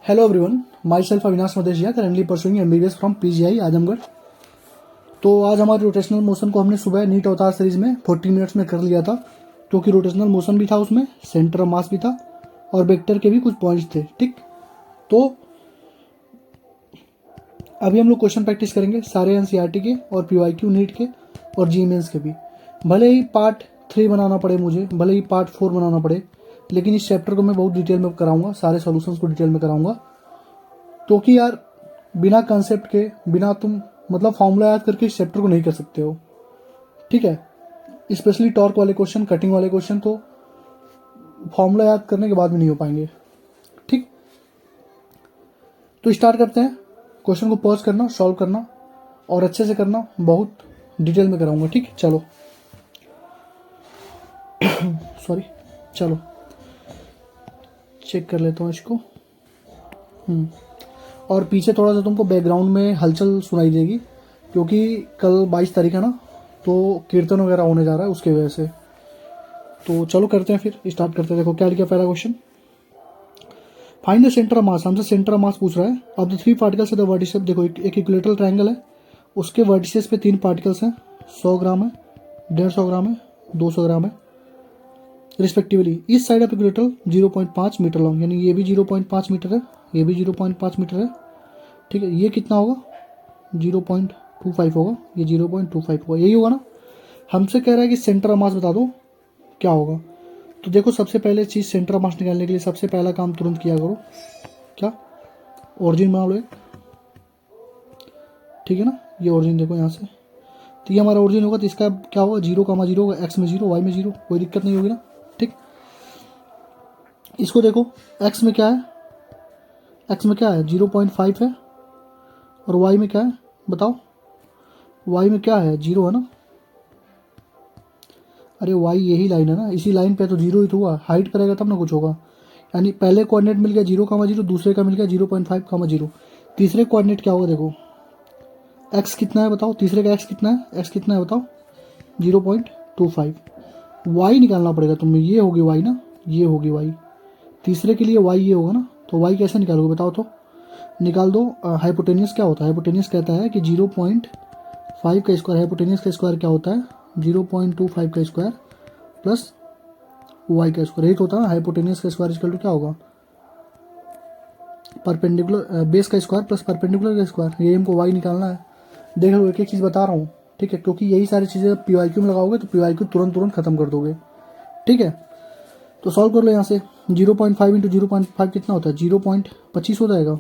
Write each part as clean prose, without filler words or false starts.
Hello everyone, myself Avinash Madeshiya, currently pursuing MBBS from PGI Azamgarh. तो आज हमारे रोटेशनल मोशन को हमने सुबह नीट अवतार सीरीज में 40 मिनट्स में कर लिया था, क्योंकि रोटेशनल मोशन भी था, उसमें सेंटर ऑफ मास भी था और वेक्टर के भी कुछ पॉइंट्स थे। ठीक, तो अभी हम लोग क्वेश्चन प्रैक्टिस करेंगे सारे एनसीईआरटी के और पीवाईक्यू नीट के और जी मेंस के भी। भले ही पार्ट 3 बनाना पड़े मुझे, भले ही पार्ट 4 बनाना पड़े, लेकिन इस चैप्टर को मैं बहुत डिटेल में कराऊंगा, सारे सॉल्यूशंस को डिटेल में कराऊंगा। क्योंकि यार बिना कंसेप्ट के, बिना तुम मतलब फॉर्मूला याद करके इस चैप्टर को नहीं कर सकते हो। ठीक है, स्पेशली टॉर्क वाले क्वेश्चन, कटिंग वाले क्वेश्चन तो फॉर्मूला याद करने के बाद भी नहीं हो पाएंगे। ठीक, तो स्टार्ट करते हैं। क्वेश्चन को पॉज करना, सॉल्व करना और अच्छे से करना, बहुत डिटेल में कराऊंगा। ठीक, चलो सॉरी, चलो चेक कर लेता हूँ इसको। और पीछे थोड़ा सा तुमको बैकग्राउंड में हलचल सुनाई देगी, क्योंकि कल 22 तारीख है ना, तो कीर्तन वगैरह होने जा रहा है, उसके वजह से। तो चलो करते हैं, फिर स्टार्ट करते हैं। देखो क्या लिखा पहला question, find the centre of मास। हमसे सेंटर ऑफ मास पूछ रहा है। अब द 3 पार्टिकल्स द वर्टिसेस, देखो एक इक्विलेटरल ट्रायंगल है, उसके वर्टिसेस पे 3 पार्टिकल्स हैं, 100 ग्राम है, 150 ग्राम है, 200 ग्राम है रिस्पेक्टिवली। इस side of equilateral 0.5 metre long, यानी ये भी 0.5 मीटर है, ये भी 0.5 मीटर है। ठीक है, ये कितना होगा, 0.25 होगा, ये 0.25 होगा, यही होगा ना। हमसे कह रहा है कि सेंटर ऑफ मास बता दो क्या होगा। तो देखो सबसे पहले चीज़, सेंटर ऑफ मास निकालने के लिए सबसे पहला काम तुरंत किया करो, क्या, ओरिजिन बना लो एक। ठीक है ना, ये ओरिजिन देखो यहाँ से, तो ये हमारा ओरिजिन होगा। तो इसका क्या होगा, 0,0 होगा, एक्स में 0, वाई में 0, कोई दिक्कत नहीं होगी ना। ठीक, इसको देखो, एक्स में क्या है, एक्स में क्या है 0.5 है, और वाई में क्या है बताओ, वाई में क्या है 0 है ना। अरे वाई यही लाइन है ना, इसी लाइन पे तो 0 ही तो हुआ, हाइट करेगा तब ना कुछ होगा। यानी पहले कोऑर्डिनेट मिल गया 0,0, दूसरे का मिल गया 0.5,0, तीसरे कोऑर्डिनेट क्या होगा देखो, एक्स कितना है बताओ, तीसरे का एक्स कितना है, एक्स कितना है बताओ 0.25। वाई निकालना पड़ेगा तुम्हें, ये होगी वाई ना, ये होगी वाई, तीसरे के लिए वाई ये होगा ना। तो वाई कैसे निकालोगे बताओ, तो निकाल दो। हाइपोटेनियस क्या होता है, हाइपोटेनियस कहता है कि 0.5 का स्क्वायर, हाइपोटेनियस का स्क्वायर क्या होता है 0.25 का स्क्वायर प्लस वाई का स्क्वायर, यही तो होता है ना। हाइपोटेनियस का स्क्वायर इक्वल टू क्या होगा, परपेंडिकुलर बेस का स्क्वायर प्लस परपेंडिकुलर का स्क्वायर। ये हमको वाई निकालना है। देख लो एक एक चीज़ बता रहा हूँ, ठीक है, क्योंकि यही सारी चीज़ें पीवाईक्यू में लगाओगे तो पीवाईक्यू तुरंत तुरंत खत्म कर दोगे। ठीक है, तो सॉल्व कर लो यहाँ से। 0.5 इंटू 0.5 कितना होता है, 0.25 हो जाएगा,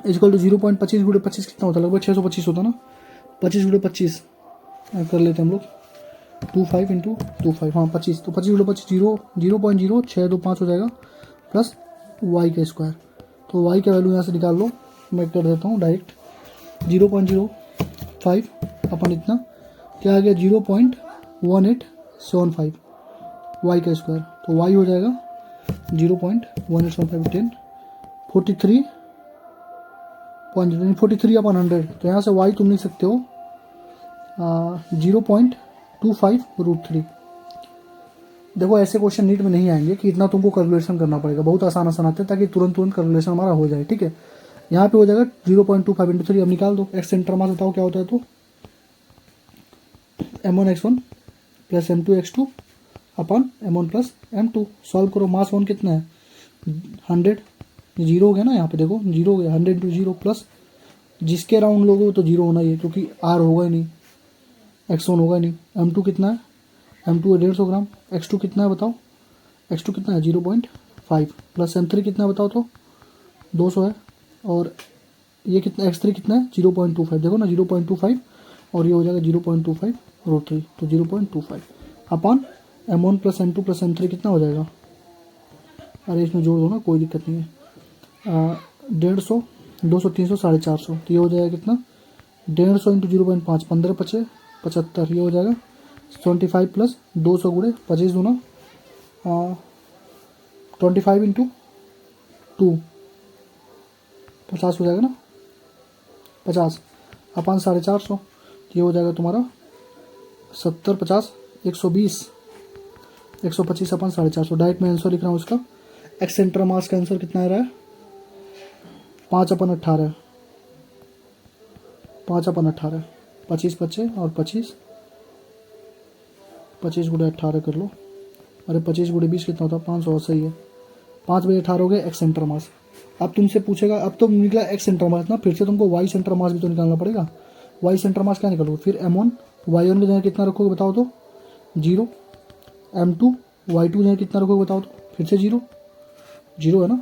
इक्वल टू 0.25 गुणे 25 कितना होता है, लगभग 625 होता है ना। 25 गुणे 25 कर लेते हैं हम लोग, 25 इंटू 25, हाँ 25, तो 25 गुणे 25 0.0625 हो जाएगा, प्लस वाई का स्क्वायर। तो वाई का वैल्यू यहाँ से निकाल लो, मैं कर देता हूँ डायरेक्ट। 0.05 अपन इतना क्या आ गया, 0.1875 वाई का स्क्वायर। तो वाई हो जाएगा 0.1875, 10 43/100। तो यहाँ से वाई तुम लिख सकते हो 0.25√3। देखो ऐसे क्वेश्चन नीट में नहीं आएंगे कि इतना तुमको कैलकुलेशन करना पड़ेगा, बहुत आसान आसान आते हैं, ताकि तुरंत तुरंत कैलकुलेशन हमारा हो जाए। ठीक है, यहाँ पे हो जाएगा 0.25 इंटू 3। अब निकाल दो एक्स सेंटर मास, बताओ क्या होता है। तो m1x1 प्लस m2x2 अपन m1 प्लस m2। सॉल्व करो, मास 1 कितना है 100, 0 हो गया ना, यहाँ पे देखो 0 हो गया, 100 इंटू 0 प्लस जिसके राउंड लोगे तो 0 होना ही है, क्योंकि r होगा ही नहीं, x1 होगा ही नहीं। m2 कितना है, m2 है 150 ग्राम, x2 कितना है बताओ, x2 कितना है 0.5, प्लस m3 कितना है बताओ, तो 200 है, और ये कितना x3 कितना है 0.25, देखो ना 0.25, और ये हो जाएगा 0.25√3, तो 0.25 अपन m1 plus m2 plus m3 कितना हो जाएगा, अरे इसमें जोड़ दो ना, कोई दिक्कत नहीं है। 150, 200, 300, 450, तो ये हो जाएगा कितना 150 इंटू 0.5, 15 पचे 75, ये हो जाएगा 25 प्लस 200 गुणे 25 दूना 25 इंटू 2, 50 हो जाएगा ना, 50 अपन 450, ये हो जाएगा तुम्हारा 70, 50, 120, 125 अपन 450। डायरेक्ट मैं आंसर लिख रहा हूँ इसका। एक्स सेंटर मास का आंसर कितना आ रहा है 5/18, 5/18, 25 बच्चे और 25 गुणे 18 कर लो। अरे 25 गुणे 20 कितना होता है? 500, सही है। 5/18 हो गया एक्स सेंटर मास। अब तुमसे पूछेगा, अब तो निकला एक्स सेंटर मास ना, फिर से तुमको वाई सेंटर मास भी तो निकालना पड़ेगा। वाई सेंटर मास क्या निकालोगे? फिर M1 Y1 की जगह कितना रखोगे बताओ तो? 0। M2 Y2 जगह कितना रखोगे बताओ तो? फिर से 0 है ना,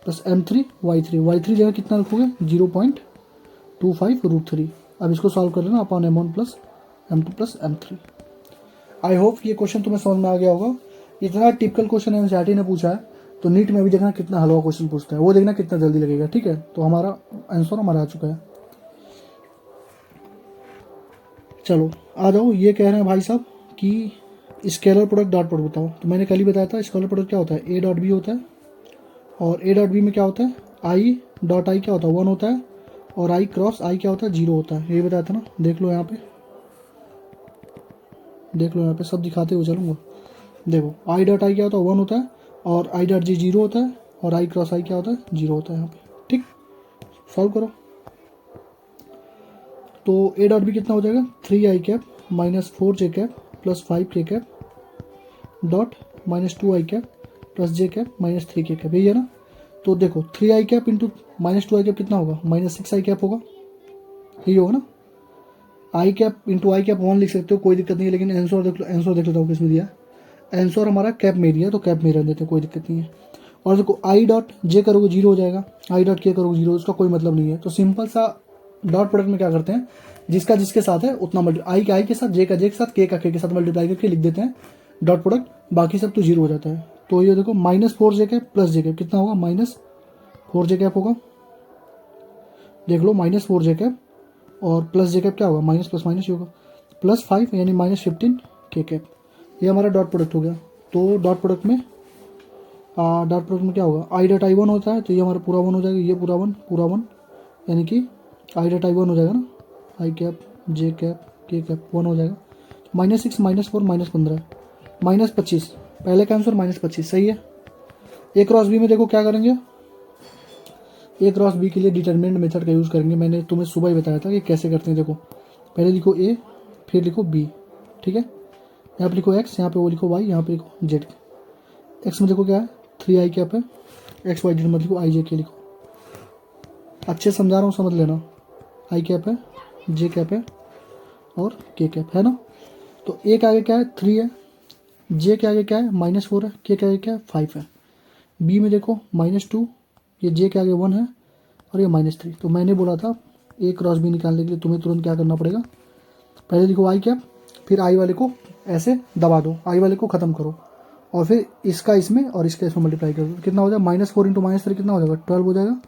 प्लस M3 Y3 जगह कितना रखोगे? 0.25√3। अब इसको सॉल्व कर लेना upon M1 plus M2 plus M3। I hope ये क्वेश्चन तुम्हें समझ में आ गया होगा। इतना टिपिकल क्वेश्चन एनसीईआरटी ने पूछा है, तो नीट में भी देखना कितना हलवा क्वेश्चन पूछता है, वो देखना कितना जल्दी लगेगा। ठीक है, तो हमारा आंसर हमारा आ चुका है। चलो आ जाओ। ये कह रहे हैं भाई साहब कि स्केलर प्रोडक्ट डॉट प्रोडक्ट बताओ। तो मैंने कल ही बताया था स्केलर प्रोडक्ट क्या होता है, A डॉट बी होता है, और A डॉट बी में क्या होता है, I डॉट आई क्या होता है? 1 होता है, और I क्रॉस I क्या होता है? 0 होता है। ये बताया था ना, देख लो यहाँ पे, देख लो यहाँ पे सब दिखाते हुए चलूँगा। देखो I डॉट आई क्या होता है? 1 होता है, और I डॉट जी 0 होता है, और I क्रॉस I क्या होता है? 0 होता है यहाँ पे। ठीक, सॉल्व करो। तो A डॉट बी कितना हो जाएगा? 3i cap minus 4j cap plus 5k cap dot minus 2i cap plus j cap minus 3k cap, यही है ना। तो देखो 3i cap into minus 2i cap कितना होगा? माइनस 6i कैप होगा, यही होगा ना। आई कैप इंटू आई कैप 1 लिख सकते हो, कोई दिक्कत नहीं है, लेकिन आंसर देख लो, आंसर देख लेता हूँ किसमें दिया। आंसर हमारा कैप में दिया, तो कैप में रहने देते हैं, कोई दिक्कत नहीं है। और देखो आई डॉट जे करोगे 0 हो जाएगा, आई डॉट के करोगे 0, उसका कोई मतलब नहीं है। तो सिंपल सा डॉट प्रोडक्ट में क्या करते हैं, जिसका जिसके साथ है उतना आई के साथ, जे का जे के साथ, के का के साथ मल्टीप्लाई करके लिख देते हैं डॉट प्रोडक्ट, बाकी सब तो 0 हो जाता है। तो ये देखो माइनस 4j कैप प्लस जे कैप कितना होगा? माइनस 4j कैप होगा, देख लो माइनस 4j कैप, और प्लस जे कैप क्या होगा? माइनस प्लस माइनस ही होगा, प्लस 5 यानी माइनस 15 के कैप। ये हमारा डॉट प्रोडक्ट हो गया। तो डॉट प्रोडक्ट में क्या होगा? आई डॉट आई 1 होता है, तो ये हमारा पूरा 1 हो जाएगा, ये पूरा 1 यानी कि आई डॉट आई 1 हो जाएगा ना, आई कैप जे कैप के कैप 1 हो जाएगा। -6 -4 -15 -25, पहले का आंसर -25 सही है। ए क्रॉस बी में देखो क्या करेंगे, ए क्रॉस बी के लिए डिटरमिनेंट मेथड का यूज़ करेंगे। मैंने तुम्हें सुबह ही बताया था कि कैसे करते हैं। देखो पहले लिखो ए, फिर लिखो बी, ठीक है। यहाँ पे लिखो एक्स, यहाँ पे वो लिखो वाई, यहाँ पे लिखो जेड। एक्स में देखो क्या है, 3i कैप है, एक्स वाई जेड मत लिखो, आई जे के लिखो। अच्छे समझा रहा हूँ, समझ लेना। आई कैप है, जे कैप है, और के कैप है ना। तो ए के आगे क्या है? 3 है, जे के आगे क्या है? -4 है, के आगे क्या है? 5 है। बी में देखो -2, ये जे के आगे 1 है, और ये -3। तो मैंने बोला था ए क्रॉस बी निकालने के लिए तुम्हें तुरंत क्या करना पड़ेगा, पहले लिखो आई कैप, फिर आई वाले को ऐसे दबा दो, आई वाले को ख़त्म करो, और फिर इसका इसमें और इसका इसमें मल्टीप्लाई कर दो। कितना हो जाएगा? -4 इंटू -3 कितना हो जाएगा? 12 हो जाएगा,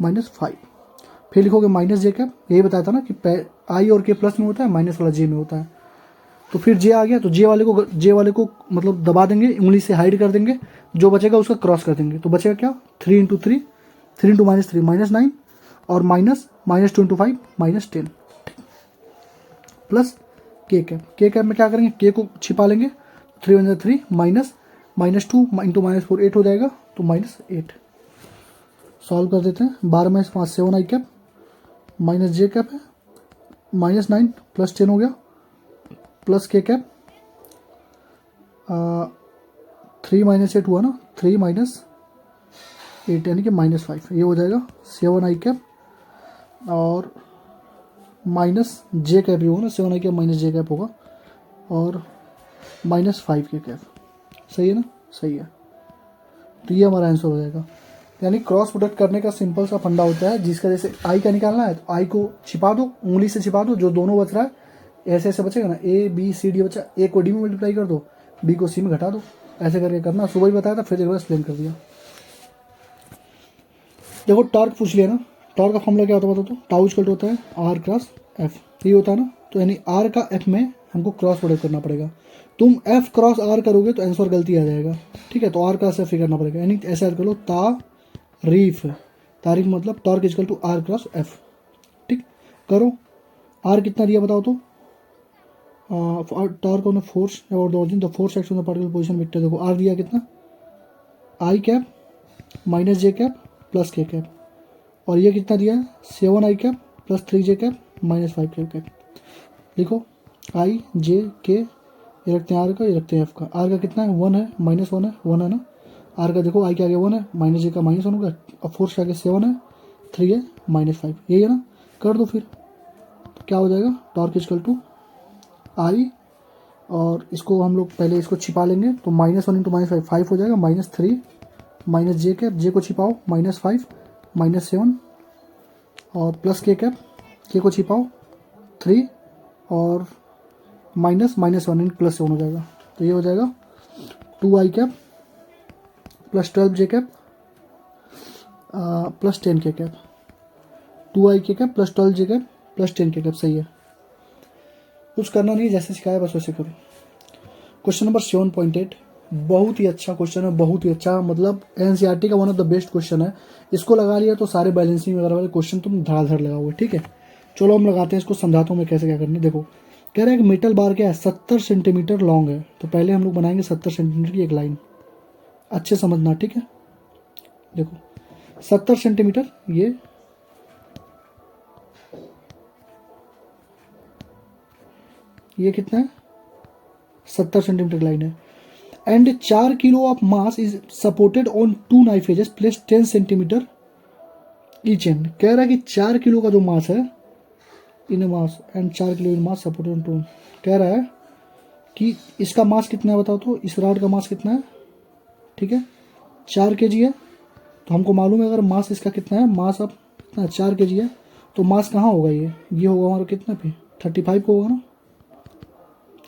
-5। फिर लिखोगे माइनस जे कैप, यही बताया था ना कि आई और के प्लस में होता है, माइनस वाला जे में होता है। तो फिर जे आ गया, तो जे वाले को मतलब दबा देंगे, उंगली से हाइड कर देंगे, जो बचेगा उसका क्रॉस कर देंगे। तो बचेगा क्या? 3 इंटू -3 -9, और -2 इंटू 5 -10 प्लस के कैप में क्या करेंगे? के को छिपा लेंगे, 3 × 3 -2 इंटू -4 8 हो जाएगा, तो -8। सॉल्व कर देते हैं। 12 में 5 7 आई कैप माइनस जे कैप है, -9 प्लस 10 हो गया, प्लस के कैप 3 -8 हुआ ना, 3 -8 यानी कि -5, ये हो जाएगा 7 आई कैप, और माइनस जे कैप भी होगा ना, 7 आई कैप माइनस जे कैप होगा, और -5 के कैप। सही है ना? सही है। तो ये हमारा आंसर हो जाएगा। यानी क्रॉस प्रोडक्ट करने का सिंपल सा फंडा होता है, जिसका जैसे आई का निकालना है तो आई को छिपा दो, उंगली से छिपा दो, जो दोनों बच रहा है ऐसे ऐसे बचेगा ना, ए बी सी डी बचा, ए को डी में मल्टीप्लाई कर दो, बी को सी में घटा दो, ऐसे करके करना। सुबह ही बताया था, फिर एक बार एक्सप्लेन कर दिया। देखो टॉर्क पूछ लिया ना, टॉर्क का फॉर्मूला क्या होता है बता दो। टाउ इक्वल होता है आर क्रॉस एफ, ये होता है ना। तो यानी आर का एफ में हमको क्रॉस प्रोडक्ट करना पड़ेगा। तुम एफ क्रॉस आर करोगे तो आंसर गलती आ जाएगा, ठीक है। तो आर क्रॉस एफ ही करना पड़ेगा, यानी ऐसा कर लो, तारीफ मतलब torque equal to r cross f. ठीक करो। आर कितना दिया बताओ तो। Torque on force about the origin the force act on the particle position vector. देखो आर दिया कितना, i cap minus j cap plus k cap, और ये कितना दिया है 7i plus 3j minus 5k। लिखो आई जे के, ये रखते हैं आर का, ये रखते हैं एफ का। आर का कितना है 1 है, माइनस 1 है, 1 है ना। आर का देखो आई के आगे 1 है, माइनस जे का माइनस 1 होगा, और फोर्स के आगे 7 है, 3 है, माइनस 5, यही है ना। कर दो फिर, तो क्या हो जाएगा टॉर्क इजकल टू आई, और इसको हम लोग पहले इसको छिपा लेंगे, तो -1 इंटू -5 5 हो जाएगा, -3 माइनस जे कैप, जे को छिपाओ -5 -7 और प्लस के को छिपाओ 3 और -1 इंटू +7 हो जाएगा। तो ये हो जाएगा 2i plus 12j plus 10k। 2i plus 12j plus 10k सही है। कुछ करना नहीं, जैसे सिखाया बस वैसे करो। क्वेश्चन नंबर 7.8 बहुत ही अच्छा क्वेश्चन है, बहुत ही अच्छा, मतलब एनसीईआरटी का one of the best question है। इसको लगा लिया तो सारे बैलेंसिंग वगैरह वाले क्वेश्चन तुम धड़ाधड़ लगाओगे। ठीक है, चलो हम लगाते हैं इसको, समझाता हूँ मैं कैसे क्या करना है। देखो कह रहा है कि मेटल बार क्या है 70 सेंटीमीटर लॉन्ग है, तो पहले हम लोग बनाएंगे 70 सेंटीमीटर की एक लाइन, अच्छे समझना। ठीक है, देखो 70 सेंटीमीटर, ये कितना है 70 सेंटीमीटर लाइन है। And 4 kilo of mass is supported on 2 knife edges place 10 centimetre each end. कह रहा है कि 4 किलो का जो मास है in mass and 4 kilo in mass supported on 2, कह रहा है कि इसका मास कितना है बताओ तो, इस रॉड का मास कितना है। ठीक है 4 kg है, तो हमको मालूम है अगर मास इसका कितना है, मास अब कितना 4 kg है, तो मास कहाँ होगा, ये होगा हमारा कितना पे 35 को होगा ना।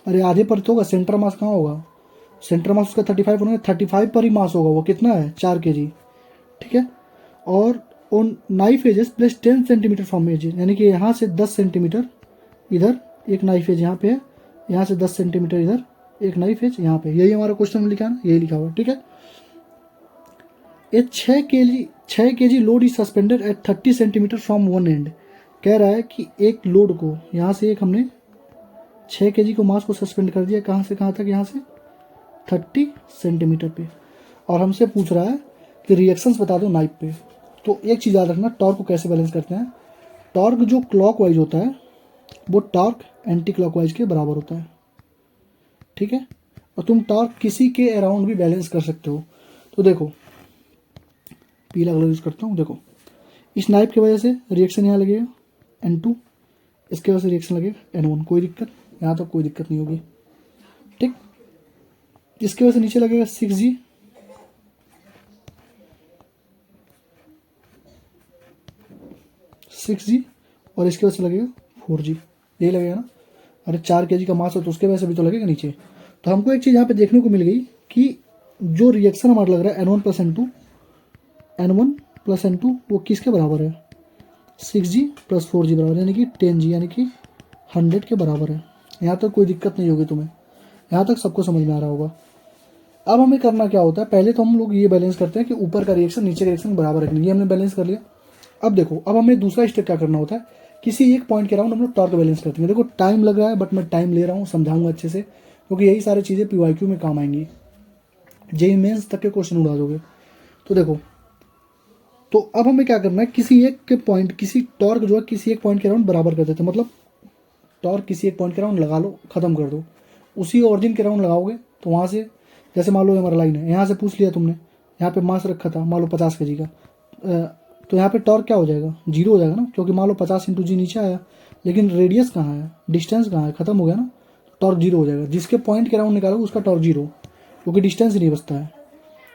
अरे आधे पर तो होगा, सेंटर मास कहाँ होगा, सेंटर मास उसका 35 होगा, 35 पर ही मास होगा, वो कितना है 4 kg। ठीक है, और on knife edges plus 10 centimetre from edge, यानी कि यहाँ से 10 सेंटीमीटर इधर एक नाइफ एज यहाँ पे है, यहाँ से 10 सेंटीमीटर इधर एक नाइफ एज यहाँ पे, यही हमारा क्वेश्चन में लिखा है ना, यही लिखा हुआ। ठीक है, ये 6 kg load is suspended at 30 centimetre from one end. कह रहा है कि एक लोड को यहाँ से एक हमने 6 kg को मास को सस्पेंड कर दिया, कहाँ से कहाँ तक, यहाँ से 30 सेंटीमीटर पे, और हमसे पूछ रहा है कि रिएक्शंस बता दो नाइफ पे। तो एक चीज़ याद रखना, टॉर्क को कैसे बैलेंस करते हैं। टॉर्क जो क्लॉकवाइज होता है वो टॉर्क एंटी क्लॉकवाइज के बराबर होता है। ठीक है, और तुम टॉर्क किसी के अराउंड भी बैलेंस कर सकते हो। तो देखो पीला कलर यूज करता हूँ, देखो इस नाइफ की वजह से रिएक्शन यहाँ लगेगा N2, इसके वजह से रिएक्शन लगेगा N1, कोई दिक्कत यहाँ तक, कोई दिक्कत नहीं होगी। ठीक, इसके वजह से नीचे लगेगा 6G, और इसके वजह से लगेगा 4G, यही लगेगा ना। अरे 4 kg का मास हो तो उसके वजह से भी तो लगेगा नीचे। तो हमको एक चीज़ यहाँ पे देखने को मिल गई कि जो रिएक्शन हमारा लग रहा है N1 प्लस N2 वो किसके बराबर है, 6G प्लस 4G बराबर, यानी कि 10G, यानी कि 100 के बराबर है। यहाँ तक कोई दिक्कत नहीं होगी तुम्हें, यहाँ तक सबको समझ में आ रहा होगा। अब हमें करना क्या होता है, पहले तो हम लोग ये बैलेंस करते हैं कि ऊपर का रिएक्शन नीचे का रिएक्शन बराबर रखनी, ये हमने बैलेंस कर लिया। अब देखो, अब हमें दूसरा स्टेप क्या करना होता है, किसी एक पॉइंट के अराउंड हम लोग टॉर्क बैलेंस करते हैं। देखो टाइम लग रहा है, बट मैं टाइम ले रहा हूँ, समझाऊंगा अच्छे से, क्योंकि यही सारी चीज़ें PYQ में काम आएंगी, जेईई मेंस तक के क्वेश्चन उड़ा दोगे। तो देखो, तो अब हमें क्या करना है, किसी एक के पॉइंट, किसी टॉर्क जो है किसी एक पॉइंट के अराउंड बराबर कर देते हैं, मतलब टॉर्क किसी एक पॉइंट के अराउंड लगा लो, खत्म कर दो। उसी ऑरिजिन के अराउंड लगाओगे तो वहाँ से, जैसे मान लो हमारा लाइन है, यहाँ से पूछ लिया तुमने, यहाँ पे मास रखा था मान लो 50 kg का, तो यहाँ पे टॉर्क क्या हो जाएगा, 0 हो जाएगा ना, क्योंकि मान लो 50 × G नीचे आया, लेकिन रेडियस कहाँ है, डिस्टेंस कहाँ है, खत्म हो गया ना, टॉर्क 0 हो जाएगा। जिसके पॉइंट के अराउंड निकालो उसका टॉर्क 0, क्योंकि डिस्टेंस ही नहीं बचता है।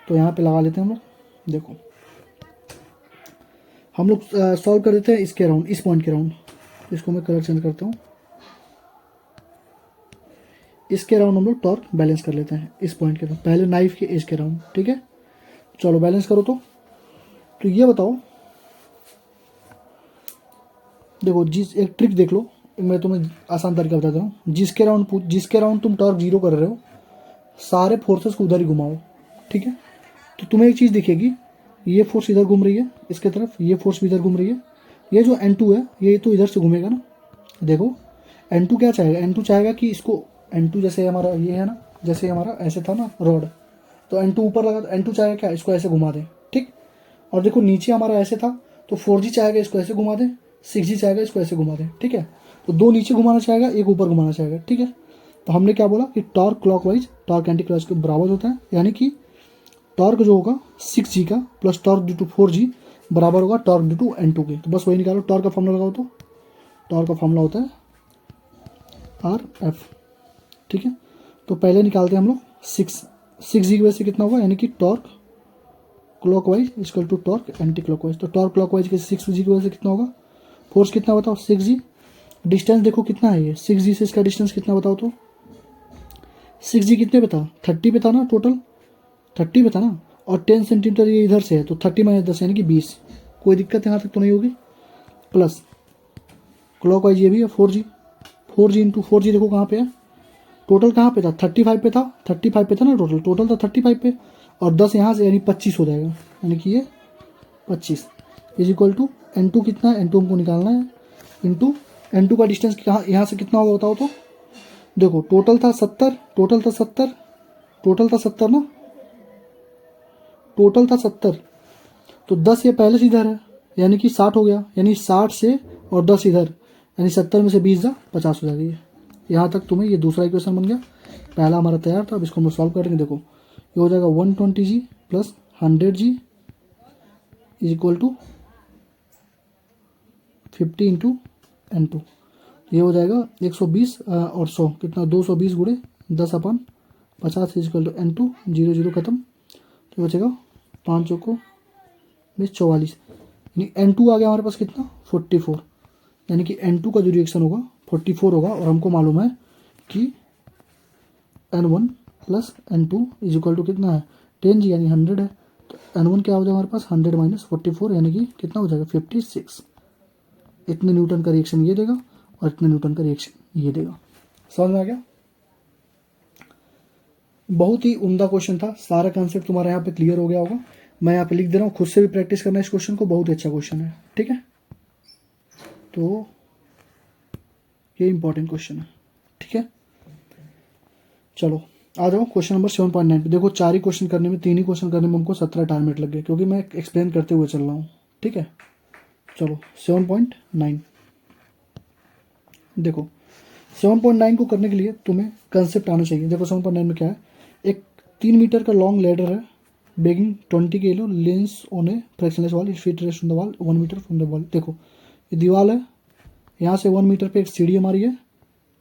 तो यहाँ पे लगा लेते हैं हम लोग। देखो हम लोग सॉल्व कर देते हैं इसके अराउंड, इस पॉइंट के अराउंड, इसको मैं कलर चेंज करता हूँ, इसके अराउंड हम लोग टॉर्क बैलेंस कर लेते हैं, इस पॉइंट के अराउंड, पहले नाइफ के एज के अराउंड। ठीक है, चलो बैलेंस करो। तो ये बताओ, देखो जिस एक ट्रिक देख लो, मैं तुम्हें आसान तरीका बताता हूँ। जिसके अराउंड तुम टॉर्क 0 कर रहे हो, सारे फोर्सेस को उधर ही घुमाओ। ठीक है, तो तुम्हें एक चीज़ दिखेगी, ये फोर्स इधर घूम रही है इसके तरफ, ये फोर्स भी इधर घूम रही है, ये जो N2 है ये तो इधर से घूमेगा ना। देखो N2 क्या चाहेगा, N2 चाहेगा कि इसको, N2 जैसे हमारा ये है ना, जैसे हमारा ऐसे था ना रॉड, तो N2 ऊपर लगा, तो N2 चाहेगा क्या, इसको ऐसे घुमा दे। ठीक, और देखो नीचे हमारा ऐसे था, तो 4G चाहेगा इसको ऐसे घुमा दे, 6G चाहेगा इसको ऐसे घुमा दे, ठीक है। तो 2 नीचे घुमाना चाहेगा, एक ऊपर घुमाना चाहेगा, ठीक है। तो हमने क्या बोला कि torque clockwise torque anti clockwise के बराबर होता है, यानी कि टॉर्क जो होगा 6G का plus torque due to 4G बराबर होगा टॉर्क ड्यू टू N2 के। तो बस वही निकालो, टॉर्क का फॉर्मूला लगाओ, तो टॉर्क का फॉर्मूला होता है RF, ठीक है। तो पहले निकालते हैं हम लोग 6G की वजह से कितना होगा, यानी कि torque clockwise equal to torque anti clockwise. तो टॉर्क क्लॉकवाइज के 6G की वजह से कितना होगा, फोर्स कितना बताओ 6G। डिस्टेंस देखो कितना है ये 6G से इसका डिस्टेंस कितना बताओ, तो 6G कितने पे था, 30 पे था ना, टोटल 30 पे था ना, और 10 सेंटीमीटर ये इधर से है, तो 30 - 10 यानी कि 20। कोई दिक्कत यहाँ तक तो नहीं होगी। प्लस क्लॉकवाइज ये भी है 4G इंटू 4G देखो कहाँ पे है, टोटल कहाँ पे था 35 पे था, 35 पे था ना, टोटल था 35 पे, और 10 यहाँ से यानी 25 हो जाएगा, यानी कि ये 25 इज इक्वल टू N2 कितना है, N2 हमको निकालना है, इंटू N2 का डिस्टेंस कहाँ यहाँ से कितना होगा बताओ, तो देखो टोटल था 70 ना, टोटल था 70, तो 10 ये पहले से इधर है, यानी कि 60 हो गया, यानी 60 से और 10 इधर, यानी 70 में से 20 जा 50 हो जाएगी। यहाँ तक तुम्हें ये दूसरा इक्वेशन बन गया, पहला हमारा तैयार था। अब इसको हम सॉल्व करेंगे। देखो ये हो जाएगा 120G plus 100G is equal to 50 into N2। ये हो जाएगा 120 और 100 कितना, 220 गुणे 10/50 इज इक्वल टू N2, 0 0 खत्म, तो बचेगा 5 चौको 44, यानी N2 आ गया हमारे पास कितना 44, यानी कि N2 का जो रिएक्शन होगा 44 होगा। और हमको मालूम है कि N1 plus N2 is equal to कितना है 10G यानी 100 है। तो N1 क्या हो जाएगा हमारे पास 100 माइनस 44 यानी कि कितना हो जाएगा 56। इतने न्यूटन का रिएक्शन ये देगा और इतने न्यूटन का रिएक्शन ये देगा। समझ में आ गया? बहुत ही उम्दा क्वेश्चन था, सारा कंसेप्ट तुम्हारा यहाँ पे क्लियर हो गया होगा। मैं यहाँ पे लिख दे रहा हूँ, खुद से भी प्रैक्टिस करना इस क्वेश्चन को, बहुत ही अच्छा क्वेश्चन है, ठीक है। तो ये इंपॉर्टेंट क्वेश्चन है, ठीक है। चलो आ जाओ क्वेश्चन नंबर 7.9 पे। देखो 4 ही क्वेश्चन करने में, 3 ही क्वेश्चन करने में हमको 17 मिनट लग गए, क्योंकि मैं एक्सप्लेन करते हुए चल रहा हूँ, ठीक है। चलो 7.9 देखो, 7.9 को करने के लिए तुम्हें कंसेप्ट आना चाहिए। देखो 7.9 में क्या है, एक 3 मीटर का लॉन्ग लैडर है, weighing 20 kg, leans on a frictionless wall, feet rest on the wall 1 metre from the wall. देखो ये दीवार है, यहाँ से 1 मीटर पे एक सीढ़ी हमारी है,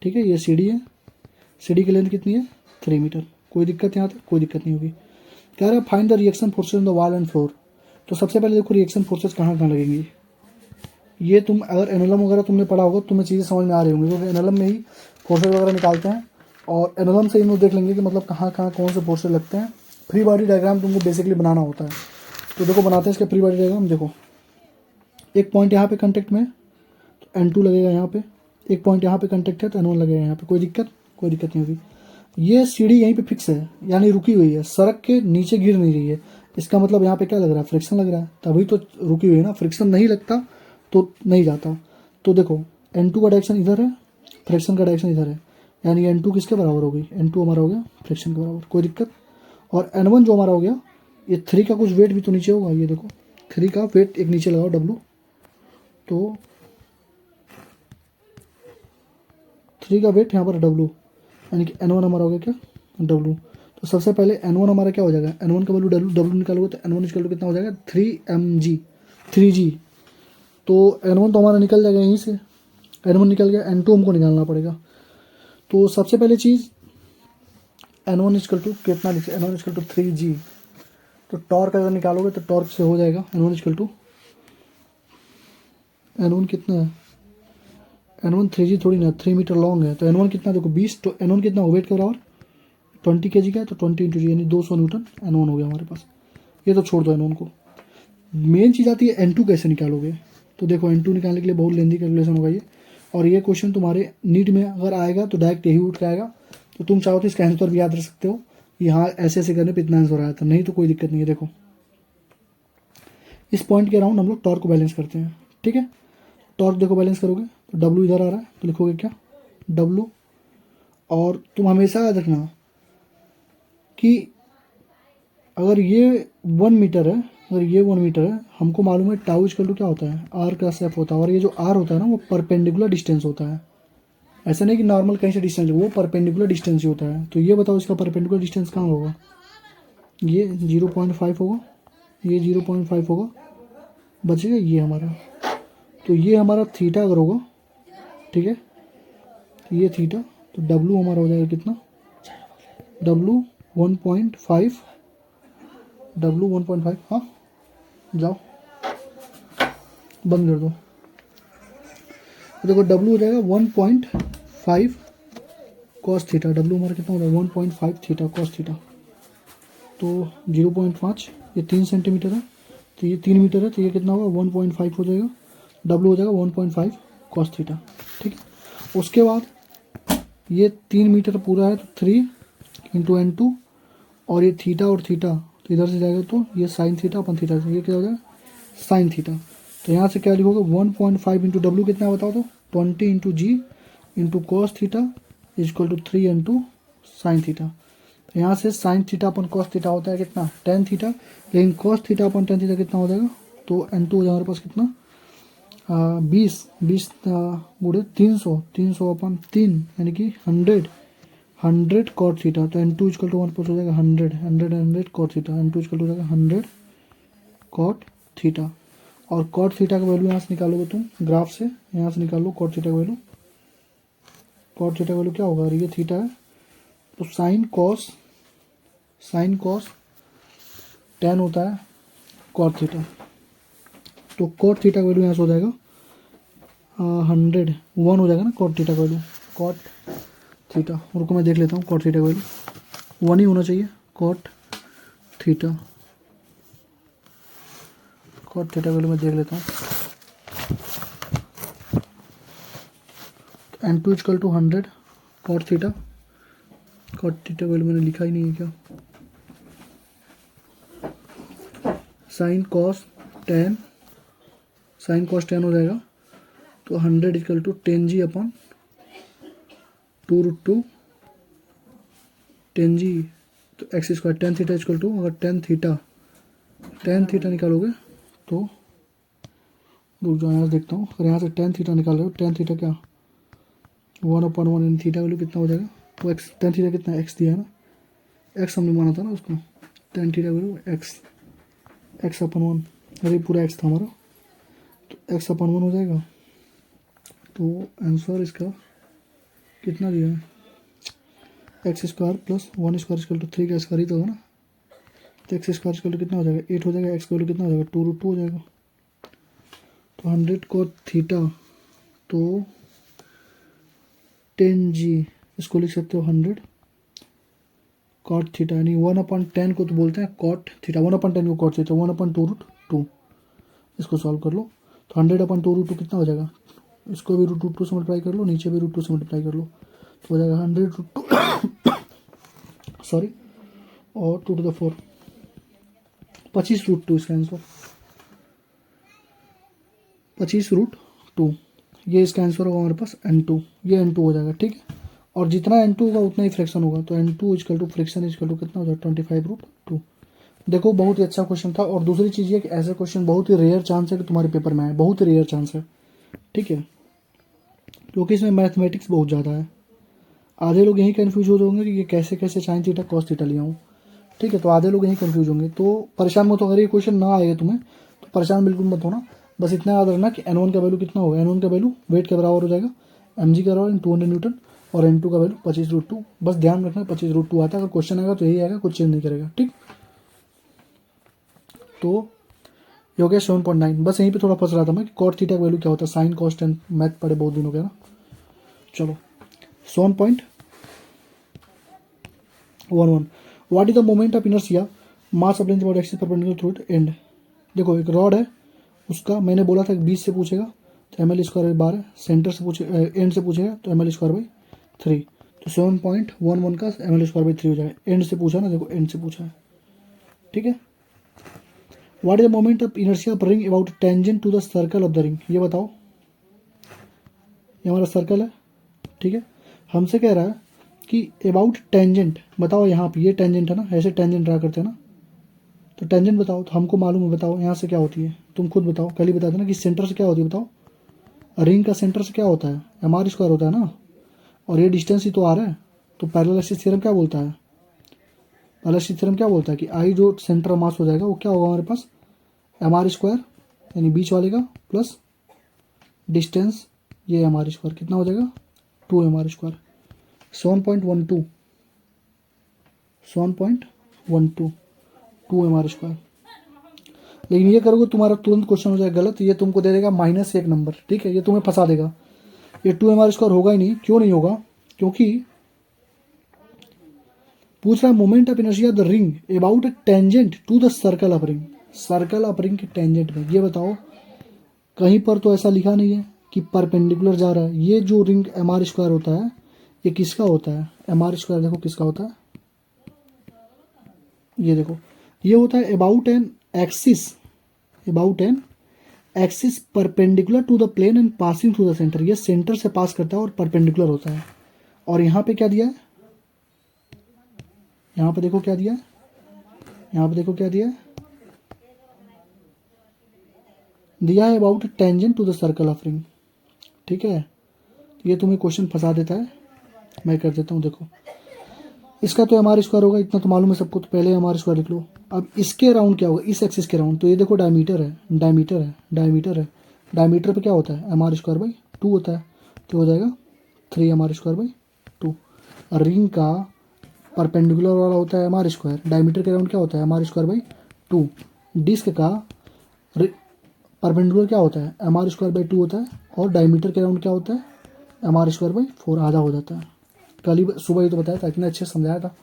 ठीक है। ये सीढ़ी है, सीढ़ी की लेंथ कितनी है 3 मीटर। कोई दिक्कत यहाँ तक, कोई दिक्कत नहीं होगी। कह रहा है find the reaction forces on the wall and floor. तो सबसे पहले देखो रिएक्शन फोर्सेज कहाँ कहाँ लगेंगी। ये तुम अगर एनएलएम वगैरह तुमने पढ़ा होगा, तुम्हें चीज़ें समझ में आ रही होंगी, क्योंकि एनएलएम में ही फोर्सेज वगैरह निकालते हैं, और एनएलएम से ही लोग देख लेंगे कि मतलब कहाँ कहाँ कौन से फोर्सेज लगते हैं। फ्री बॉडी डायग्राम तुमको बेसिकली बनाना होता है, तो देखो बनाते हैं इसके फ्री बॉडी डायग्राम। देखो एक पॉइंट यहाँ पे कंटेक्ट में, तो N2 लगेगा यहाँ पे, एक पॉइंट यहाँ पे कंटेक्ट है तो N1 लगेगा यहाँ पे। कोई दिक्कत नहीं होगी। ये सीढ़ी यहीं पे फिक्स है, यानी रुकी हुई है, सड़क के नीचे गिर नहीं रही है। इसका मतलब यहाँ पे क्या लग रहा है, फ्रिक्शन लग रहा है, तभी तो रुकी हुई है ना। फ्रिक्शन नहीं लगता तो नहीं जाता। तो देखो N2 का डायरेक्शन इधर है, फ्रिक्शन का डायरेक्शन इधर है, यानी N2 किसके बराबर होगी, N2 हमारा हो गया फ्रिक्शन के बराबर। कोई दिक्कत। और N1 जो हमारा हो गया, ये 3 का कुछ वेट भी तो नीचे होगा। ये देखो 3 का वेट एक नीचे लगाओ W, तो 3 का वेट यहाँ पर W, यानी कि N1 हमारा हो गया क्या W। तो सबसे पहले N1 हमारा क्या हो जाएगा, N1 का वैल्यू W निकालोगे तो N1 इक्वल टू कितना हो जाएगा 3G। तो N1 तो हमारा निकल जाएगा यहीं से, N1 निकल गया, N2 हमको निकालना पड़ेगा। तो सबसे पहले चीज़ N1 इक्वल टू कितना लिखे, N1 इक्वल टू 3G। तो टॉर्क अगर निकालोगे तो टॉर्क से हो जाएगा N1 इक्वल टू, N1 कितना है, N1 3G थोड़ी ना, 3 मीटर लॉन्ग है, तो N1 कितना देखो 20, तो N1 कितना वेट के बराबर 20 kg का है, तो 20 इंटू जी यानी 200 न्यूटन N1 हो गया हमारे पास। ये तो छोड़ दो N1 को। मेन चीज़ आती है N2 कैसे निकालोगे। तो देखो N2 निकालने के लिए बहुत लेंदी कैलकुलेशन होगा ये, और ये क्वेश्चन तुम्हारे नीट में अगर आएगा तो डायरेक्ट यही उठ के आएगा। तो तुम चाहो तो इसका आंसर भी याद रख सकते हो, यहाँ ऐसे ऐसे करने पर इतना आंसर आया था, नहीं तो कोई दिक्कत नहीं है। देखो इस पॉइंट के अराउंड हम लोग टॉर्क को बैलेंस करते हैं, ठीक है। टॉर्क देखो बैलेंस करोगे तो W इधर आ रहा है, तो लिखोगे क्या W। और तुम हमेशा याद रखना कि अगर ये 1 मीटर है, अगर ये 1 मीटर है, हमको मालूम है टाउ इक्वल टू क्या होता है, आर का एफ होता है, और ये जो आर होता है ना वो परपेंडिकुलर डिस्टेंस होता है। ऐसा नहीं कि नॉर्मल कहीं से डिस्टेंस, वो परपेंडिकुलर डिस्टेंस ही होता है। तो ये बताओ इसका परपेंडिकुलर डिस्टेंस कहाँ होगा, ये 0.5 होगा, ये 0.5 होगा, बचेगा ये हमारा। तो ये हमारा थीटा अगर होगा, ठीक है, तो ये थीटा, तो डब्लू हमारा हो जाएगा कितना, डब्लू 1.5, डब्लू 1.5, हाँ जाओ बंद कर दो। तो देखो डब्लू हो जाएगा 1.5 कॉस थीटा, डब्लू हमारा कितना हो जाएगा 1.5 थीटा कॉस थीटा। तो 0.5, ये 3 सेंटीमीटर है, तो ये 3 मीटर है, तो ये कितना होगा 1.5 हो जाएगा, डब्लू हो जाएगा 1.5 कॉस थीटा। ठीक है, उसके बाद ये 3 मीटर पूरा है, तो 3 इंटू N2, और ये थीटा और थीटा तो इधर से जाएगा, तो ये साइन थीटा अपन थीटा से, ये क्या हो जाएगा साइन थीटा। तो यहाँ से क्या लिखोगे 1.5 इंटू डब्लू कितना है बताओ, तो 20 into g into cos theta is equal to 3 into sine theta. तो यहाँ से साइन थीटा अपन कॉस थीटा होता है कितना 10 थीटा, लेकिन कॉस थीटा अपन 10 थीटा कितना हो जाएगा, तो N2 हो जाएगा हमारे पास कितना 20 गुणे 300, 300 अपन 3 यानी कि 100 कॉट थीटा। तो N2 इक्वल टू 1 प्लस हो जाएगा 100 cot theta, N2 equal to हो जाएगा 100 कॉट थीटा। और कॉट थीटा का वैल्यू यहाँ से निकालोगे तुम ग्राफ से, यहाँ से निकाल लो कॉट थीटा का वैल्यू। कॉट थीटा का वैल्यू क्या होगा, ये थीटा है, तो साइन कॉस 10 होता है कॉट थीटा। तो कॉट थीटा का वैल्यू यहाँ से हो जाएगा 101 हो जाएगा ना कॉट थीटा का वैल्यू, कॉट थीटा, रुको मैं देख लेता हूँ कॉट थीटा का वैल्यू 1 ही होना चाहिए, कॉट थीटा का वैल्यू मैं देख लेता हूँ। तो N2 equal to 100 cot theta का वैल्यू मैंने लिखा ही नहीं है क्या, साइन कॉस 10 हो जाएगा, तो 100 equal to 10G upon 2√2 10G, तो x square 10 theta equal to, अगर 10 थीटा निकालोगे तो रुक जाओ यहाँ से देखता हूँ, अगर यहाँ से 10 थीटा निकाल रहे हो, 10 थीटा क्या 1/1 इन थीटा वैल्यू कितना हो जाएगा, तो एक्स 10 थीटा कितना एक्स दिया है ना, एक्स हमने माना था ना उसको, 10 थीटा वैल्यू एक्स अपन 1, अरे पूरा एक्स था हमारा, तो एक्स अपन 1 हो जाएगा। तो आंसर इसका कितना दिया है, x square plus 1 square equal to 3 का स्क्वायर ही तो होगा ना, तो एक्स स्क्वायर इक्वल टू कितना हो जाएगा 8 हो जाएगा, एक्स वैल्यू कितना हो जाएगा 2√2 हो जाएगा। तो 100 कॉट थीटा, तो 10G इसको लिख सकते हो 100 कॉट थीटा, यानी 1/10 को तो बोलते हैं कॉट थीटा, 1/10 को कॉट थीटा 1/2√2, इसको सॉल्व कर लो। तो 100/2√2 कितना हो जाएगा, इसको भी √2 से मल्टीप्लाई कर लो, नीचे भी √2 से मल्टीप्लाई कर लो, तो हो जाएगा 100√2 सॉरी, और 2⁴ 25√2 इसका आंसर, 25√2, ये इसका आंसर होगा हमारे पास N2, ये N2 हो जाएगा। ठीक है, और जितना N2 होगा उतना ही फ्रैक्शन होगा, तो N2 equal to fraction equal to कितना हो जाएगा 25√2। देखो बहुत ही अच्छा क्वेश्चन था, और दूसरी चीज़ ये कि ऐसे क्वेश्चन बहुत ही रेयर चांस है कि तुम्हारे पेपर में आए, बहुत ही रेयर चांस है। ठीक है, क्योंकि इसमें मैथमेटिक्स बहुत ज़्यादा है। आधे लोग यही कन्फ्यूज हो जाएंगे कि ये कैसे कैसे साइन थीटा कॉस थीटा लिया हूँ। ठीक है, तो आधे लोग यही कन्फ्यूज होंगे, तो परेशान मत हो, अगर ये क्वेश्चन ना आएगा तुम्हें तो परेशान बिल्कुल मत होना। बस इतना याद रखना कि N1 का वैल्यू कितना होगा, N1 का वैल्यू वेट के बराबर हो जाएगा mg का बराबर 200 न्यूटन, और N2 का वैल्यू 25√2, बस ध्यान रखना 25√2 आता है, अगर क्वेश्चन आएगा तो यही आएगा, कुछ चेंज नहीं करेगा। ठीक, तो ये हो गया 7.9। बस यहीं पे थोड़ा फंस रहा था मैं कि कॉट थीटा का वैल्यू क्या होता है, साइन कॉस टेन, मैथ पढ़े बहुत दिन हो गया ना। चलो 7.11, what is the moment of inertia mass of length about axis perpendicular through it and. देखो एक रॉड है, उसका मैंने बोला था कि 20 से पूछेगा तो ml²/12, सेंटर से पूछे एंड से पूछेगा तो ml²/3, तो 7.11 का ml²/3 हो जाएगा। एंड से पूछा ना, देखो एंड से पूछा है। ठीक है, what is the moment of inertia of ring about tangent to the circle of the ring, ये बताओ। ये हमारा सर्कल है, ठीक है, हमसे कह रहा है कि अबाउट टेंजेंट बताओ, यहाँ पे ये टेंजेंट है ना, ऐसे टेंजेंट ड्रा करते हैं ना, तो टेंजेंट बताओ, तो हमको मालूम है, बताओ यहाँ से क्या होती है, तुम खुद बताओ, कल ही बता देना कि सेंटर से क्या होती है, बताओ। रिंग का सेंटर से क्या होता है, एम आर स्क्वायर होता है ना, और ये डिस्टेंस ही तो आ रहा है। तो पैरेललिसिटी थ्योरम क्या बोलता है, पैरेललिसिटी थ्योरम क्या बोलता है कि आई जो सेंटर मास हो जाएगा वो क्या होगा हमारे पास, एम आर स्क्वायर यानी बीच वाले का प्लस डिस्टेंस ये एम आर स्क्वायर, कितना हो जाएगा 2 m are square, 7.12 2 m are square. लेकिन ये करोगे तुम्हारा तुरंत क्वेश्चन हो जाएगा गलत, ये तुमको दे देगा -1 नंबर, ठीक है, ये तुम्हें फंसा देगा। ये 2 एम आर स्क्वायर होगा ही नहीं, क्यों नहीं होगा, क्योंकि पूछ रहा है moment of inertia the ring about tangent to the circle of ring, circle of ring के टेंजेंट में। ये बताओ कहीं पर तो ऐसा लिखा नहीं है कि परपेंडिकुलर जा रहा है। ये जो रिंग एम आर स्क्वायर होता है ये किसका होता है, एम आर स्क्वायर देखो किसका होता है, ये देखो ये होता है about an axis perpendicular to the plane and passing through the centre. ये सेंटर से पास करता है और परपेंडिकुलर होता है। और यहाँ पे क्या दिया है, यहाँ पे देखो क्या दिया है, यहाँ पे देखो क्या दिया है, दिया है about tangent to the circle of ring, ठीक है। ये तुम्हें क्वेश्चन फंसा देता है, मैं कर देता हूँ। देखो इसका तो एम आर स्क्वायर होगा, इतना तो मालूम है सबको, तो पहले एम आर स्क्वायर लिख लो। अब इसके राउंड क्या होगा, इस एक्सिस के राउंड, तो ये देखो डायमीटर है, डायमीटर पे क्या होता है एम आर स्क्वायर बाई 2 होता है, तो हो जाएगा 3 m are square by 2। Ring का परपेंडिकुलर वाला होता है एम आर स्क्वायर, डायमीटर के राउंड क्या होता है M R square by 2। Disc का परपेंडिकुलर क्या होता है एम आर स्क्वायर बाई 2 होता है, और डायमीटर के राउंड क्या होता है एम आर स्क्वायर बाई 4, आधा हो जाता है। कल ही सुबह ही तो बताया था, इतना अच्छे से समझाया था।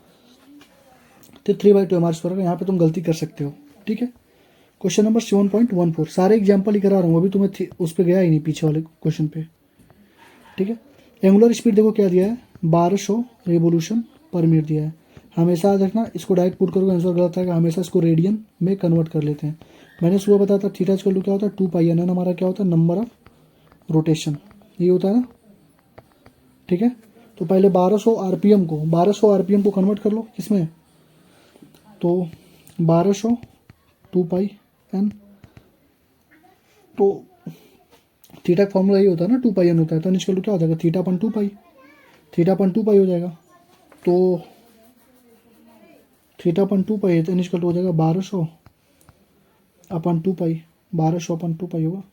तो 3/2 एम आर स्क्वायर का यहाँ पे तुम गलती कर सकते हो, ठीक है। क्वेश्चन नंबर 7.14, सारे एग्जाम्पल ही करा रहा हूँ, अभी तुम्हें उस पर गया ही नहीं पीछे वाले क्वेश्चन पे, ठीक है। एंगुलर स्पीड देखो क्या दिया है, 1200 रेवोल्यूशन पर मिनट दिया है। हमेशा याद रखना, इसको डायरेक्ट पुट करोगे आंसर गलत आएगा, हमेशा इसको रेडियन में कन्वर्ट कर लेते हैं। मैंने सुबह बताया था थीटा इक्वल टू क्या होता है 2πn, हमारा क्या होता है नंबर ऑफ रोटेशन, ये होता है ना, ठीक है। तो पहले 1200 आरपीएम को कन्वर्ट कर लो किसमें, तो 1200 2πn, तो थीटा का फॉर्मूला ये होता है ना 2πn होता है, तो निकल क्या हो जाएगा थीटा अपन 2π हो जाएगा। तो थीटा अपन 2π है तो निकल हो जाएगा 1200 अपन 2π, 1200 अपन 2π होगा,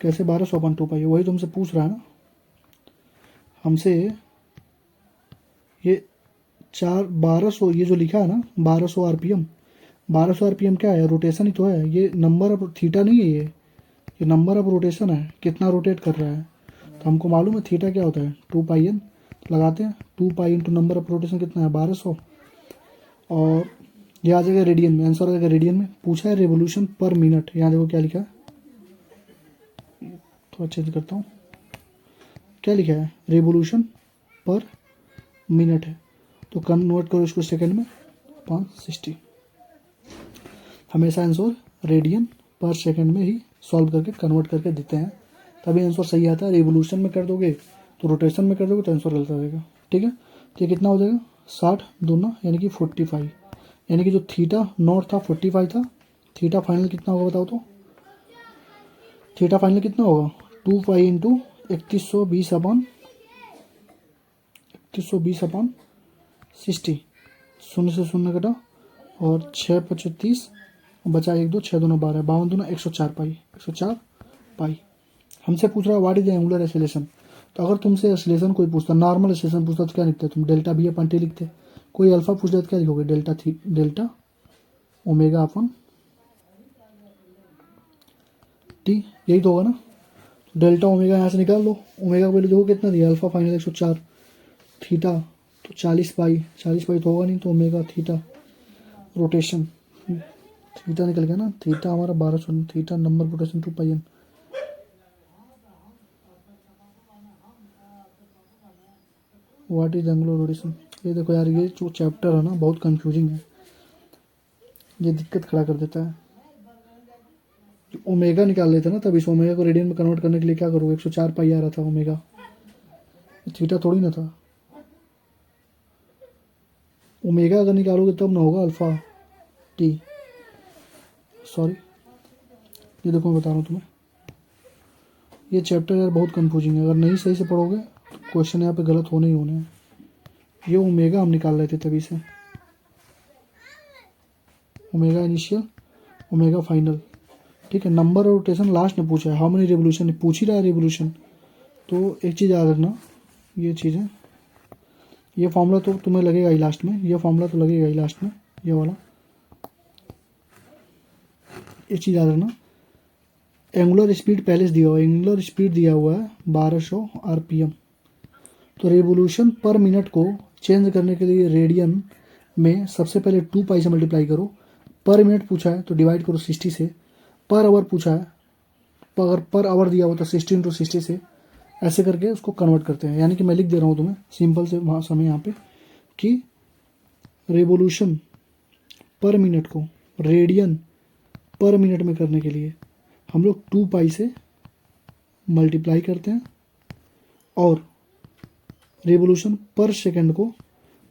कैसे 1200 अपन 2π है, वही तुमसे पूछ रहा है ना हमसे, ये 1200 ये जो लिखा है ना 1200 आरपीएम, 1200 आरपीएम क्या है, रोटेशन ही तो है, ये नंबर ऑफ थीटा नहीं है, ये नंबर ऑफ रोटेशन है, कितना रोटेट कर रहा है। तो हमको मालूम है थीटा क्या होता है 2πn, लगाते हैं 2π इंटू नंबर ऑफ रोटेशन कितना है 1200, और ये आ जाएगा रेडियन में, आंसर आ जाएगा रेडियन में। पूछा है रेवोल्यूशन पर मिनट, यहाँ देखो क्या लिखा है, तो अच्छे से करता हूँ, क्या लिखा है रेवोल्यूशन पर मिनट है, तो कन्वर्ट करो इसको सेकंड में 560। हमेशा आंसर रेडियन पर सेकंड में ही सॉल्व करके कन्वर्ट करके देते हैं, तभी आंसर सही आता है। रेवोल्यूशन में कर दोगे तो रोटेशन में कर दोगे तो आंसर गलत आ जाएगा, ठीक है। तो ये कितना हो जाएगा 60 दूना यानी कि 45, यानी कि जो थीटा नॉट था 45 था, थीटा फाइनल कितना होगा बताओ, तो थीटा फाइनल कितना होगा 2π इंटू 3120 अपन 60, शून्य से शून्य कटा, और 6×5 बचा 1 2 6 2 12, 52 दूना 104 पाई। हमसे पूछ रहा है what is the angular acceleration, तो अगर तुमसे एक्सेलरेशन कोई पूछता, नॉर्मल एक्सेलरेशन पूछता तो क्या लिखते तुम, डेल्टा भी अपन टी लिखते। कोई अल्फा पूछ दिया तो क्या लिखोगे डेल्टा ओमेगा अपन टी, यही तो होगा ना। डेल्टा ओमेगा यहाँ से निकाल लो, ओमेगा को वैल्यू देखो कितना दिया, अल्फा फाइनल 104, थीटा तो 40 पाई तो होगा नहीं, तो ओमेगा थीटा रोटेशन, थीटा निकल गया ना, थीटा हमारा 1200, theta number rotation 2πn। What is angular rotation, ये देखो यार ये जो चैप्टर है ना बहुत कंफ्यूजिंग है, ये दिक्कत खड़ा कर देता है। ओमेगा निकाल लेते ना, तब इस ओमेगा को रेडियन में कन्वर्ट करने के लिए क्या करोगे, 104 पाई आ रहा था ओमेगा, थीटा थोड़ी ना था, ओमेगा अगर निकालोगे तब ना होगा अल्फ़ा टी, सॉरी ये देखो मैं बता रहा हूँ तुम्हें, ये चैप्टर यार बहुत कंफ्यूजिंग है, अगर नहीं सही से पढ़ोगे तो क्वेश्चन यहाँ पे गलत होने ही होने हैं। ये ओमेगा हम निकाल रहे थे तभी से, ओमेगा इनिशियल ओमेगा फाइनल, ठीक है। नंबर और रोटेशन लास्ट में पूछा है, हाउ मेनी रेवोल्यूशन पूछ ही रहा है रेवोल्यूशन। तो एक चीज़ याद रखना, ये चीज़ है, ये फॉर्मूला तो तुम्हें लगेगा ही लास्ट में, ये फॉर्मूला तो लगेगा ही लास्ट में, ये वाला। एक चीज़ याद रखना, एंगुलर स्पीड पहले से दिया हुआ है, एंगुलर स्पीड दिया हुआ है 1200 आरपीएम। तो रेवोल्यूशन पर मिनट को चेंज करने के लिए रेडियन में सबसे पहले 2 पाई से मल्टीप्लाई करो, पर मिनट पूछा है तो डिवाइड करो 60 से, पर आवर पूछा है तो अगर पर आवर दिया हुआ तो 60 × 60 से, ऐसे करके उसको कन्वर्ट करते हैं। यानी कि मैं लिख दे रहा हूँ तुम्हें सिंपल से भाषा में यहाँ पे कि रेवोल्यूशन पर मिनट को रेडियन पर मिनट में करने के लिए हम लोग 2 पाई से मल्टीप्लाई करते हैं, और रेवोल्यूशन पर सेकंड को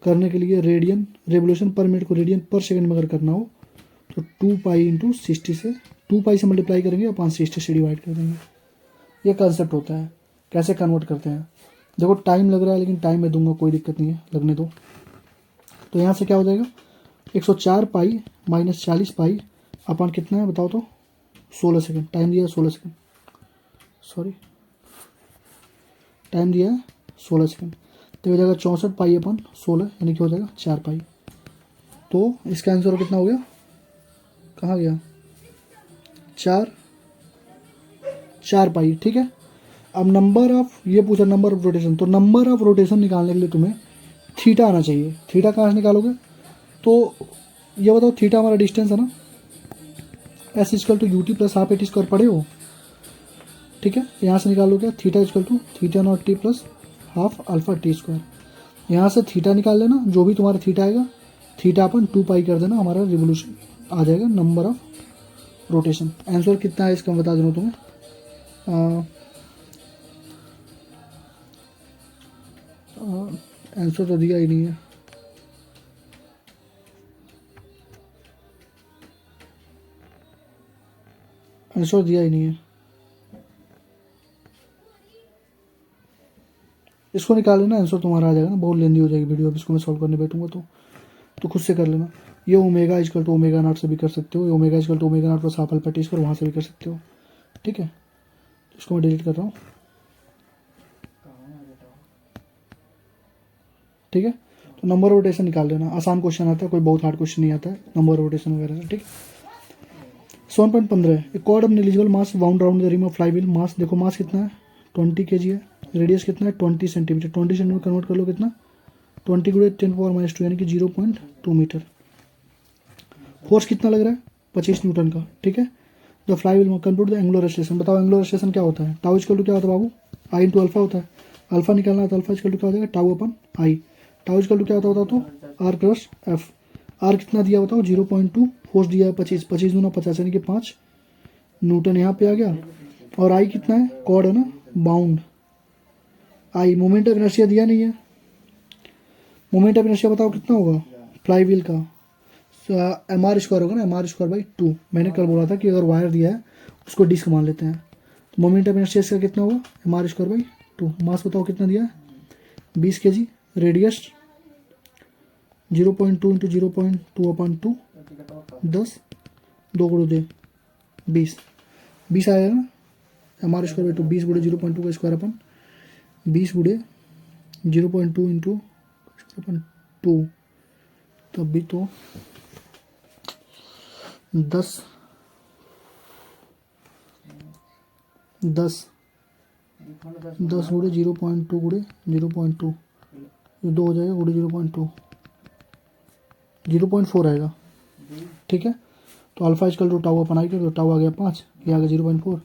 करने के लिए रेडियन, रेवोल्यूशन पर मिनट को रेडियन पर सेकंड में अगर करना हो तो 2 पाई × 60 से, 2 पाई से मल्टीप्लाई करेंगे और 560 से डिवाइड कर देंगे। ये कंसेप्ट होता है, कैसे कन्वर्ट करते हैं। देखो टाइम लग रहा है लेकिन टाइम मैं दूंगा, कोई दिक्कत नहीं है, लगने दो। तो यहाँ से क्या हो जाएगा, 104 पाई माइनस 40 पाई अपन कितना है बताओ तो, 16 सेकंड। टाइम दिया है 16 सेकंड, सॉरी टाइम दिया है 16 सेकंड। तो हो जाएगा 64 पाई अपन 16, यानी कि हो जाएगा 4 पाई। तो इसका आंसर कितना हो गया, कहाँ गया, 4 पाई, ठीक है। अब नंबर ऑफ, ये पूछा नंबर ऑफ रोटेशन, तो नंबर ऑफ रोटेशन निकालने के लिए तुम्हें थीटा आना चाहिए। थीटा कहाँ से निकालोगे, तो ये बताओ थीटा हमारा डिस्टेंस है ना, s is equal to u t plus half a t square पढ़े हो, ठीक है। यहाँ से निकालो क्या, theta is equal to theta naught t plus half alpha t square. यहाँ से थीटा निकाल लेना, जो भी तुम्हारा थीटा आएगा, थीटा अपन 2 पाई कर देना, हमारा रिवोल्यूशन आ जाएगा नंबर ऑफ रोटेशन। आंसर कितना है इसका बता दूँ तुम्हें, आंसर तो दिया ही नहीं है, आंसर दिया ही नहीं है। इसको निकाल लेना, आंसर तुम्हारा आ जाएगा ना, बहुत लेंदी हो जाएगी वीडियो, अब इसको मैं सॉल्व करने बैठूंगा तो खुद से कर लेना। ये omega is equal to omega naught से भी कर सकते हो, ये omega is equal to omega naught plus half alpha t square वहाँ से भी कर सकते हो, ठीक है। इसको मैं डिलीट कर रहा हूँ, ठीक है। तो नंबर रोटेशन निकाल लेना, आसान क्वेश्चन आता है, कोई बहुत हार्ड क्वेश्चन नहीं आता है नंबर रोटेशन वगैरह से, ठीक है। 7.15 cord of negligible mass wound round the rim of flywheel. Mass देखो, मास कितना है 20 kg है, रेडियस कितना है 20 सेंटीमीटर, 20 सेंटीमीटर कन्वर्ट कर लो कितना, 20 × 10⁻², यानी कि 0.2 मीटर। फोर्स कितना लग रहा है 25 न्यूटन का, ठीक है। The flywheel compute the angular acceleration, बताओ एंगुलर एक्सेलरेशन क्या होता है, टाउ इक्वल टू क्या होता है बाबू, आई इंटू अल्फा होता है। अल्फा निकालना है तो अल्फा इक्वल टू क्या हो जाएगा, tau upon I. Tau equal to क्या होता है तो आर प्लस एफ। आर कितना दिया बताओ 0.2, फोर्स दिया है 25, 25 दूना 50 यानी कि 5 न्यूटन यहाँ पे आ गया। और आई कितना है, कॉर्ड है ना, bound I. Moment of inertia दिया नहीं है, मोमेंट ऑफ इनर्शिया बताओ कितना होगा फ्लाई व्हील का, एम आर स्क्वायर होगा ना, एम आर स्क्वायर बाई 2। मैंने कल बोला था कि अगर वायर दिया है उसको डिस्क मान लेते हैं, तो मोमेंट ऑफ इनर्शिया इसका कितना होगा, एम आर स्क्वायर बाई 2। मास बताओ कितना दिया है 20 kg, रेडियस 0.2 × 0.2/2, 10, 2 × 2 20, 20 आएगा ना, एम आर स्क्वायर बाई 2, 20 × 0.2 का स्क्वायर अपन 20 × 0.2 × 0.2, तब भी तो 10 × 0.2 × 0.2, ये 2 हो जाएगा, 0.2 0.4 आएगा, ठीक है। तो alpha is equal to tau upon आई कर, तो टाउ आ गया 5, ये आ गया 0.4,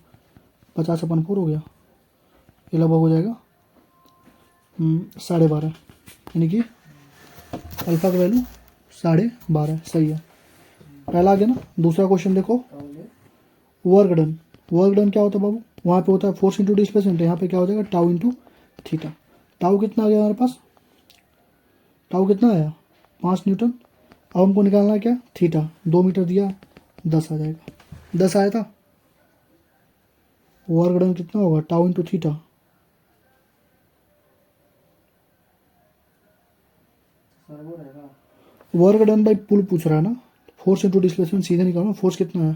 50 अपन 4 हो गया, ये लगभग हो जाएगा 12.5, यानी कि अल्फा का वैल्यू 12.5, सही है। पहला आ गया ना। दूसरा क्वेश्चन देखो, वर्क डन। वर्क डन क्या होता है बाबू, वहाँ पे होता है फोर्स इंटू डिस्प्लेसमेंट, यहाँ पे क्या हो जाएगा टाउ इंटू थीटा। टाउ कितना आ गया हमारे पास, टाउ कितना आया 5 न्यूटन। अब हमको निकालना है क्या, थीटा। 2 मीटर दिया, 10 आ जाएगा। 10 आया था। वर्क डन कितना होगा, tau into theta. Work done by pull पूछ रहा है ना, फोर्स इंटू डिस्प्लेसमेंट सीधे निकालो। फोर्स कितना है,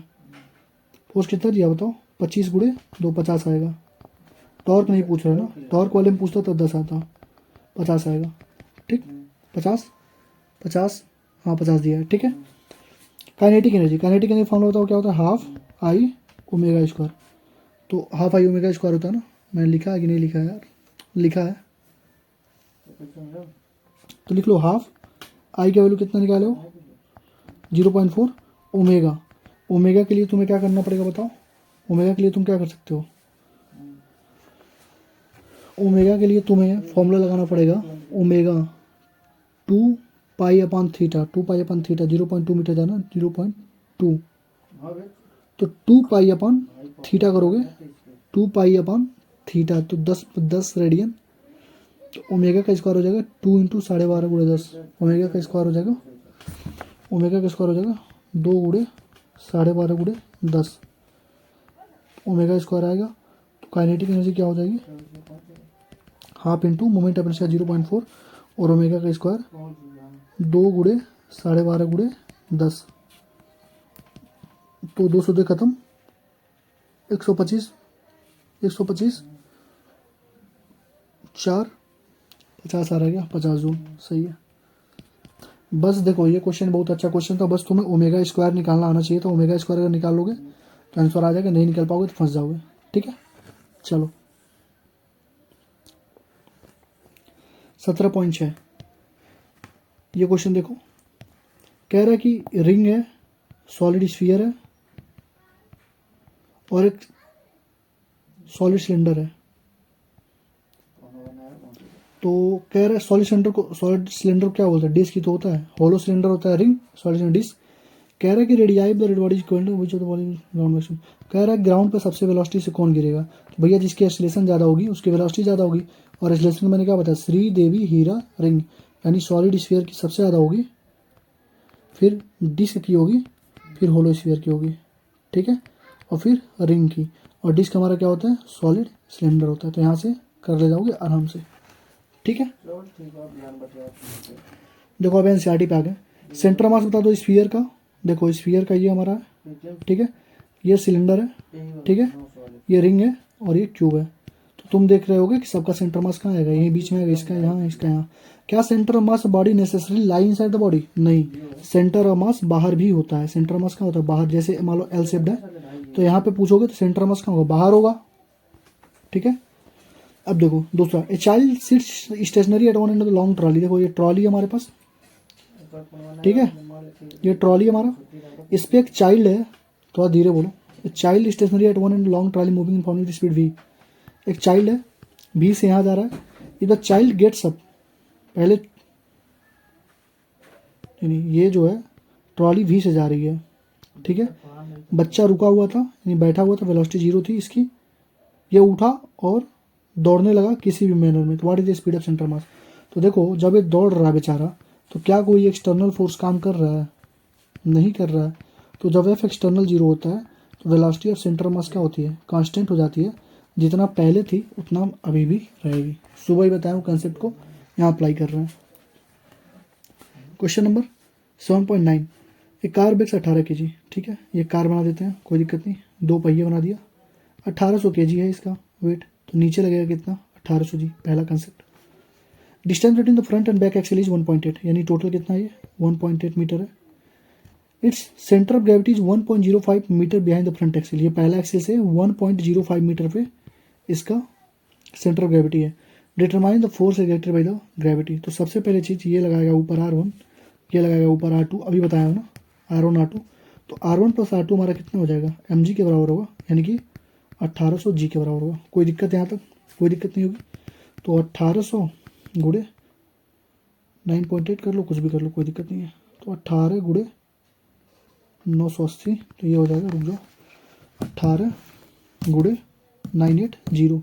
फोर्स कितना दिया बताओ, 25 गुणे 2 50 आएगा। टॉर्क नहीं पूछ रहा है ना, टॉर्क वाले में पूछता तो 10 आता, 50 आएगा। ठीक, 50 50, हाँ 50 दिया है। ठीक है। Kinetic energy, kinetic energy formula बताओ क्या होता है, हाफ आई ओमेगा स्क्वायर। तो हाफ आई ओमेगा स्क्वायर होता है ना, मैंने लिखा है कि नहीं लिखा है यार, लिखा है तो लिख लो। हाफ आई का वैल्यू कितना निकाले हो, 0.4। ओमेगा, ओमेगा के लिए तुम्हें क्या करना पड़ेगा बताओ, ओमेगा के लिए तुम क्या कर सकते हो, ओमेगा के लिए तुम्हें फॉर्मूला लगाना पड़ेगा, omega 2 pi upon theta, 2 pi upon theta, 0.2 metre जाना, 0.2, तो 2 पाई अपॉन थीटा करोगे, 2 पाई अपॉन थीटा तो 10 रेडियन। तो ओमेगा का स्क्वायर हो जाएगा 2 इंटू 12.5 गुणे 10। ओमेगा का स्क्वायर हो जाएगा, ओमेगा का स्क्वायर हो जाएगा 2 गुणे 12.5 गुणे 10। ओमेगा स्क्वायर आएगा। तो काइनेटिक एनर्जी क्या हो जाएगी, half into moment of inertia 0.4 और ओमेगा का स्क्वायर 2 गुणे 12.5 गुणे 10। तो 200 से खत्म, 125 125 4 50 आ रहा है क्या, 50 जूल सही है। बस देखो ये क्वेश्चन बहुत अच्छा क्वेश्चन था, बस तुम्हें ओमेगा स्क्वायर निकालना आना चाहिए था। ओमेगा स्क्वायर अगर निकाल लोगे तो आंसर आ जाएगा, नहीं निकाल पाओगे तो फंस जाओगे। ठीक है, चलो 17.6 ये क्वेश्चन देखो, कह रहा है कि रिंग है, सॉलिड स्फीयर है और एक सॉलिड सिलेंडर है। तो कह रहा है सॉलिड सिलेंडर को, सॉलिड सिलेंडर क्या बोलता है, डिस्क ही तो होता है, होलो सिलेंडर होता है रिंग, सॉलिड सिलेंडर डिस्क। कह रहा है कि radii the red body equal to which of the following ground maximum. कह रहा है ग्राउंड पे सबसे वेलोसिटी से कौन गिरेगा, तो भैया जिसकी एक्सीलरेशन ज़्यादा होगी उसकी वेलोसिटी ज़्यादा होगी। और एक्सीलरेशन मैंने क्या बताया, श्री देवी हीरा रिंग, यानी सॉलिड स्फीयर की सबसे ज़्यादा होगी, फिर डिस्क की होगी, फिर होलो स्फीयर की होगी। ठीक है, और फिर रिंग की। और डिस्क हमारा क्या होता है, सॉलिड सिलेंडर होता है। तो यहाँ से कर ले जाओगे आराम से। ठीक है, देखो अब एनसीईआरटी पे आ गए। सेंटर मास बता दो स्फीयर का। देखो स्फीयर का ये हमारा है, ठीक है, ये सिलेंडर है, ठीक है, ये रिंग है और ये क्यूब है। तो तुम देख रहे होगे कि सबका सेंटर मास कहाँ आएगा, यहीं बीच में आएगा, इसका यहाँ, इसका यहाँ। क्या centre of mass body necessary lie inside the body, नहीं, सेंटर ऑफ मास बाहर भी होता है। सेंटर मास कहाँ होता है, बाहर। जैसे मान लो एल शेप्ड है तो यहाँ पे पूछोगे तो सेंटर मास कहाँ होगा, बाहर होगा। ठीक है, अब देखो दूसरा, a child sits stationary at one end of the long trolley. देखो ये ट्रॉली हमारे पास, ठीक है, ये ट्रॉली हमारा, इस पे एक चाइल्ड है, थोड़ा धीरे बोलो। Child stationary at one end long trolley moving in form speed v. एक चाइल्ड है, भी से यहाँ जा रहा है। If the child gets up, पहले नहीं, ये जो है ट्रॉली वी से जा रही है, ठीक है, बच्चा रुका हुआ था यानी बैठा हुआ था, वेलोसिटी 0 थी इसकी, ये उठा और दौड़ने लगा किसी भी मैनर में। तो what is the speed of centre mass. तो देखो जब ये दौड़ रहा है बेचारा, तो क्या कोई एक्सटर्नल फोर्स काम कर रहा है, नहीं कर रहा है। तो जब एफ एक्सटर्नल 0 होता है तो वेलोसिटी ऑफ सेंटर मास क्या होती है, कांस्टेंट हो जाती है। जितना पहले थी उतना अभी भी रहेगी। सुबह ही बताया हूँ कंसेप्ट को, यहाँ अप्लाई कर रहे हैं। क्वेश्चन नंबर 7.9, एक कार बेग्स 18 kg, ठीक है, ये कार बना देते हैं, कोई दिक्कत नहीं। 2 पहिए बना दिया, 1800 kg है इसका वेट, तो नीचे लगेगा कितना, 1800 जी, पहला concept. Distance between the front end back axle is 1.8, यानी टोटल कितना है ये 1.8 मीटर है। Its centre of gravity is 1.05 metre behind the front axle. ये पहला एक्सेल से 1.05 मीटर पे इसका सेंटर ऑफ ग्रेविटी है। Determine the force exerted by the gravity. तो सबसे पहले चीज़ ये लगाएगा ऊपर R1, ये लगाएगा ऊपर R2, अभी बताया हूँ ना, R1 R2। तो R1 प्लस R2 हमारा कितना हो जाएगा, mg के बराबर होगा, यानी कि 1800 g के बराबर होगा। कोई दिक्कत यहाँ तक, कोई दिक्कत नहीं होगी। तो 1800 गुणे 9.8 कर लो, कुछ भी कर लो, कोई दिक्कत नहीं है। तो 18 गुणे 980, तो ये हो जाएगा, रुक जाओ, 18 गुणे 980,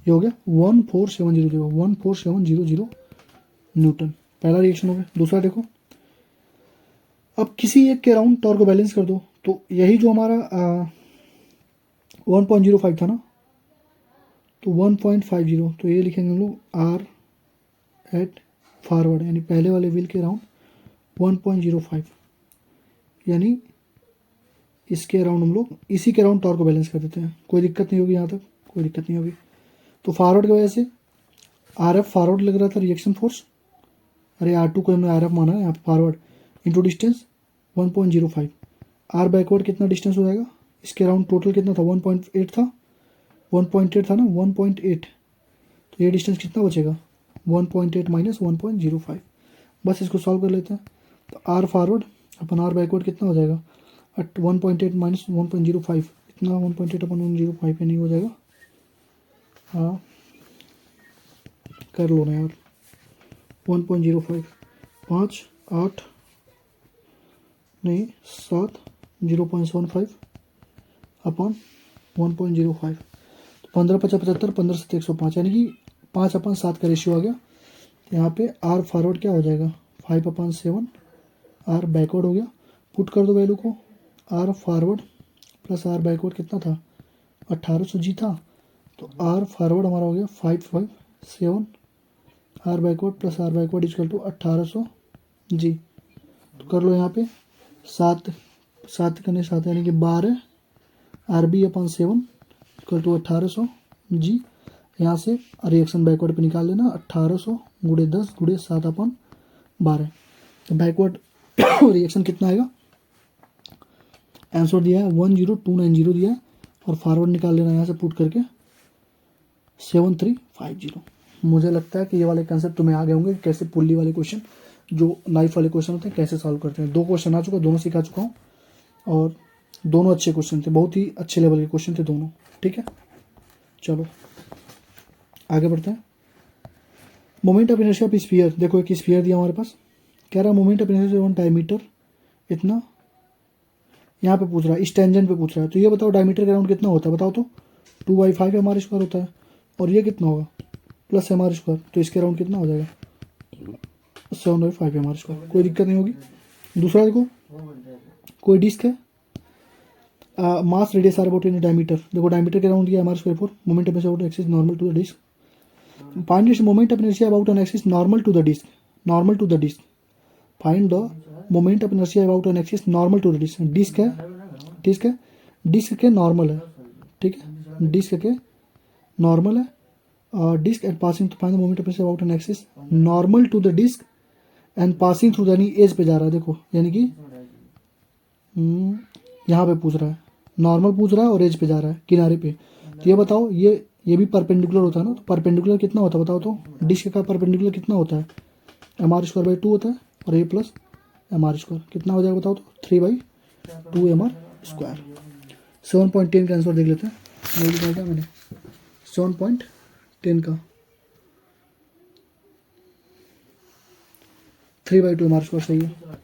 ये हो गया 1470 न्यूटन। पहला रिएक्शन हो गया। दूसरा देखो, अब किसी एक के अराउंड टॉर्क को बैलेंस कर दो, तो यही जो हमारा 1.05 था ना, तो 1.50, तो ये लिखेंगे हम लोग आर एट फॉरवर्ड, यानी पहले वाले व्हील के अराउंड 1.05, यानी इसके अराउंड हम लोग इसी के अराउंड टॉर्क को बैलेंस कर देते हैं। कोई दिक्कत नहीं होगी, यहाँ तक कोई दिक्कत नहीं होगी। तो फॉरवर्ड की वजह से आर एफ फॉरवर्ड लग रहा था रिएक्शन फोर्स, अरे आर टू को हमने आर एफ माना है यहाँ पे, forward into distance 1.05, R backward कितना डिस्टेंस हो जाएगा, इसके अराउंड टोटल कितना था 1.8 था, 1.8 था ना, 1.8, तो ये डिस्टेंस कितना बचेगा 1.8 माइनस 1.05, बस इसको सॉल्व कर लेते हैं। तो आर फॉरवर्ड अपन आर बैकवर्ड कितना हो जाएगा, 1.8 माइनस 1.05, इतना 1.8 अपन 105 पे नहीं हो जाएगा, हाँ कर लो ना यार, 1.05, 5 8 नहीं 7, 0.75 अपन 1.05, तो 15 50 75, 15 7 105, यानी कि 5/7 का रेशियो आ गया। तो यहाँ पे आर फॉरवर्ड क्या हो जाएगा 5/7, आर बैकवर्ड हो गया, पुट कर दो वैल्यू को, R forward plus R backward कितना था 1800 जी था, तो आर फॉरवर्ड हमारा हो गया 5/7, R backward plus R backward equal to 1800 जी। तो कर लो यहाँ पे 7 7 करने 7 यानी कि 12 आर बी अपन 7 इक्वल टू 1800 जी। यहाँ से रिएक्शन बैकवर्ड पे निकाल लेना, 1800 गुड़े 10 गुड़े 7 अपन 12, तो बैकवर्ड रिएक्शन कितना आएगा, आंसर दिया है 10290 दिया है, और फॉरवर्ड निकाल लेना यहाँ से पुट करके 7350। मुझे लगता है कि ये वाले कंसेप्ट तुम्हें आ गए होंगे, कैसे पुल्ली वाले क्वेश्चन जो नाइफ वाले क्वेश्चन होते हैं कैसे सॉल्व करते हैं। 2 क्वेश्चन आ चुका, दोनों सिखा चुका हूँ, और दोनों अच्छे क्वेश्चन थे, बहुत ही अच्छे लेवल के क्वेश्चन थे दोनों, ठीक है। चलो आगे बढ़ते हैं। Moment of inertia of sphere, देखो एक स्फीयर दिया हमारे पास, कह रहा है moment of inertia on diameter इतना, यहाँ पे पूछ रहा है, इस टेंजेंट पे पूछ रहा है, तो ये बताओ डायमीटर का अराउंड कितना होता है, बताओ तो 2/5 एम आर स्क्वायर होता है, और ये कितना होगा प्लस एम आर स्क्वायर, तो इसके अराउंड कितना हो जाएगा 7/5 एम आर स्क्वायर, कोई दिक्कत नहीं होगी। दूसरा देखो, कोई डिस्क है, mass radius R about an diameter, देखो डायमीटर के अराउंड दिया M are square four, moment of inertia about axis normal to the disc, find its moment of inertia about an axis normal to the disc, normal to the disc, find the moment of inertia about an axis normal to the disc, disc है, disc है, disc के normal है, ठीक है, disc के normal है, disc and passing to find the moment of inertia about an axis normal to the disc and passing through, यानी edge पे जा रहा है, देखो यानी कि यहाँ पे पूछ रहा है, नॉर्मल पूछ रहा है और एज पे जा रहा है किनारे पे, तो ये बताओ ये भी परपेंडिकुलर होता है ना, तो परपेंडिकुलर कितना होता है बताओ तो, डिस्क का परपेंडिकुलर कितना होता है एम आर स्क्वायर बाई 2 होता है, और ए प्लस एम आर स्क्वायर कितना हो जाएगा बताओ तो 3/2 एम आर स्क्वायर। 7.10 का आंसर देख लेते हैं, नहीं लिखा क्या मैंने 7.10 का 3/2 एम आर स्क्वायर सही है।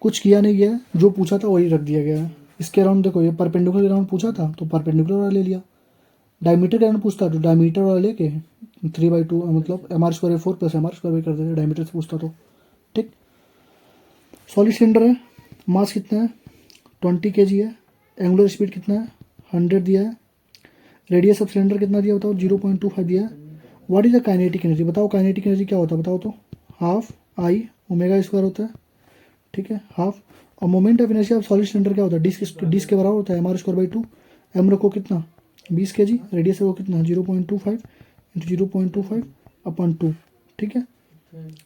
कुछ किया नहीं गया है, जो पूछा था वही रख दिया गया है। इसके अराउंड देखो, ये परपेंडिकुलर अराउंड पूछा था तो परपेंडिकुलर वाला ले लिया, डायमीटर के अराउंड पूछता तो डायमीटर वाला लेके 3/2 मतलब M are square 4 plus M are square कर देते, डायमीटर से पूछता तो, ठीक। सॉलिड सिलेंडर है, मास कितना है 20 kg है, एंगुलर स्पीड कितना है 100 दिया है, रेडियस ऑफ सिलेंडर कितना दिया बताओ 0.25 दिया है। What is the kinetic energy, बताओ काइनेटिक एनर्जी क्या होता है बताओ तो, हाफ आई ओमेगा स्क्वायर होता है, ठीक है हाफ, और moment of inertia of solid cylinder क्या होता है, डिस्क के बराबर होता है M R square by 2, M रखो कितना 20 kg, रेडियस है वो कितना 0.25 इंटू 0.25 अपन 2, ठीक है,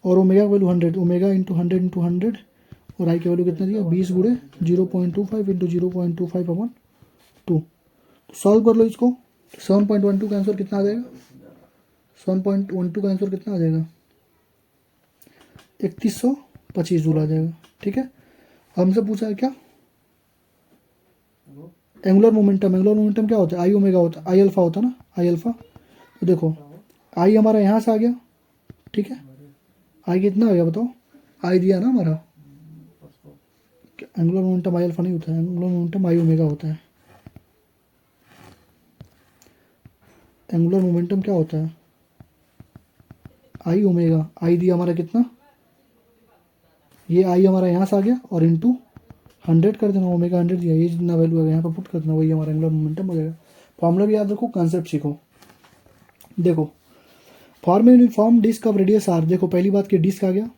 और ओमेगा की वैल्यू 100, ओमेगा इंटू 100 इंटू 100, और आई की वैल्यू कितना दिया 20 गुड़े 0.25 इंटू 0.25 अपन 2, सॉल्व कर लो इसको, 7.12 का आंसर कितना आ जाएगा, 7.12 का आंसर कितना आ जाएगा 3125 जूल आ जाएगा, ठीक है। हमसे पूछा है क्या एंगुलर मोमेंटम क्या होता है, आई ओमेगा होता है, आई अल्फा होता है ना, आई अल्फा, तो देखो आई हमारा यहाँ से आ गया, ठीक है, आई कितना आ गया बताओ, आई दिया ना हमारा, एंगुलर मोमेंटम आई अल्फा नहीं होता है, एंगुलर मोमेंटम आई ओमेगा होता है, एंगुलर मोमेंटम क्या होता है आई ओमेगा, आई दिया हमारा कितना ये आई हमारा यहाँ से आ गया और इंटू 100 कर देना, ओमेगा 100 दिया, ये जितना वैल्यू आएगा यहाँ पर पुट कर देना, वही हमारा एंगुलर मोमेंटम हो जाएगा। फॉर्मूला भी याद रखो, कंसेप्ट सीखो। देखो form uniform disc of radius R, देखो पहली बात कि डिस्क आ गया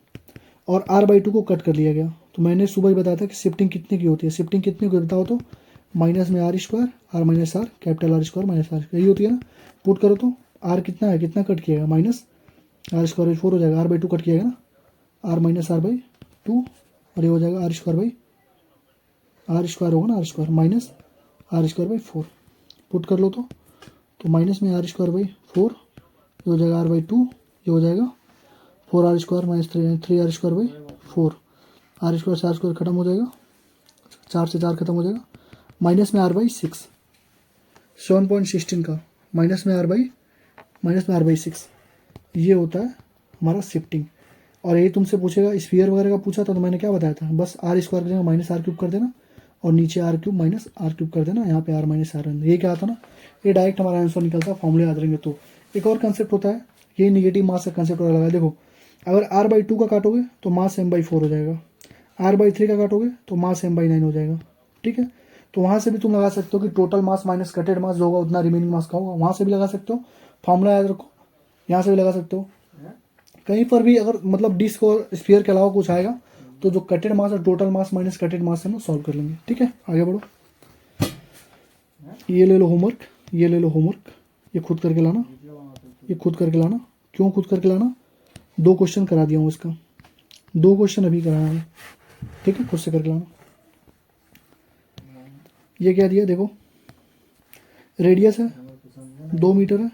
और r/2 को कट कर लिया गया। तो मैंने सुबह ही बताया था कि शिफ्टिंग कितने की होती है, शिफ्टिंग कितने की बताओ तो माइनस में r² r minus R capital R² minus R, यही होती है ना। पुट करो तो r कितना है, कितना कट किया माइनस r² 4 हो जाएगा, r/2 कट किया ना, r माइनस r/2 और ये हो जाएगा r² होगा ना, r² माइनस r²/4 पुट कर लो तो माइनस में r²/4 ये हो जाएगा r/2, ये हो जाएगा 4r² माइनस 3r²/4, r² से r² खत्म हो जाएगा, 4 से 4 खत्म हो जाएगा, माइनस में r/6 7.16 का माइनस में r/6 ये होता है हमारा शिफ्टिंग। और ये तुमसे पूछेगा स्फीयर वगैरह का पूछा था तो मैंने क्या बताया था, बस r² कर देना माइनस r³ कर देना और नीचे r³ माइनस r³ कर देना, यहाँ पे r माइनस r, ये क्या आता ना, ये डायरेक्ट हमारा आंसर निकलता है, फॉर्मूले याद रहेंगे। तो एक और कंसेप्ट होता है, ये निगेटिव मास का कंसेप्ट लगा है। देखो अगर r/2 का काटोगे तो मास m/4 हो जाएगा, r/3 का काटोगे तो मास m/9 हो जाएगा, ठीक है। तो वहाँ से भी तुम लगा सकते हो कि टोटल मास माइनस कटेड मास जो होगा उतना रिमेनिंग मास का होगा, वहाँ से भी लगा सकते हो, फॉर्मूला याद रखो, यहाँ से भी लगा सकते हो। कहीं पर भी अगर मतलब डिस्क और स्फीयर के अलावा कुछ आएगा तो जो कटेड मास और टोटल मास माइनस कटेड मास है ना सॉल्व कर लेंगे, ठीक है। आगे बढ़ो, ये ले लो होमवर्क, ये ले लो होमवर्क, ये खुद करके लाना, ये खुद करके लाना। क्यों खुद करके लाना, 2 क्वेश्चन करा दिया हूँ इसका, 2 क्वेश्चन अभी कराया है, ठीक है, खुद से करके लाना। ये क्या दिया देखो, रेडियस है 2 मीटर है,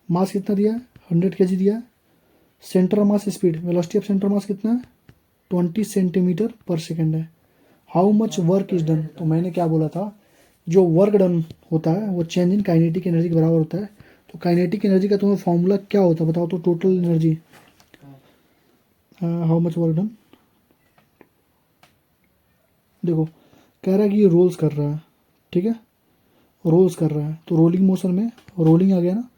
मास कितना दिया है 100 kg दिया है, centre mass speed velocity of centre मास कितना है 20 सेंटीमीटर पर सेकेंड है। How much work is done, तो मैंने क्या बोला था, जो वर्क डन होता है वो चेंज इन काइनेटिक एनर्जी के बराबर होता है। तो काइनेटिक एनर्जी का तुम्हें फॉर्मूला क्या होता है बताओ तो, total energy how much work done. देखो कह रहा है कि ये रोल्स कर रहा है, ठीक है, रोल्स कर रहा है, तो रोलिंग मोशन में, रोलिंग आ गया ना,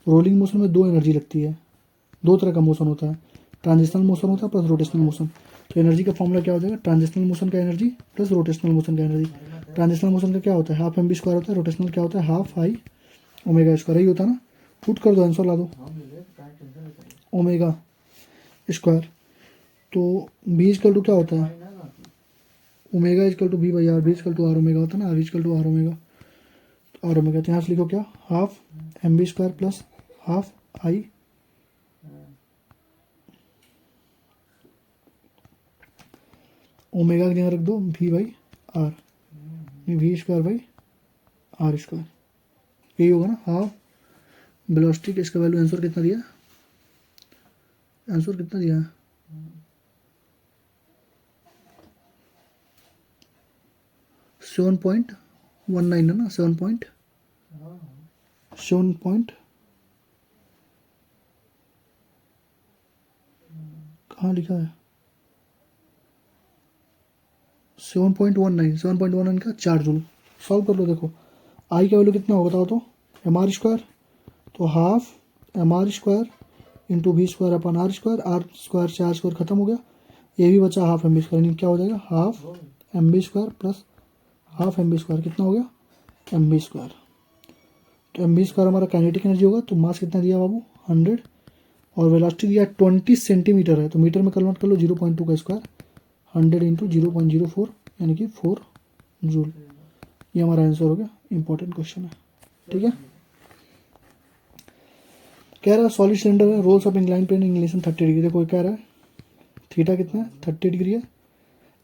रोलिंग मोशन में 2 एनर्जी लगती है, 2 तरह का मोशन होता है, ट्रांजिशनल मोशन होता है प्लस रोटेशनल मोशन। तो एनर्जी का फॉर्मूला क्या हो जाएगा, ट्रांजिशनल मोशन का एनर्जी प्लस रोटेशनल मोशन का एनर्जी। ट्रांजिशनल मोशन का क्या होता है हाफ mv² होता है, रोटेशनल क्या होता है हाफ I ओमेगा², यही होता है ना। पुट कर दो आंसर ला दो, ओमेगा², तो v क्या होता है, ओमेगा v/r, v/r होता है ना, r/r ओमेगा। तो यहाँ से लिखो क्या, half mv² plus half I omega की जगह रख दो v/r, v²/r², यही होगा ना, हाफ वेलोसिटी। इसका वैल्यू आंसर कितना दिया, आंसर कितना दिया 7.19 है ना, 7 कहाँ लिखा है 7.19 का 4 जूल। सॉल्व कर लो, देखो आई का वैल्यू कितना होगा बताओ तो, mr², तो हाफ mr² इंटू v² अपन r² से r² खत्म हो गया, ये भी बचा हाफ mv², यानी क्या हो जाएगा half mv² plus half mv², कितना हो गया mv²। तो mv² हमारा काइनेटिक एनर्जी होगा, तो मास कितना दिया बाबू 100 और वेलोसिटी दिया 20 सेंटीमीटर है, तो मीटर में कन्वर्ट कर लो 0.2 का स्क्वायर, 100 इंटू 0.04 यानी कि 4 जूल। ये हमारा आंसर हो गया, इंपॉर्टेंट क्वेश्चन है, ठीक है। कह रहा है सॉलिड सिलेंडर है, rolls of incline plane inclination 30 degree. देखो कह रहा है थीटा कितना है 30 डिग्री है,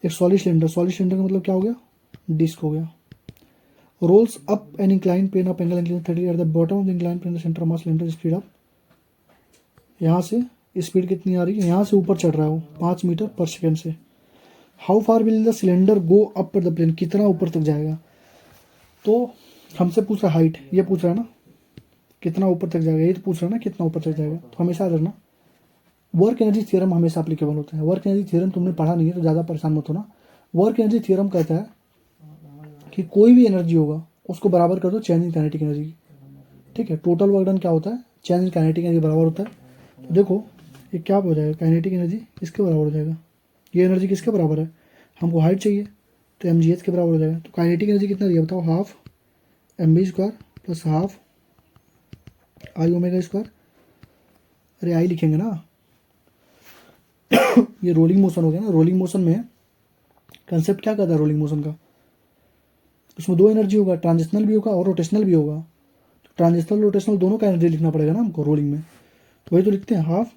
एक सॉलिड सिलेंडर, सॉलिड सिलेंडर का मतलब क्या हो गया डिस्क हो गया। Rolls up an incline plane of angle inclination 30 at the bottom of the incline plane the centre of mass cylinder speed of, यहाँ से स्पीड कितनी आ रही है, यहाँ से ऊपर चढ़ रहा है वो 5 मीटर पर सेकेंड से। How far will the cylinder go up the plane, कितना ऊपर तक जाएगा। तो हमसे पूछ रहा हाइट, ये पूछ रहा है ना कितना ऊपर तक जाएगा, ये तो पूछ रहा है ना कितना ऊपर तक जाएगा। तो हमेशा याद रखना वर्क एनर्जी थ्योरम हमेशा एप्लीकेबल होता है। वर्क एनर्जी थ्योरम तुमने पढ़ा नहीं है तो ज़्यादा परेशान मत होना। वर्क एनर्जी थ्योरम कहता है कि कोई भी एनर्जी होगा उसको बराबर कर दो चेंज इन काइनेटिक एनर्जी, ठीक है। टोटल वर्क डन क्या होता है चेंज इन काइनेटिक एनर्जी बराबर होता है। तो देखो ये क्या हो जाएगा, काइनेटिक एनर्जी इसके बराबर हो जाएगा, ये एनर्जी किसके बराबर है, हमको हाइट चाहिए तो एम जी एच के बराबर हो जाएगा। तो काइनेटिक एनर्जी कितना दिया बताओ, half M B square plus half I omega square. अरे आई लिखेंगे ना, ये रोलिंग मोशन हो गया ना। रोलिंग मोशन में कंसेप्ट क्या कहता है रोलिंग मोशन का, उसमें दो एनर्जी होगा, ट्रांजिशनल भी होगा और रोटेशनल भी होगा। तो ट्रांजिशनल रोटेशनल दोनों का एनर्जी लिखना पड़ेगा ना हमको रोलिंग में। तो वही तो लिखते हैं, half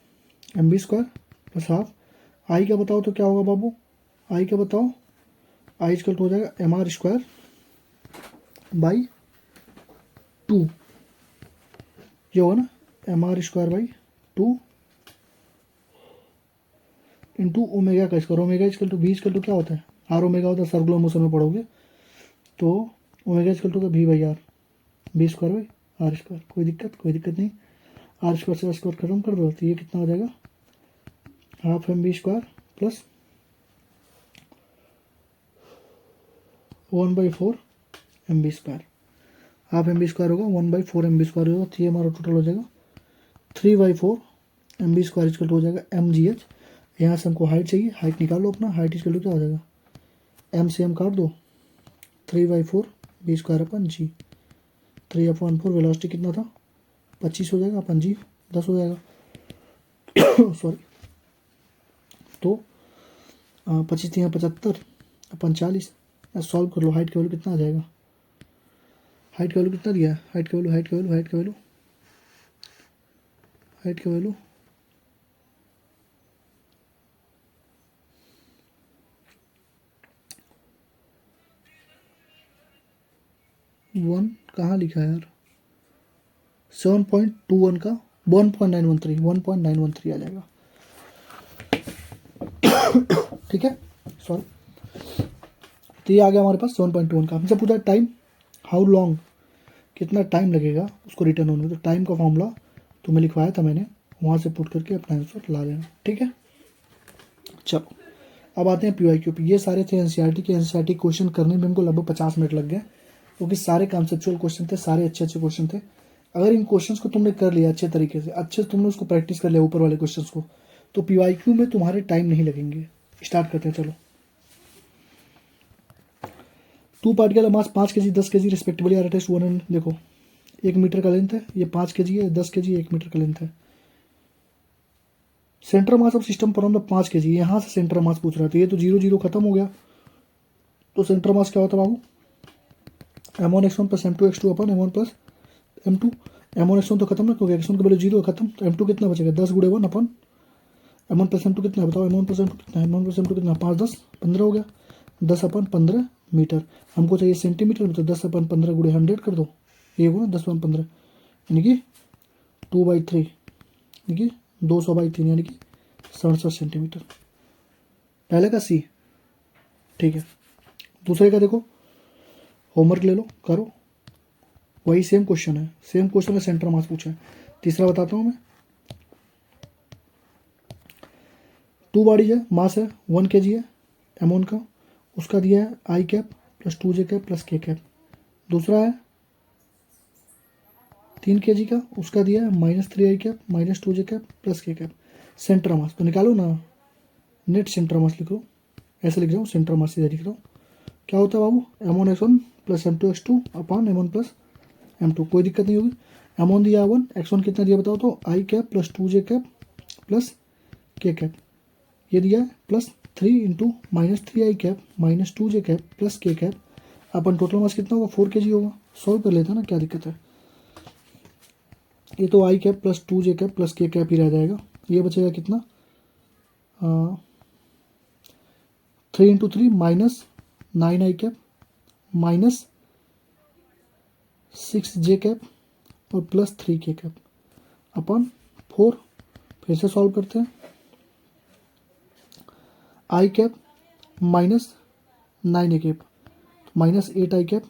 M B square plus half I का बताओ तो क्या होगा बाबू, आई का बताओ, आई इक्वल टू हो जाएगा एम आर स्क्वायर बाई 2, ये होगा ना M are square by 2 into omega का square. Omega equal to V equal to क्या होता है, आर ओमेगा होता है, सर्कुलर मोशन में पढ़ोगे तो ओमेगा इक्वल टू होता है V by R, B square by R square. कोई दिक्कत नहीं, आर स्क्वायर से स्क्वायर खत्म कर दो तो ये कितना हो जाएगा, half M B square plus 1/4 M B square. Half M B square होगा 1/4 एम बी स्क्वायर होगा, तो ये हमारा टोटल हो जाएगा 3/4 M B square equal to हो जाएगा एम जी एच। यहाँ से हमको हाइट चाहिए, हाइट निकालो अपना, हाइट इक्वल टू क्या हो जाएगा, एम से एम काट दो, 3/4 बी स्क्वायर अपन जी, 3/4 वेलोसिटी कितना था 25 हो जाएगा, अपन जी 10 हो जाएगा सॉरी। तो 25 यहाँ 75 अपन 40, सॉल्व कर लो, हाइट का वैल्यू कितना आ जाएगा, हाइट का वैल्यू कितना दिया है, हाइट का वैल्यू 1 कहाँ लिखा है यार, 7.21 का 1.913 आ जाएगा। ठीक है, सॉरी। तो ये आ गया हमारे पास 7.21 का। हमसे पूछा टाइम, हाउ लॉन्ग, कितना टाइम लगेगा उसको रिटर्न होने में। तो टाइम का फॉर्मूला तुम्हें लिखवाया था मैंने, वहाँ से पुट करके अपना आंसर ला देना। ठीक है, चलो अब आते हैं PYQ पे। ये सारे थे एनसीईआरटी के। एनसीईआरटी क्वेश्चन करने में हमको लगभग 50 मिनट लग गए, क्योंकि सारे कॉन्सेप्चुअल क्वेश्चन थे, सारे अच्छे क्वेश्चन थे। अगर इन क्वेश्चंस को तुमने कर लिया अच्छे तरीके से, अच्छे तुमने उसको प्रैक्टिस कर लिया ऊपर वाले क्वेश्चंस को, तो PYQ में तुम्हारे टाइम नहीं लगेंगे। स्टार्ट करते हैं, चलो। 2 particle mass 5 kg 10 kg respectively R test 1 and, देखो 1 मीटर का लेंथ है, ये 5 kg है, 10 kg 1 मीटर का लेंथ है। सेंटर मास ऑफ सिस्टम पर 5 kg, यहाँ से सेंटर मास पूछ रहा था, ये तो 0 0 खत्म हो गया। तो सेंटर मास क्या होता है बाबू, m1x1 प्लस m2x2 अपन m1 प्लस m2। m1x1 तो खत्म ना, क्योंकि x1 का वैल्यू 0 खत्म, तो m2 कितना बचेगा 10 गुणे 1 अपन m1 प्लस m2 कितना है बताओ, m1 प्लस m2 कितना है, m1 प्लस m2 कितना, 5 10 15 हो गया, 10 अपन 15 मीटर। हमको चाहिए सेंटीमीटर में, तो 10 अपन 15 गुणे 100 कर दो, ये होगा 10 अपन 15 यानी कि 2/3 यानी कि 200/3 यानी कि 67 सेंटीमीटर। पहले का सी, ठीक है। दूसरे का देखो, होमवर्क ले लो करो, वही सेम क्वेश्चन है, सेम क्वेश्चन में सेंटर मास पूछा है। तीसरा बताता हूँ मैं, 2 बॉडीज है, मास है 1 kg है m1 का, उसका दिया है I cap plus 2j cap plus k cap. दूसरा है 3 kg का, उसका दिया है -3i cap minus 2j cap plus k cap. Centre mass तो निकालो ना, नेट सेंटर मास लिख लो, ऐसे लिख जाओ, सेंटर मास सीधे लिख लो। क्या होता है बाबू, m1x1 प्लस m2x2 अपान m1 प्लस m2, कोई दिक्कत नहीं होगी। m1 दिया 1, x1 कितना दिया बताओ, तो I cap plus 2j cap plus k cap, ये दिया है plus 3 into -3i cap minus 2j cap plus k cap. अपन टोटल मास कितना होगा 4 kg होगा। सॉल्व कर लेता ना, क्या दिक्कत है। ये तो I cap plus 2j cap plus k cap ही रह जाएगा, ये बचेगा कितना 3 into 3 minus 9i cap minus 6j cap और प्लस 3k कैप अपन 4। फिर से सॉल्व करते हैं, I cap minus 9a cap minus 8i cap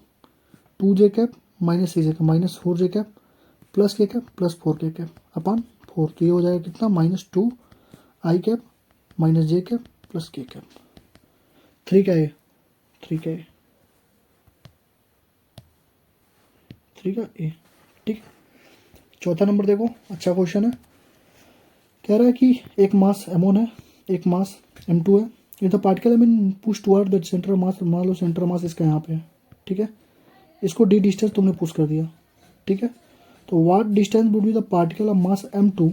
2j cap minus 6j cap minus 4j cap plus k cap plus 4k cap अपन 4। तो ये हो जाएगा कितना -2i cap minus j cap plus k cap. 3 का ए, 3 का ए, 3 का ए, ठीक। चौथा नंबर देखो, अच्छा क्वेश्चन है। कह रहा है कि एक मास m1 है, एक मास m2 है, if the particle mean push toward the centre मास, मान लो सेंटर मास इसका यहाँ पे है, ठीक है, इसको डी डिस्टेंस तुमने पुश कर दिया, ठीक है, तो what distance would be the particle of mass m2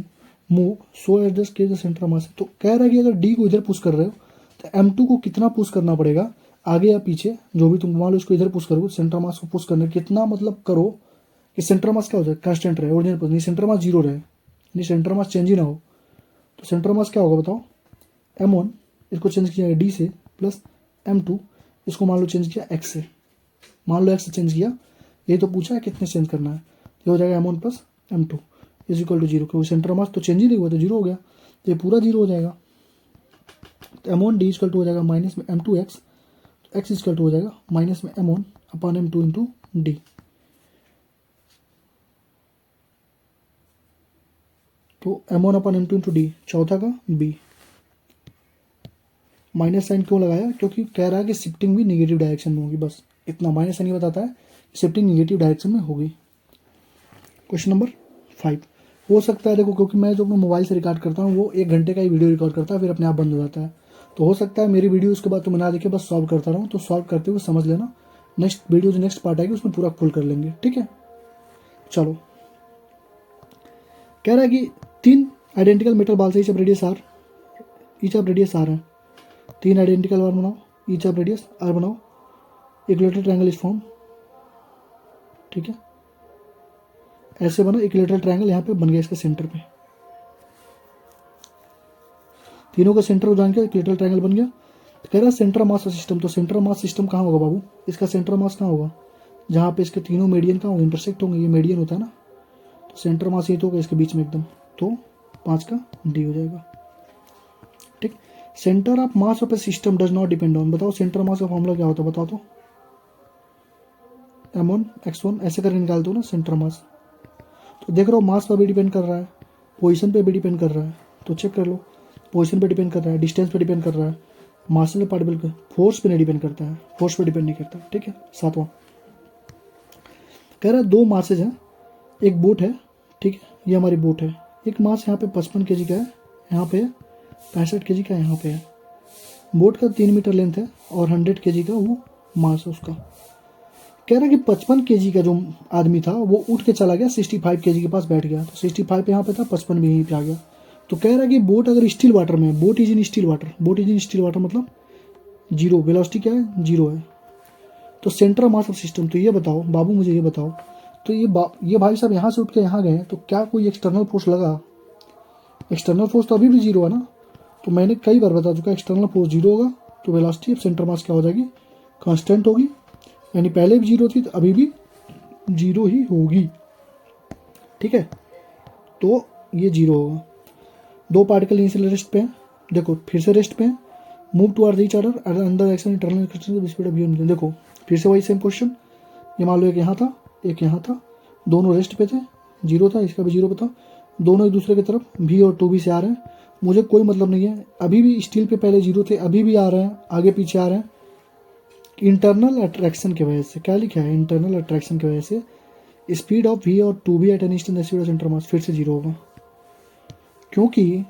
move so as the case the centre mass. तो कह रहा है कि अगर डी को इधर पुश कर रहे हो तो m2 को कितना पुश करना पड़ेगा, आगे या पीछे जो भी तुम मान लो इसको इधर पुश करो, सेंटर मास को पुश करने कितना मतलब करो कि सेंटर मास क्या हो जाए, कांस्टेंट रहे, original position, centre mass zero रहे, नहीं सेंटर मास चेंज ही ना हो, तो सेंटर मास क्या होगा बताओ, m1 इसको चेंज किया डी से प्लस m2 इसको मान लो चेंज किया x से, मान लो x से चेंज किया, ये तो पूछा है कितने चेंज करना है, ये हो जाएगा m1 plus m2 is equal to zero, क्योंकि सेंटर मास तो चेंज ही नहीं हुआ तो जीरो हो गया, तो ये पूरा जीरो हो जाएगा। तो m1 डी इक्वल टू हो जाएगा माइनस में m2x, x इक्वल टू हो जाएगा माइनस में m1 upon m2 into D. तो m1 upon m2 into D, चौथा का b, माइनस साइन क्यों लगाया, क्योंकि कह रहा है कि शिफ्टिंग भी निगेटिव डायरेक्शन में होगी, बस इतना माइनस साइन ये बताता है शिफ्टिंग निगेटिव डायरेक्शन में होगी। क्वेश्चन नंबर 5 हो सकता है, देखो क्योंकि मैं जो अपने मोबाइल से रिकॉर्ड करता हूँ वो 1 घंटे का ही वीडियो रिकॉर्ड करता है, फिर अपने आप बंद हो जाता है, तो हो सकता है मेरी वीडियो उसके बाद तुम ना देखे, बस सॉल्व करता रहूँ, तो सॉल्व करते हुए समझ लेना, नेक्स्ट वीडियो जो नेक्स्ट पार्ट आएगी उसमें पूरा फुल कर लेंगे, ठीक है। चलो कह रहा है कि 3 आइडेंटिकल मेटल बाल से ईच ऑफ रेडियस आर है, 3 आइडेंटिकल बार बनाओ, ईच ऑफ रेडियस आर बनाओ, इक्विलेटरल ट्रायंगल इज फॉर्म, ठीक है, ऐसे बना इक्विलेटरल ट्रायंगल, यहाँ पे बन गया इसका सेंटर पे, तीनों का सेंटर जान के इक्विलेटरल ट्रायंगल बन गया। तो कह रहा है सेंटर मास सिस्टम, तो सेंटर मास सिस्टम कहाँ होगा बाबू, इसका सेंटर मास कहाँ होगा, जहाँ पे इसके तीनों मीडियन कहाँ होंगे, इंटरसेक्ट होंगे, ये मीडियन होता है ना, तो सेंटर मास ये तो होगा इसके बीच में एकदम, तो 5 का डी हो जाएगा, ठीक। Centre of mass of A system does not depend on, बताओ सेंटर मास का फॉर्मूला क्या होता है, बताओ तो, m1 x1 ऐसे करके निकाल दो ना सेंटर मास। तो देख रहे हो मास पर भी डिपेंड कर रहा है, पोजीशन पे भी डिपेंड कर रहा है, तो चेक कर लो, पोजीशन पे डिपेंड कर रहा है, डिस्टेंस पे डिपेंड कर रहा है, मास में पार्टिकल पे, फोर्स पे नहीं डिपेंड करता है, फोर्स पे डिपेंड नहीं करता, ठीक है। 7वां कह रहा है 2 मासेज हैं, एक बोट है, ठीक है, ये हमारी बोट है, एक मास यहाँ पे 55 kg का है, यहाँ पे 65 kg का यहाँ पे है, बोट का 3 मीटर लेंथ है और 100 kg का वो मास है उसका। कह रहा है कि 55 kg का जो आदमी था वो उठ के चला गया 65 kg के पास बैठ गया, तो 65 यहाँ पे था, 55 भी यहीं पे आ गया। तो कह रहा है कि बोट अगर स्टील वाटर में है, boat is in still water, boat is in still water मतलब जीरो, वेलोसिटी क्या है, जीरो है, तो centre of mass of system, तो ये बताओ बाबू मुझे ये बताओ, तो ये भाई साहब यहाँ से उठ के यहाँ गए, तो क्या कोई एक्सटर्नल फोर्स लगा, एक्सटर्नल फोर्स तो अभी भी जीरो है ना, तो मैंने कई बार बता चुका एक्सटर्नल फोर्स जीरो होगा, तो वेलोसिटी ऑफ सेंटर मास क्या हो जाएगी, कांस्टेंट होगी, यानी पहले भी जीरो थी तो अभी भी जीरो ही होगी, ठीक है, तो ये जीरो होगा। 2 पार्टिकल इनिशियल रेस्ट पे हैं, देखो फिर से रेस्ट पे हैं, move toward each other under action internal speed of view, देखो फिर से वही सेम क्वेश्चन, ये मान लो एक यहाँ था एक यहाँ था, दोनों रेस्ट पे थे, जीरो था, इसका भी जीरो बताओ, दोनों एक दूसरे की तरफ भी और 2b से आ रहे हैं, मुझे कोई मतलब नहीं है, अभी भी स्टील पे पहले जीरो थे, अभी भी आ रहे हैं, आगे पीछे आ रहे हैं, इंटरनल अट्रैक्शन की वजह से, क्या लिखा है, इंटरनल अट्रैक्शन की वजह से स्पीड ऑफ v और 2b at an instant speed of centre mass फिर से जीरो होगा, क्योंकि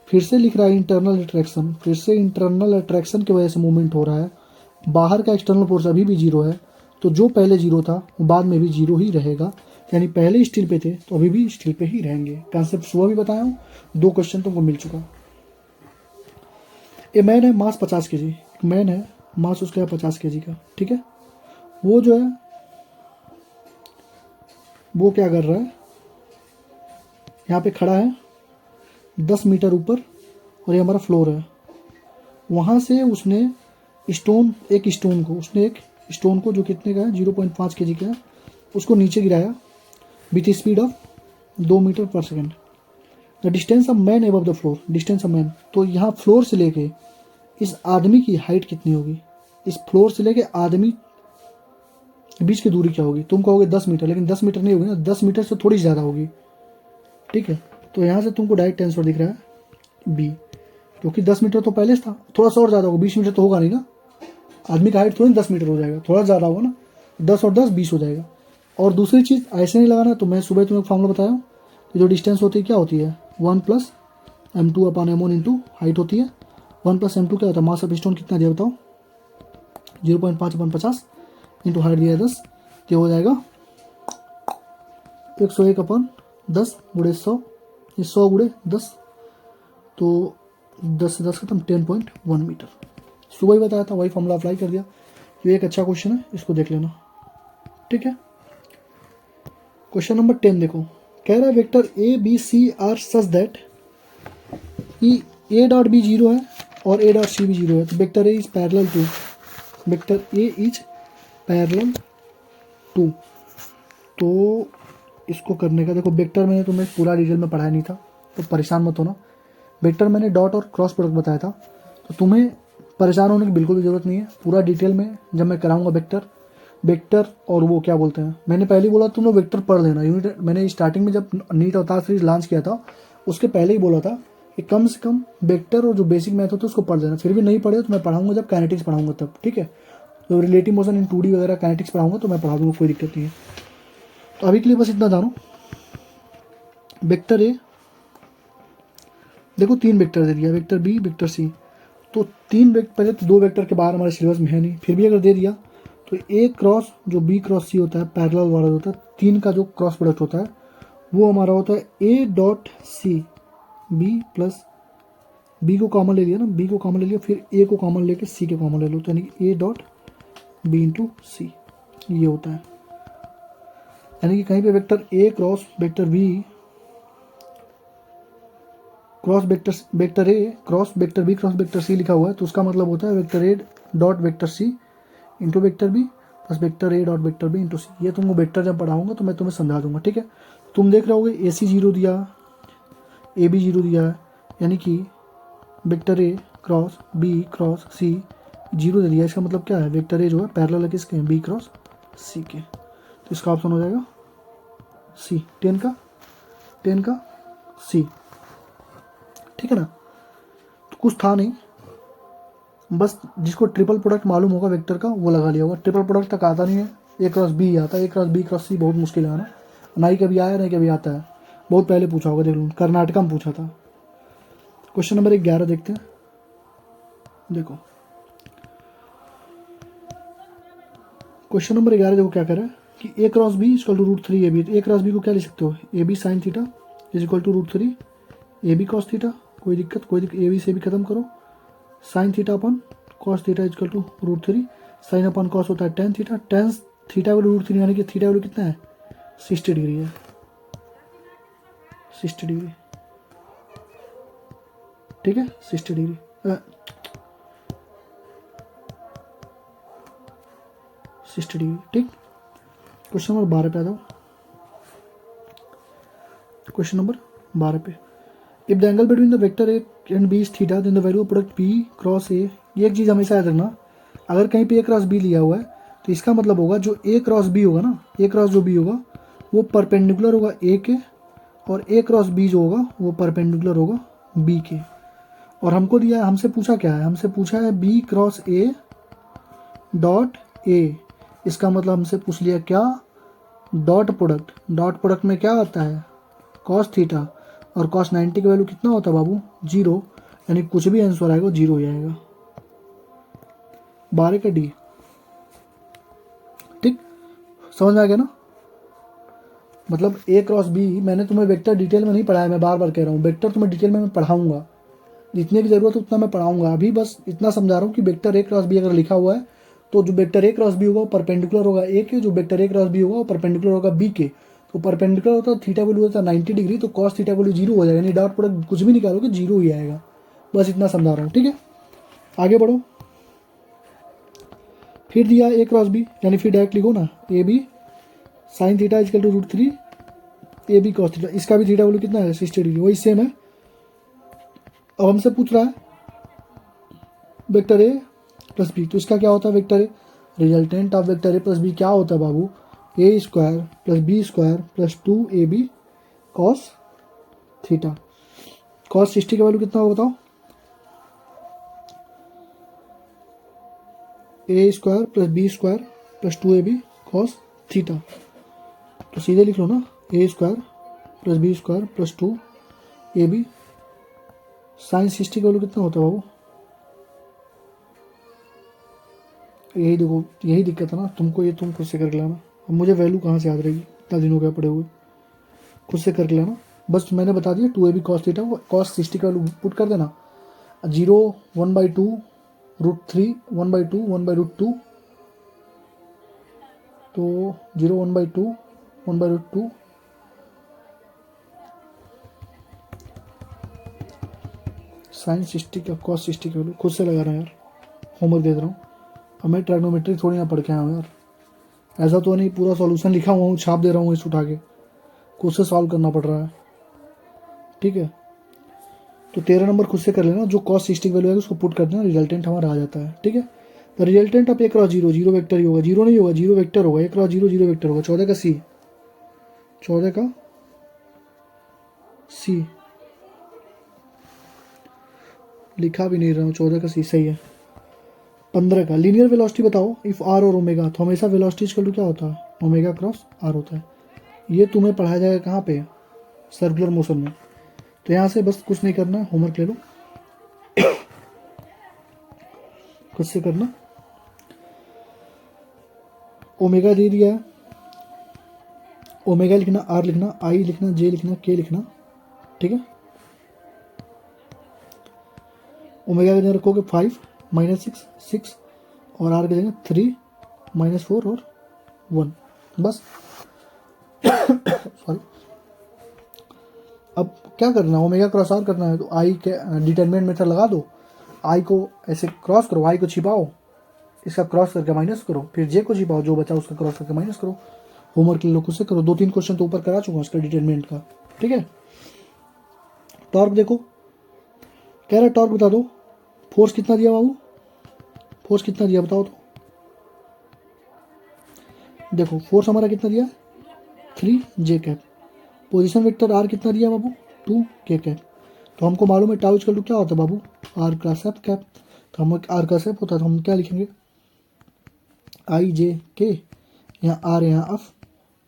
फिर से लिख रहा है इंटरनल अट्रैक्शन, फिर से इंटरनल अट्रैक्शन की वजह से मूवमेंट हो रहा है, बाहर का एक्सटर्नल फोर्स अभी भी जीरो है, तो जो पहले जीरो था वो बाद में भी जीरो ही रहेगा, यानी पहले स्टील पे थे तो अभी भी स्टील पे ही रहेंगे। कॉन्सेप्ट सुबह भी बताया हूँ, 2 क्वेश्चन तुमको मिल चुका। ए मैन है, मास 50 kg, मैन है, मास उसका है 50 kg का, ठीक है, वो जो है वो क्या कर रहा है, यहाँ पे खड़ा है 10 मीटर ऊपर, और ये हमारा फ्लोर है, वहाँ से उसने एक स्टोन को जो कितने का है 0.5 kg का है, उसको नीचे गिराया विथ स्पीड ऑफ 2 मीटर पर second. The distance of man above the floor, distance of man, तो यहाँ फ्लोर से लेके इस आदमी की हाइट कितनी होगी, इस फ्लोर से लेके आदमी के बीच की दूरी क्या होगी, तुम कहोगे 10 मीटर, लेकिन 10 मीटर नहीं होगी ना, 10 मीटर से थोड़ी ज़्यादा होगी, ठीक है। तो यहाँ से तुमको डायरेक्ट आंसर दिख रहा है बी, क्योंकि 10 मीटर तो पहले था, थोड़ा सा और ज़्यादा होगा, 20 मीटर तो होगा नहीं ना, आदमी का हाइट थोड़ी 10 मीटर हो जाएगा, थोड़ा ज़्यादा होगा ना, 10 और 10 20 हो जाएगा। और दूसरी चीज़ ऐसे नहीं लगाना, तो मैं सुबह तुम्हें फॉर्मूला बताया हूँ, तो जो डिस्टेंस होती है क्या होती है, 1 + m2 upon m1 into height होती है, 1 प्लस M2 क्या होता है, मास ऑफ स्टोन कितना दिया बताओ, 0.5/50 इंटू हाइट दिया है 10, ये हो जाएगा 101/10 गुणे 100, ये 100 गुणे 10, तो 10 से 10 खत्म, 10.1 मीटर। सुबह ही बताया था, वही फॉर्मूला अप्लाई कर दिया। ये एक अच्छा क्वेश्चन है, इसको देख लेना, ठीक है। क्वेश्चन नंबर 10 देखो, कह रहा है vector A B C are such that A dot B 0 है और ए डॉट सी भी 0 है, तो vector A is parallel to, vector A is parallel to. तो इसको करने का देखो, वेक्टर मैंने तुम्हें पूरा डिटेल में पढ़ाया नहीं था, तो परेशान मत होना। वेक्टर मैंने डॉट और क्रॉस प्रोडक्ट बताया था, तो तुम्हें परेशान होने की बिल्कुल भी ज़रूरत नहीं है। पूरा डिटेल में जब मैं कराऊंगा वेक्टर और वो क्या बोलते हैं, मैंने पहले ही बोला तुम लोग वेक्टर पढ़ लेना। यूनिट मैंने स्टार्टिंग में जब नीट अवतार सीरीज लॉन्च किया था, उसके पहले ही बोला था कि कम से कम वेक्टर और जो बेसिक मैथ होता है उसको पढ़ लेना। फिर भी नहीं पढ़े तो मैं पढ़ाऊंगा जब काइनेटिक्स पढ़ाऊंगा तब, ठीक है। तो रिलेटिव मोशन इन 2D वगैरह काइनेटिक्स पढ़ाऊंगा तो मैं पढ़ा दूंगा, कोई दिक्कत नहीं है। तो अभी के लिए बस इतना जानो। वेक्टर ए देखो 3 वेक्टर दे दिया, वेक्टर बी वेक्टर सी, तो 3 वेक्टर, पहले तो 2 वेक्टर के बाहर हमारे सिलेबस में है नहीं, फिर भी अगर दे दिया तो ए क्रॉस जो बी क्रॉस सी होता है, पैरेलल वाला होता है, 3 का जो क्रॉस प्रोडक्ट होता है वो हमारा होता है A dot C B plus, B को कॉमन ले लिया ना, बी को कॉमन ले लिया, फिर ए को कॉमन लेके सी के कॉमन ले लो, तो यानी कि A dot B into C, ये होता है। यानी कि कहीं पे vector A cross vector B cross vector A cross vector B cross vector C लिखा हुआ है, तो उसका मतलब होता है vector A dot vector C into vector B plus vector A dot vector B into C. ये तुमको वेक्टर जब पढ़ाऊंगा तो मैं तुम्हें समझा दूंगा, ठीक है। तुम देख रहे होगे ए सी 0 दिया, ए बी 0 दिया है, यानी कि vector A cross B cross C 0 दे दिया। इसका मतलब क्या है, वेक्टर ए जो है पैरेलल है किसके, बी क्रॉस सी के, तो इसका ऑप्शन हो जाएगा सी, 10 का सी, ठीक है ना। तो कुछ था नहीं, बस जिसको ट्रिपल प्रोडक्ट मालूम होगा वेक्टर का वो लगा लिया होगा। ट्रिपल प्रोडक्ट तक आता नहीं है, ए क्रॉस बी आता है, ए क्रॉस बी क्रॉस सी बहुत मुश्किल है ना, ना ही कभी आया ना ही कभी आता है, बहुत पहले पूछा होगा, देख लो कर्नाटका में पूछा था। क्वेश्चन नंबर 11 देखते हैं, देखो क्वेश्चन नंबर 11 देखो क्या कर रहा है कि A cross B equal to √3 A B, A cross B को क्या लिख सकते हो, A B sine theta is equal to √3 A B cos theta, कोई दिक्कत, ए बी से भी खत्म करो, साइन थीटा अपन cos theta is equal to √3, sine अपन कॉस होता है tan theta, tan theta value √3 यानी कि थीटा वैल्यू कितना है 60 डिग्री है, 60 डिग्री, ठीक है 60 डिग्री, 60 डिग्री, ठीक। क्वेश्चन नंबर 12 पे आ जाओ, क्वेश्चन नंबर 12 पे, if the angle between the vector A and B is theta then the value of product B cross A. ये एक चीज़ हमेशा याद रखना, अगर कहीं पे ए क्रॉस बी लिया हुआ है तो इसका मतलब होगा जो ए क्रॉस बी होगा ना, ए क्रॉस जो बी होगा वो परपेंडिकुलर होगा ए के, और ए क्रॉस बी जो होगा वो परपेंडिकुलर होगा बी के। और हमको दिया, हमसे पूछा क्या है, हमसे पूछा है B cross A dot A, इसका मतलब हमसे पूछ लिया क्या, डॉट प्रोडक्ट। डॉट प्रोडक्ट में क्या आता है कॉस थीटा, और कॉस 90 का वैल्यू कितना होता है बाबू 0, यानी कुछ भी आंसर आएगा 0 ही आएगा, 12 का डी, ठीक समझ में आ गया ना। मतलब ए क्रॉस बी मैंने तुम्हें वेक्टर डिटेल में नहीं पढ़ाया, मैं बार बार कह रहा हूँ वेक्टर तुम्हें डिटेल में मैं पढ़ाऊंगा, जितने की जरूरत है उतना मैं पढ़ाऊंगा। अभी बस इतना समझा रहा हूँ कि वेक्टर ए क्रॉस बी अगर लिखा हुआ है तो जो वेक्टर ए क्रॉस बी होगा वो परपेंडिकुलर होगा ए के, जो वेक्टर ए क्रॉस बी होगा वो परपेंडिकुलर होगा बी के। तो परपेंडिकुलर होता है थीटा वैल्यू होता है 90 डिग्री, तो कॉस थीटा वैल्यू 0 हो जाएगा, यानी डॉट प्रोडक्ट कुछ भी निकालोगे 0 ही आएगा। बस इतना समझा रहा हूँ, ठीक है आगे बढ़ो। फिर दिया ए क्रॉस बी, यानी फिर डायरेक्ट लिखो ना, A B sine theta is equal to √3 A B cos theta, इसका भी थीटा वैल्यू कितना है 60 डिग्री, वही सेम है। अब हमसे पूछ रहा है वेक्टर ए प्लस बी, तो इसका क्या होता है vector A, resultant of vector A plus B क्या होता है बाबू, A square plus B square plus 2ab cos theta. Cos 60 का वैल्यू कितना होगा बताओ, A square plus B square plus 2ab cos theta, तो सीधे लिख लो ना, A square plus B square plus 2ab sine 60 का वैल्यू कितना होता है बाबू यही देखो, यही दिक्कत है ना तुमको, ये तुम खुद से करके लाना। अब मुझे वैल्यू कहाँ से याद रहेगी, इतना दिन हो गया पड़े हुए, खुद से करके लेना। बस मैंने बता दिया 2ab cos थीटा, cos 60 का वैल्यू पुट कर देना। 0 1/2 √3 1/2 1/√2, तो 0 1/2 1/√2 sin 60 का cos 60 का वैल्यू खुद से लगा रहा है यार, होमवर्क दे रहा हूँ। अब मैं ट्राइगोनोमेट्री थोड़ी ना पढ़ के आया हूँ यार, ऐसा तो नहीं पूरा सॉल्यूशन लिखा हुआ हूँ छाप दे रहा हूँ इस उठा के, खुद से सॉल्व करना पड़ रहा है। ठीक है, तो 13 नंबर खुद से कर लेना, जो cos 60 वैल्यू है उसको पुट कर देना, रिजल्टेंट हमारा आ जाता है। ठीक है, तो रिजल्टेंट अब 1 क्रॉस 0, 0 वेक्टर ही होगा, 0 नहीं होगा, 0 वेक्टर होगा, 1 क्रॉस 0 0 वेक्टर होगा। 14 का सी, 14 का सी लिखा भी नहीं रहा हूँ, 14 का सी सही है। 15 का लीनियर वेलोसिटी बताओ इफ आर और ओमेगा, तो हमेशा वेलोसिटी का क्या होता है, ओमेगा क्रॉस आर होता है। ये तुम्हें पढ़ाया जाएगा कहाँ पे, सर्कुलर मोशन में। तो यहाँ से बस कुछ नहीं करना, होमवर्क ले लो खुद से करना। ओमेगा दे दिया है, ओमेगा लिखना, आर लिखना, आई लिखना, जे लिखना, के लिखना। ठीक है, ओमेगा के जगह रखोगे 5 -6 6 और आर के जगह 3 -4 और 1, बस सॉरी। अब क्या करना है, ओमेगा क्रॉस आर करना है, तो आई के डिटरमिनेंट मेथड लगा दो, आई को ऐसे क्रॉस करो, आई को छिपाओ, इसका क्रॉस करके माइनस करो, फिर जे को छिपाओ, जो बचा उसका क्रॉस करके माइनस करो। होमवर्क के लोग से करो, 2-3 क्वेश्चन तो ऊपर करा चुका हूँ उसका डिटरमिनेंट का। ठीक है, टॉर्क देखो, कह रहा है टॉर्क बता दो, फोर्स कितना दिया बाबू, फोर्स कितना दिया बताओ तो। देखो फोर्स हमारा कितना दिया, 3 जे कैप, पोजीशन वेक्टर आर कितना दिया बाबू, 2 के कैप। तो हमको मालूम है टाउ इक्वल टू क्या होता है बाबू, आर क्रॉस एफ कैप। तो हम आर क्रॉस एफ होता है, तो हम क्या लिखेंगे, आई जे के, यहाँ आर यहाँ एफ,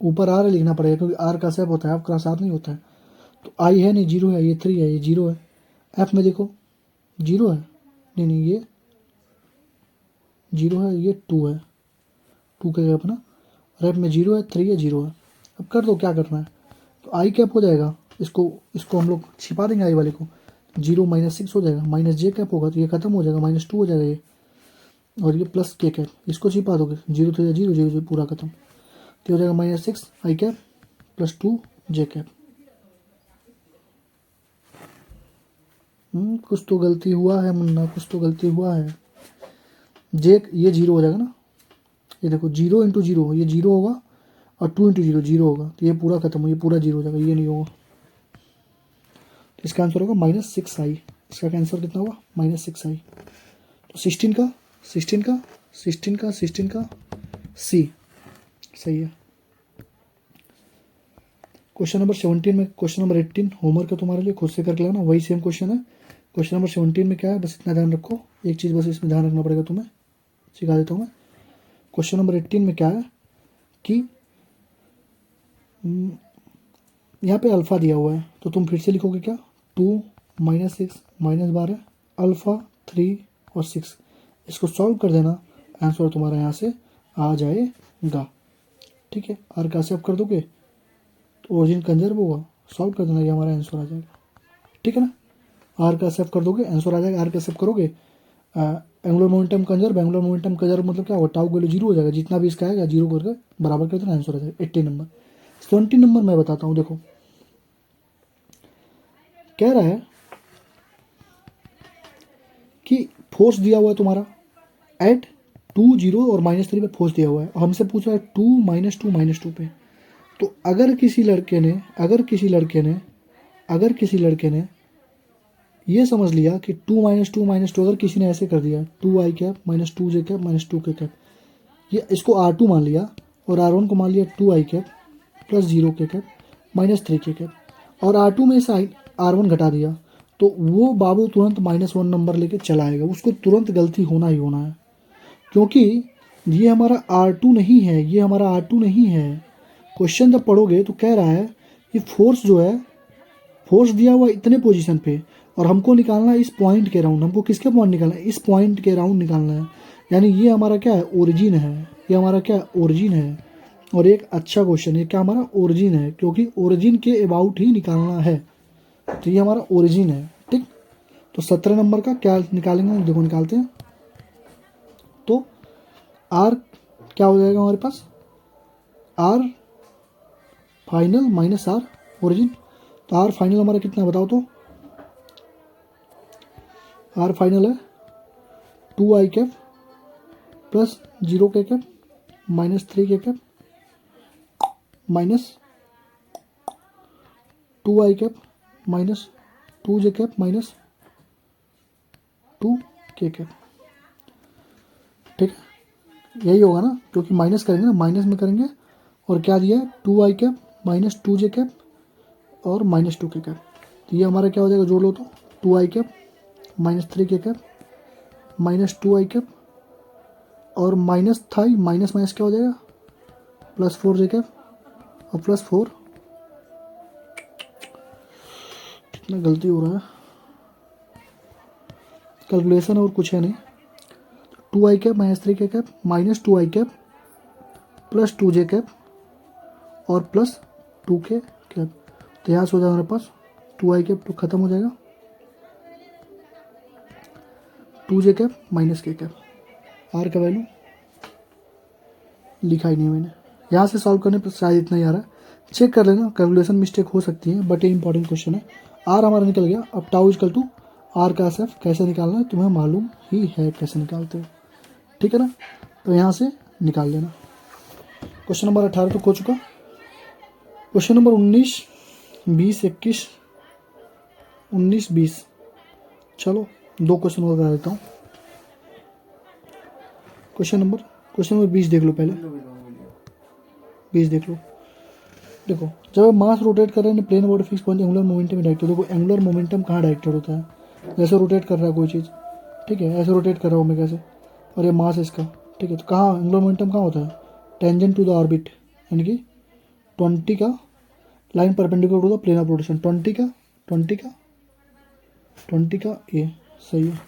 ऊपर आर लिखना पड़ेगा क्योंकि आर क्रॉस एफ होता है, एफ क्रॉस आर नहीं होता है। तो आई है नहीं, 0 है, ये 3 है, ये 0 है। एफ में देखो 0 है, नहीं नहीं ये 0 है, ये 2 है, 2 का गैप ना, और एफ में 0 है, 3 है, 0 है। अब कर दो क्या करना है, तो आई कैप हो जाएगा, इसको हम लोग छिपा देंगे, आई वाले को, 0 -6 हो जाएगा, माइनस जे कैप होगा तो ये खत्म हो जाएगा, -2 हो जाएगा ये, और ये प्लस के कैप, इसको छिपा दोगे, 0 तो 0 0 0 पूरा खत्म, तो हो जाएगा -6 आई कैप +2 जे कैप। कुछ तो गलती हुआ है मुन्ना, कुछ तो गलती हुआ है। जे ये 0 हो जाएगा ना, ये देखो 0 × 0, ये 0 होगा, और 2 × 0 0 होगा, तो ये पूरा खत्म हो, ये पूरा 0 हो जाएगा, ये नहीं होगा। तो इसका आंसर होगा -6i, इसका आंसर कितना होगा -6i। तो 16 का 16 का 16 का 16 का सी सही है। क्वेश्चन नंबर 17 में, क्वेश्चन नंबर 18 होमवर्क है तुम्हारे लिए, खुद से करके लेना, वही सेम क्वेश्चन है। क्वेश्चन नंबर 17 में क्या है, बस इतना ध्यान रखो, एक चीज़ बस इसमें ध्यान रखना पड़ेगा तुम्हें, सिखा देता हूँ मैं। क्वेश्चन नंबर 18 में क्या है कि यहाँ पे अल्फ़ा दिया हुआ है, तो तुम फिर से लिखोगे क्या, 2 -6 -12 अल्फ़ा 3 और 6, इसको सॉल्व कर देना, आंसर तुम्हारा यहाँ से आ जाएगा। ठीक है, आर का सेव कर दोगे तो ओरिजिन कंजर्व होगा, सॉल्व कर देना, ये हमारा आंसर आ जाएगा। ठीक है ना, आर का सेव कर दोगे आंसर आ जाएगा, आर का सेव करोगे angular momentum conserve, angular momentum conserve मतलब क्या होगा, टाउ का वैल्यू 0 हो जाएगा, जितना भी इसका आएगा 0 करके बराबर कर देना, आंसर आ जाएगा। 18 नंबर। 20 नंबर मैं बताता हूँ, देखो कह रहा है कि फोर्स दिया हुआ है तुम्हारा एट 2 0 और -3 पे फोर्स दिया हुआ है, और हमसे पूछा है 2 -2 -2 पे। तो अगर किसी लड़के ने ये समझ लिया कि 2 -2 -2, अगर किसी ने ऐसे कर दिया 2i कैप -2 जे कैप -2 के कैप, ये इसको R2 मान लिया, और R1 को मान लिया 2i कैप +0 के कैप -3 के कैप, और R2 में से R1 घटा दिया, तो वो बाबू तुरंत -1 नंबर लेके चला आएगा, उसको तुरंत गलती होना ही होना है, क्योंकि ये हमारा R2 नहीं है, ये हमारा R2 नहीं है। क्वेश्चन जब पढ़ोगे तो कह रहा है कि फोर्स जो है, फोर्स दिया हुआ इतने पोजीशन पे, और हमको निकालना है इस पॉइंट के राउंड, हमको किसके पॉइंट निकालना है, इस पॉइंट के राउंड निकालना है। यानी ये हमारा क्या है, ओरिजिन है, ये हमारा क्या है, ओरिजिन है। और एक अच्छा क्वेश्चन है, क्या हमारा ओरिजिन है, क्योंकि ओरिजिन के अबाउट ही निकालना है, तो ये हमारा ओरिजिन है। ठीक, तो 17 नंबर का क्या निकालेंगे, देखो निकालते हैं। तो आर क्या हो जाएगा हमारे पास, R final minus R origin. तो आर फाइनल हमारा कितना है बताओ तो, आर फाइनल है 2i कैप प्लस 0 के कैप माइनस 3 के cap minus 2i cap minus 2j cap minus 2 के कैप। ठीक है, यही होगा ना, क्योंकि माइनस करेंगे ना, माइनस में करेंगे। और क्या दिया है, 2i cap minus 2j cap और माइनस 2 के कैप। तो ये हमारा क्या हो जाएगा, जोड़ लो तो 2i कैप माइनस 3 के कैप माइनस 2i कैप और माइनस था, माइनस माइनस क्या हो जाएगा, प्लस 4j कैप और प्लस 4, कितना गलती हो रहा है, कैलकुलेशन और कुछ है नहीं। 2i कैप माइनस 3 के cap minus 2i cap plus 2j cap और प्लस 2 के कैप। तो यहाँ से हो जाएगा हमारे पास 2i कैप तो खत्म हो जाएगा, 2j कैप माइनस के कैप। आर का वैल्यू लिखा ही नहीं मैंने, यहाँ से सॉल्व करने पर शायद इतना ही आ रहा है, चेक कर लेना, कैलकुलेशन मिस्टेक हो सकती है, बट ये इंपॉर्टेंट क्वेश्चन है। आर हमारा निकल गया। अब टाउ इक्वल टू आर का एफ कैसे निकालना है तुम्हें मालूम ही है कैसे निकालते हो, ठीक है ना। तो यहाँ से निकाल लेना। क्वेश्चन नंबर 18 तो हो चुका। क्वेश्चन नंबर 19, 20, 21, 19, 20, चलो 2 क्वेश्चन और करा देता हूँ। क्वेश्चन नंबर 20 देख लो, पहले 20 देख लो। देखो, जब मास रोटेट कर रहे हैं plane body fix point angular momentum में डायरेक्टेड। देखो एंगुलर मोमेंटम कहाँ डायरेक्टेड होता है, जैसे रोटेट कर रहा है कोई चीज़, ठीक है, ऐसे रोटेट कर रहा हूँ मैं कैसे, और ये मास है इसका, ठीक है। तो कहाँ एंगुलर मोमेंटम कहाँ होता है, टेंजेंट टू द ऑर्बिट, यानी कि 20 का line perpendicular to the plane of rotation, 20 का ये सही है।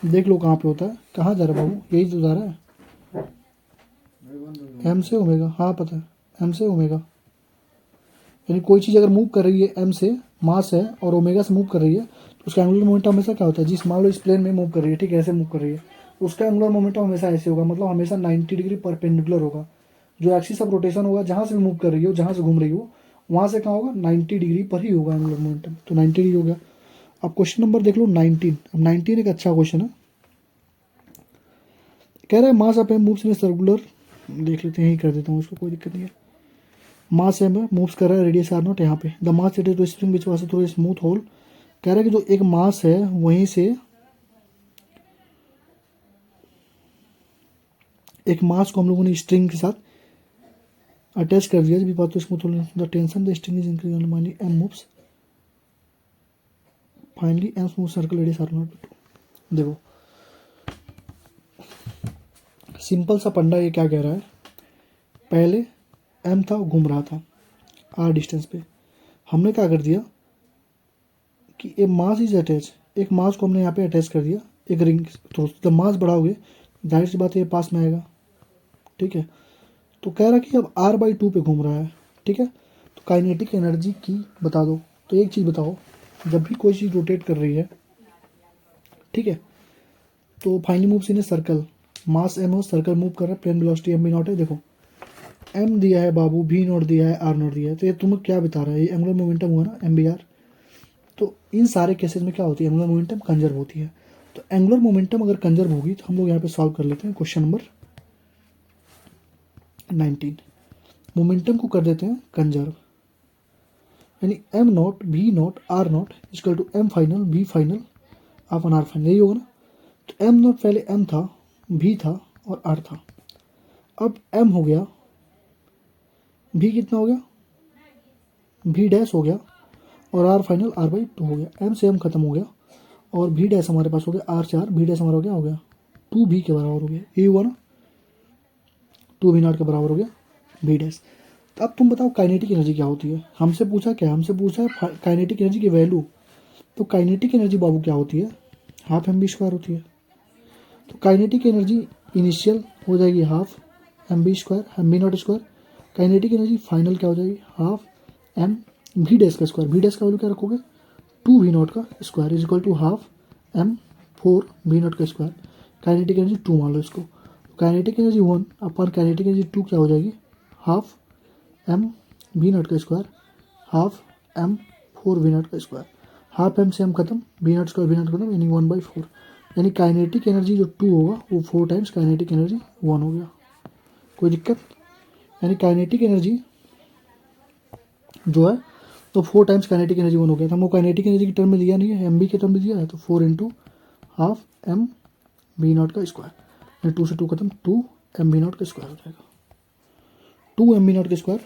देख लो कहाँ पे होता है, कहाँ जा रहा है बाबू, यही तो जा रहा है, एम से ओमेगा, हाँ पता है, एम से ओमेगा। यानी कोई चीज़ अगर मूव कर रही है एम से, मास है, और ओमेगा से मूव कर रही है, तो उसका एंगुलर मोमेंटम हमेशा क्या होता है, जिस मान लो इस प्लेन में मूव कर रही है, ठीक है, ऐसे मूव कर रही है, तो उसका एंगुलर मोमेंटम हमेशा ऐसे होगा, मतलब हमेशा 90 डिग्री परपेंडिकुलर होगा। जो एक्सिस ऑफ रोटेशन होगा, जहाँ से भी मूव कर रही हो, जहाँ से घूम रही हो, वहाँ से कहाँ होगा, 90 डिग्री पर ही होगा एंगुलर मोमेंटम, तो 90 डिग्री हो गया। अब क्वेश्चन नंबर देख लो 19। अब 19 एक अच्छा क्वेश्चन है, कह रहा है mass of M moves in circular, देख लेते हैं, यही कर देता हूँ उसको, कोई दिक्कत नहीं है। मास एम मूव्स कर रहा है, रेडियस आर नॉट यहाँ पे, the mass it is to spring which was through smooth hole. कह रहा है कि जो एक मास है वहीं से एक मास को हम लोगों ने स्ट्रिंग के साथ अटैच कर दिया, जब बात तो smooth hole the tension the string is increasing, मानी M moves finally M smooth circle radius R naught. देखो सिंपल सा पंडा, ये क्या कह रहा है, पहले एम था, घूम रहा था आर डिस्टेंस पे, हमने क्या कर दिया कि ए मास इज अटैच, एक मास को हमने यहाँ पे अटैच कर दिया एक रिंग थ्रू। जब मास बढ़ाओगे जाहिर सी बात है ये पास में आएगा, ठीक है। तो कह रहा है कि अब r/2 पे घूम रहा है, ठीक है। तो काइनेटिक एनर्जी की बता दो। तो एक चीज़ बताओ, जब भी कोई चीज़ रोटेट कर रही है, ठीक है, तो finally moves in a circle, mass M हो, सर्कल मूव कर रहा है, प्लेन वेलोसिटी एम भी नॉट है। देखो एम दिया है बाबू, भी नॉट दिया है, आर नॉट दिया है, तो ये तुम्हें क्या बता रहा है, ये एंगुलर मोमेंटम हुआ ना, एम बी आर। तो इन सारे केसेस में क्या होती है, एंगुलर मोमेंटम कंजर्व होती है। तो एंगुलर मोमेंटम अगर कंजर्व होगी तो हम लोग यहाँ पे सॉल्व कर लेते हैं क्वेश्चन नंबर 19। मोमेंटम को कर देते हैं कंजर्व, यानी एम नॉट भी not R not equal to M final B final अपन आर फाइनल, यही होगा ना। तो एम नॉट पहले एम था, भी था और आर था, अब एम हो गया, भी कितना हो गया, भी डैश हो गया, और आर फाइनल r/2 हो गया। एम से एम खत्म हो गया और भी डैश हमारे पास हो गया, आर से आर, भी डैश हमारा हो गया 2b के बराबर हो गया, ये हुआ ना, 2v0 के बराबर हो गया भी डैश। तो अब तुम बताओ काइनेटिक एनर्जी क्या होती है, हमसे पूछा क्या, हमसे पूछा है काइनेटिक एनर्जी की वैल्यू। तो काइनेटिक एनर्जी बाबू क्या होती है, हाफ एम बी स्क्वायर होती है, तो काइनेटिक एनर्जी इनिशियल हो जाएगी half M B square, M B not square. Kinetic energy final क्या हो जाएगी, हाफ एम वी डैश का स्क्वायर। वी डैश का वैल्यू क्या रखोगे, 2 वी नॉट का square is equal to half M 4 V not का स्क्वायर। काइनेटिक एनर्जी 2 मान लो इसको। काइनेटिक एनर्जी 1 अपन काइनेटिक एनर्जी 2 क्या हो जाएगी, हाफ एम वी नॉट का square, half M 4 V not का स्क्वायर। हाफ एम से एम खत्म, V not square V not खत्म, यानी 1/4। यानी काइनेटिक एनर्जी जो 2 होगा वो 4 टाइम्स काइनेटिक एनर्जी 1 हो गया। कोई दिक्कत, यानी काइनेटिक एनर्जी जो है तो 4 टाइम्स काइनेटिक एनर्जी 1 हो गया था। हमको काइनेटिक एनर्जी की टर्म में दिया नहीं है, एम बी के टर्म में दिया है, तो 4 into half M B not का स्क्वायर, यानी 2 से 2 खत्म, 2 एम बी नॉट का स्क्वायर हो जाएगा। 2 एम बी नॉट का स्क्वायर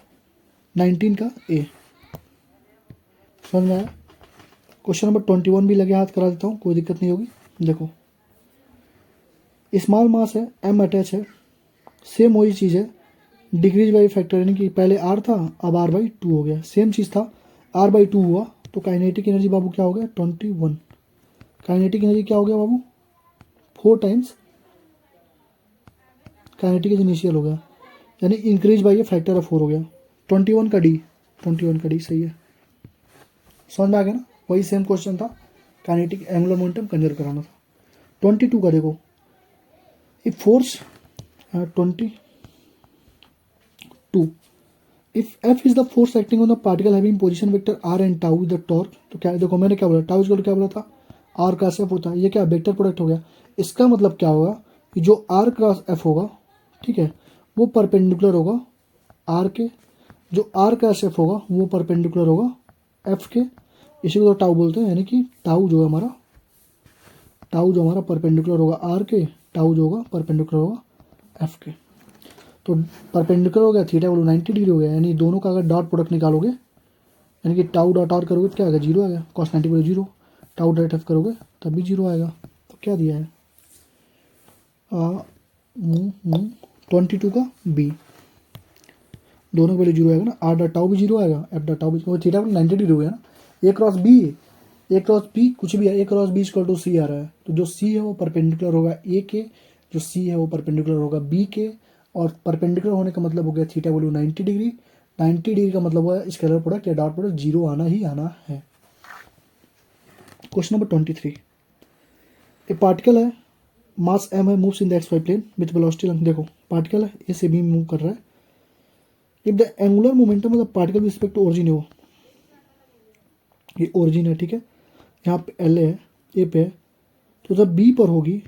19 का ए। समझ में आया। क्वेश्चन नंबर 21 भी लगे हाथ करा देता हूँ, कोई दिक्कत नहीं होगी। देखो स्मॉल मास है, एम अटैच है, सेम वही चीज़ है, डिक्रीज बाई फैक्टर, यानी कि पहले आर था अब r/2 हो गया। सेम चीज़ था, r/2 हुआ तो काइनेटिक एनर्जी बाबू क्या हो गया, 21। काइनेटिक एनर्जी क्या हो गया बाबू, 4 टाइम्स काइनेटिक एनर्जी इनिशियल हो गया, यानी increase by A factor of 4 हो गया। 21 का डी, 21 का डी सही है। समझ में आ गया ना, वही सेम क्वेश्चन था, काइनेटिक एंगुलर मोमेंटम कंजर्व कराना था। 22 का देखो, if force 22 if F is the force acting on the particle having position vector R and tau the torque. तो क्या देखो मैंने क्या बोला, टाउ इक्वल क्या बोला था, आर क्रॉस एफ होता है। ये क्या वेक्टर प्रोडक्ट हो गया। इसका मतलब क्या होगा कि जो आर क्रॉस एफ होगा, ठीक है, वो परपेंडिकुलर होगा आर के, जो आर क्रॉस एफ होगा वो परपेंडिकुलर होगा एफ के। इसी को तो टाउ बोलते हैं, यानी कि टाउ जो हमारा परपेंडिकुलर होगा आर के, टाउ जो होगा परपेंडिकुलर होगा एफ के। तो परपेंडिकुलर हो गया, थीटा बोलो 90 डिग्री हो गया, यानी दोनों का अगर डॉट प्रोडक्ट निकालोगे, यानी कि टाउ डॉट आर करोगे तो क्या आएगा, 0 आएगा। कॉस 90 बोलो 0, टाउ डॉट एफ करोगे तब भी 0 आएगा। तो क्या दिया है 22 का बी, दोनों के लिए 0 आएगा ना। आर डॉट टाउ भी 0 आएगा, एफ डॉट टाउ भी, थीटा बोलो 90 डिग्री हो गया ना। ए क्रॉस बी कुछ भी है, ए क्रॉस बी इक्वल टू सी आ रहा है, तो जो सी है वो परपेंडिकुलर होगा ए के, जो सी है वो परपेंडिकुलर होगा बी के, और परपेंडिकुलर होने का मतलब हो गया थीटा वैल्यू 90 डिग्री। 90 डिग्री का मतलब हुआ स्केलर प्रोडक्ट या डॉट प्रोडक्ट 0 आना ही आना है। क्वेश्चन नंबर 23, ए पार्टिकल है, मास एम है, moves in the X Y plane with velocity long. देखो पार्टिकल है, ए से बी मूव कर रहा है। If the angular momentum of the particle with respect to origin है, वो ये ओरिजिन है, ठीक है, यहाँ पे एल है, ए पे है, तो जब बी पर होगी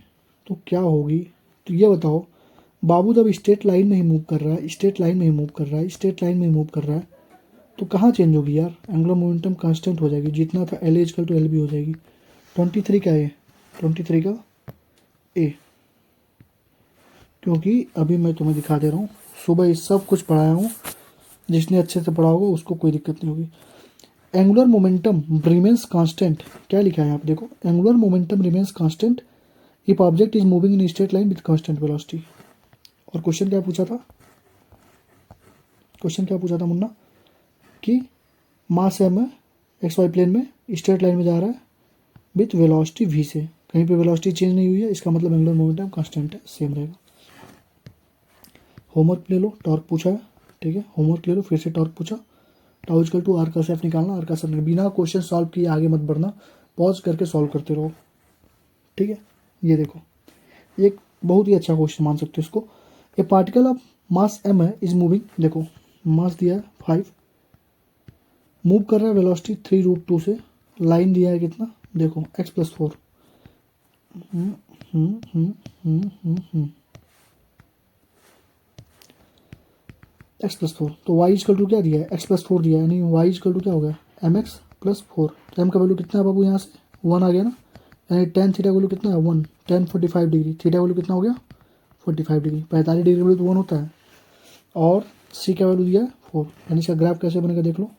तो क्या होगी। तो ये बताओ बाबू, जब स्ट्रेट लाइन में ही मूव कर रहा है, स्ट्रेट लाइन में ही मूव कर रहा है, स्ट्रेट लाइन में ही मूव कर रहा है, तो कहाँ चेंज होगी यार, एंगुलर मोमेंटम कांस्टेंट हो जाएगी, जितना था L equal to L B हो जाएगी। 23 का ए, 23 का ए, क्योंकि अभी मैं तुम्हें दिखा दे रहा हूँ, सुबह ये सब कुछ पढ़ाया हूँ, जिसने अच्छे से पढ़ा होगा उसको कोई दिक्कत नहीं होगी। एंगुलर मोमेंटम रिमेन्स कांस्टेंट, क्या लिखा है यहाँ पे देखो, angular momentum remains constant if object is moving in straight line with constant velocity. और क्वेश्चन क्या पूछा था, मुन्ना, कि मास एम है, एक्स वाई प्लेन में स्ट्रेट लाइन में जा रहा है विथ वेलोसिटी वी से, कहीं पे वेलोसिटी चेंज नहीं हुई है, इसका मतलब एंगुलर मोमेंटम कांस्टेंट है, सेम रहेगा। होमवर्क ले लो, टॉर्क पूछा है, ठीक है, होमवर्क ले लो, फिर से टॉर्क पूछा, टाउ इक्वल टू आर का सेफ निकालना, आर का सेफ बिना क्वेश्चन सॉल्व किए आगे मत बढ़ना, पॉज करके सॉल्व करते रहो, ठीक है। ये देखो एक बहुत ही अच्छा क्वेश्चन मान सकते हो इसको। A particle of mass M है इज मूविंग, देखो मास दिया है 5, मूव कर रहा है वेलोसिटी 3√2 से, लाइन दिया है कितना देखो x+4, x+4, तो y इक्वल टू क्या दिया है, x+4 दिया है, यानी y इक्वल टू क्या हो गया mx+4। तो m का वैल्यू कितना है बाबू, यहाँ से 1 आ गया ना, यानी tan थीटा वैल्यू कितना है 1, tan 45 डिग्री, थीटा वैल्यू कितना हो गया 45 डिग्री, 45 डिग्री वैल्यू तो 1 होता है, और c का वैल्यू दिया है 4, यानी इसका ग्राफ कैसे बनेगा देख लो,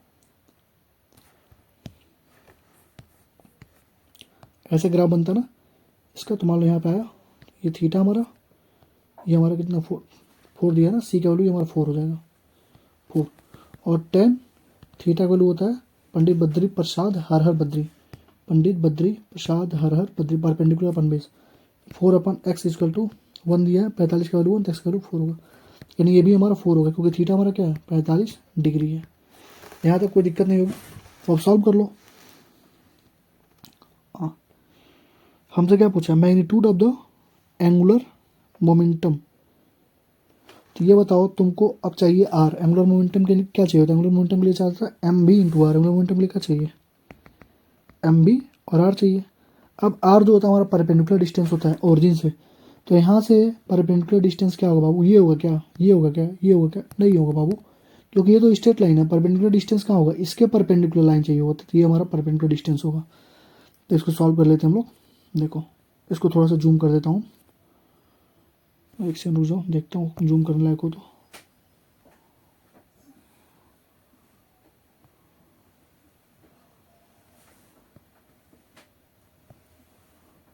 ऐसे ग्राफ बनता ना इसका। तो मान लो यहाँ पे आया, ये थीटा हमारा, ये हमारा कितना 4 दिया ना, सी का वैल्यू हमारा 4 हो जाएगा 4, और tan थीटा का वैल्यू होता है पंडित बद्री प्रसाद हर हर बद्री, पंडित बद्री प्रसाद हर हर बद्री, परपेंडिकुलर अपन बेस, 4 अपन एक्स इजकल टू 1 दिया है, 45 का वैल्यू 1 तो एक्स का वैल्यू 4 होगा, यानी ये भी हमारा 4 होगा क्योंकि थीटा हमारा क्या है 45 डिग्री है। यहाँ तक कोई दिक्कत नहीं होगी, तो अब सॉल्व कर लो। हाँ, हमसे क्या पूछा, magnitude of the angular momentum. तो ये बताओ तुमको अब चाहिए आर, एंगुलर मोमेंटम के लिए क्या चाहिए होता है, एंगुलर मोमेंटम के लिए चाहिए था M B into R, angular momentum के लिए क्या चाहिए एम बी और आर चाहिए। अब आर जो होता है हमारा परपेंडिकुलर डिस्टेंस होता है ओरिजिन से, तो यहाँ से परपेंडिकुलर डिस्टेंस क्या होगा बाबू, ये होगा क्या, ये होगा क्या, ये होगा क्या, नहीं होगा बाबू, क्योंकि ये तो स्ट्रेट लाइन है। परपेंडिकुलर डिस्टेंस कहाँ होगा, इसके परपेंडिकुलर लाइन चाहिए होता है, तो ये हमारा परपेंडिकुलर डिस्टेंस होगा। तो इसको सॉल्व कर लेते हैं हम लोग। देखो इसको थोड़ा सा जूम कर देता हूँ, एक सेकंड रुक जाओ, देखता हूँ जूम करने लायक हो तो।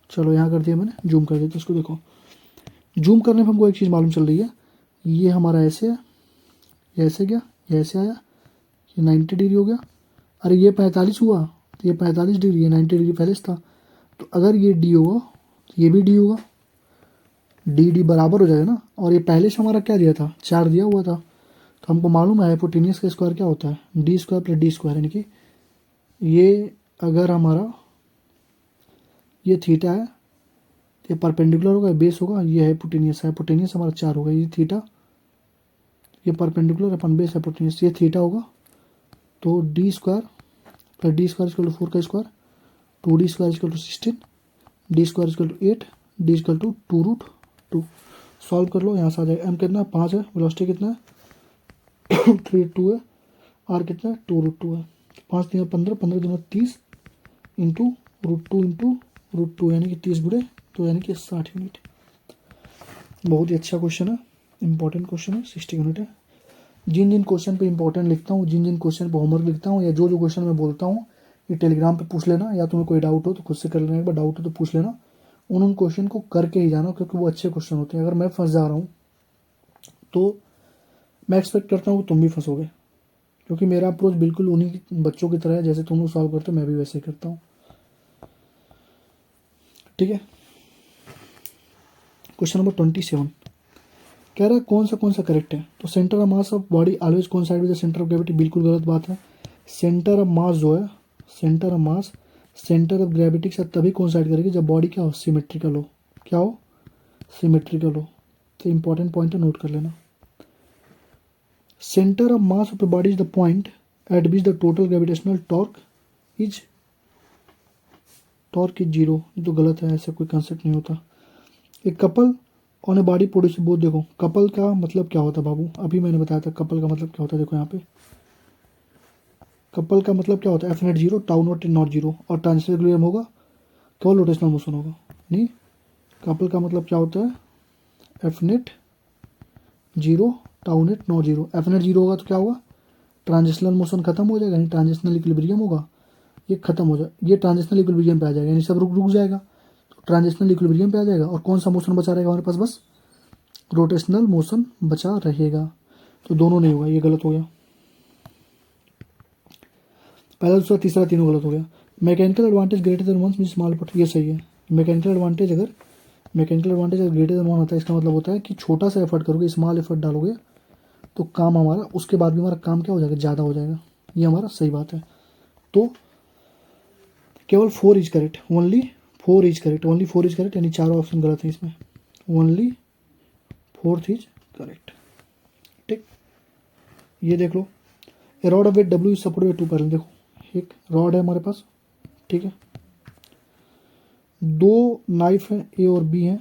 चलो यहाँ कर दिया मैंने, जूम कर दिया। तो इसको देखो, जूम करने पर हमको एक चीज़ मालूम चल रही है, ये हमारा ऐसे है, ये ऐसे गया, ये ऐसे आया, ये 90 डिग्री हो गया। अरे ये 45 हुआ, तो ये 45 डिग्री, ये 90 डिग्री पहले से था। तो अगर ये डी होगा तो ये भी डी होगा, डी डी बराबर हो जाएगा ना। और ये पहले से हमारा क्या दिया था, 4 दिया हुआ था। तो हमको मालूम है हाइपोटेनियस का स्क्वायर क्या होता है, D square plus D square, यानी कि ये अगर हमारा ये थीटा है, ये परपेंडिकुलर होगा, बेस होगा, ये हाइपोटेनियस, हाइपोटेनियस हमारा 4 होगा, ये थीटा, ये परपेंडिकुलर अपन बेस हाइपोटेनियस, ये थीटा होगा। तो D square plus D square equal to 4 का square, 2d square equal to 16, D square equal to 8, D equal to 2√2। Solve कर लो, यहाँ से आ जाएगा एम कितना है 5 है, वेलोसिटी कितना है 3 2 है, आर कितना है 2√2 है। 5 दिन 15, 15 दिन 30 इंटू √2 यानी कि 30 गुणे तो यानी कि 60 यूनिट। बहुत ही अच्छा क्वेश्चन है, इंपॉर्टेंट क्वेश्चन है, 60 यूनिट है। जिन जिन क्वेश्चन पे इंपॉर्टेंट लिखता हूँ, जिन जिन क्वेश्चन पे होमवर्क लिखता हूँ, या जो जो क्वेश्चन मैं बोलता हूँ, ये टेलीग्राम पे पूछ लेना, या तुम्हें कोई डाउट हो तो खुद से कर लेना, एक बार डाउट हो तो पूछ लेना। उन क्वेश्चन को करके ही जाना, क्योंकि वो अच्छे क्वेश्चन होते हैं। अगर मैं फंस जा रहा हूँ तो मैं एक्सपेक्ट करता हूँ कि तुम भी फंसोगे, क्योंकि मेरा अप्रोच बिल्कुल उन्हीं बच्चों की तरह है, जैसे तुम लोग सॉल्व करते हो मैं भी वैसे ही करता हूँ। ठीक है, क्वेश्चन नंबर 27 कह रहा है कौन सा करेक्ट है। तो centre of mass of body always coincide with the centre of gravity, बिल्कुल गलत बात है। सेंटर ऑफ मास जो है, centre of mass centre of gravity के साथ तभी कोइंसाइड करेगी जब बॉडी क्या हो, सिमेट्रिकल हो। क्या हो, सिमेट्रिकल हो। तो इंपॉर्टेंट पॉइंट है, नोट कर लेना। Centre of mass of the body is the point eight which the total gravitational torque is zero. ये तो गलत है, ऐसा कोई कंसेप्ट नहीं होता। एक couple on a body produce both, देखो कपल का मतलब क्या होता है बाबू, अभी मैंने बताया था कपल का मतलब क्या होता है। देखो यहाँ पे कपल का मतलब क्या होता है, F net zero, tau not not zero, और ट्रांजिशन इक्विलिब्रियम होगा, केवल रोटेशनल मोशन होगा। नहीं, कपल का मतलब क्या होता है, F net zero, tau net not zero. F net zero होगा तो क्या होगा, ट्रांजिशनल मोशन खत्म हो जाएगा, यानी ट्रांजिशनल इक्विलिब्रियम होगा, ये खत्म हो जाए, ये ट्रांजिशनल इक्विलिब्रियम पे आ जाएगा, यानी सब रुक जाएगा, तो ट्रांजिशनल इक्विलिब्रियम पे आ जाएगा। और कौन सा मोशन बचा रहेगा हमारे पास, बस रोटेशनल मोशन बचा रहेगा। तो दोनों नहीं होगा, ये गलत हो गया, पहला दूसरा तीसरा तीनों गलत हो गया। Mechanical advantage greater than one mean small but, ये सही है। मैकेनिकल एडवांटेज अगर ग्रेटर देन वन होता है, इसका मतलब होता है कि छोटा सा एफर्ट करोगे, स्मॉल एफर्ट डालोगे तो काम हमारा उसके बाद भी हमारा काम क्या हो जाएगा, ज़्यादा हो जाएगा। ये हमारा सही बात है। तो केवल 4 is correct, only 4 is correct, only 4 is correct, यानी चारों ऑप्शन गलत है इसमें, ओनली 4th इज करेक्ट। ठीक, ये देख लो, A rod of weight W is supported by 2 parallel. देखो एक रॉड है हमारे पास, ठीक है, 2 नाइफ है ए और बी हैं,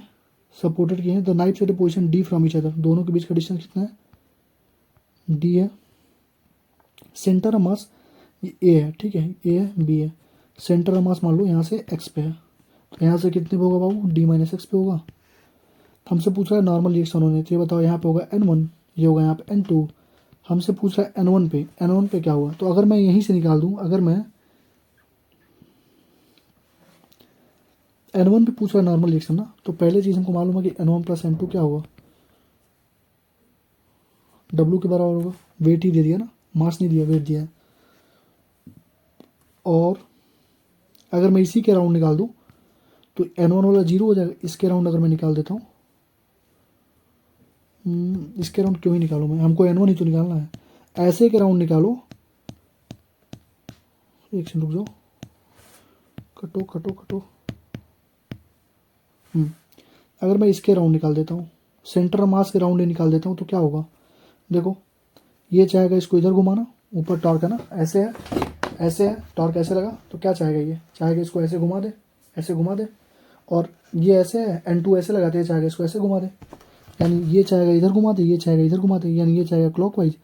सपोर्टेड किए हैं। The knife at position D from each other, दोनों के बीच का डिस्टेंस कितना है, डी है। सेंटर ऑफ मास ये ए है, ठीक है, ए है बी है। सेंटर ऑफ मास मान लो यहाँ से एक्स पे है, तो यहाँ से कितने पे होगा बाबू, डी माइनस एक्स पे होगा। हमसे पूछ रहा है नॉर्मल रिएक्शन होने, तो ये बताओ यहाँ पे होगा n1, ये होगा यहाँ पे n2। हमसे पूछ रहा है n1 पे क्या हुआ, तो अगर मैं यहीं से निकाल दूँ, अगर मैं n1 पे पूछ रहा है नॉर्मल रिएक्शन ना, तो पहले चीज़ हमको मालूम है कि n1 प्लस n2 क्या होगा, W के बराबर होगा। वेट ही दे दिया ना, मास नहीं दिया, वेट दिया है। और अगर मैं इसी के अराउंड निकाल दूँ तो N1 वाला 0 हो जाएगा। इसके अराउंड अगर मैं निकाल देता हूँ, इसके अराउंड क्यों ही निकालूँ मैं, हमको N1 ही तो निकालना है। ऐसे के अराउंड निकालो, एक सेकंड रुक जाओ, कटो कटो कटो। अगर मैं इसके राउंड निकाल देता हूँ, सेंटर मास के राउंड ही निकाल देता हूँ, तो क्या होगा देखो, ये चाहेगा इसको इधर घुमाना, ऊपर टॉर्क है ना, ऐसे है टॉर्क ऐसे लगा, तो क्या चाहेगा, ये चाहेगा इसको ऐसे घुमा दे, ऐसे घुमा दे। और ये ऐसे है, N2 ऐसे लगाते हैं, चाहेगा इसको ऐसे घुमा दे, यानी ये चाहेगा इधर घुमा दे, ये चाहेगा इधर घुमा दे, यानी ये चाहेगा क्लॉकवाइज,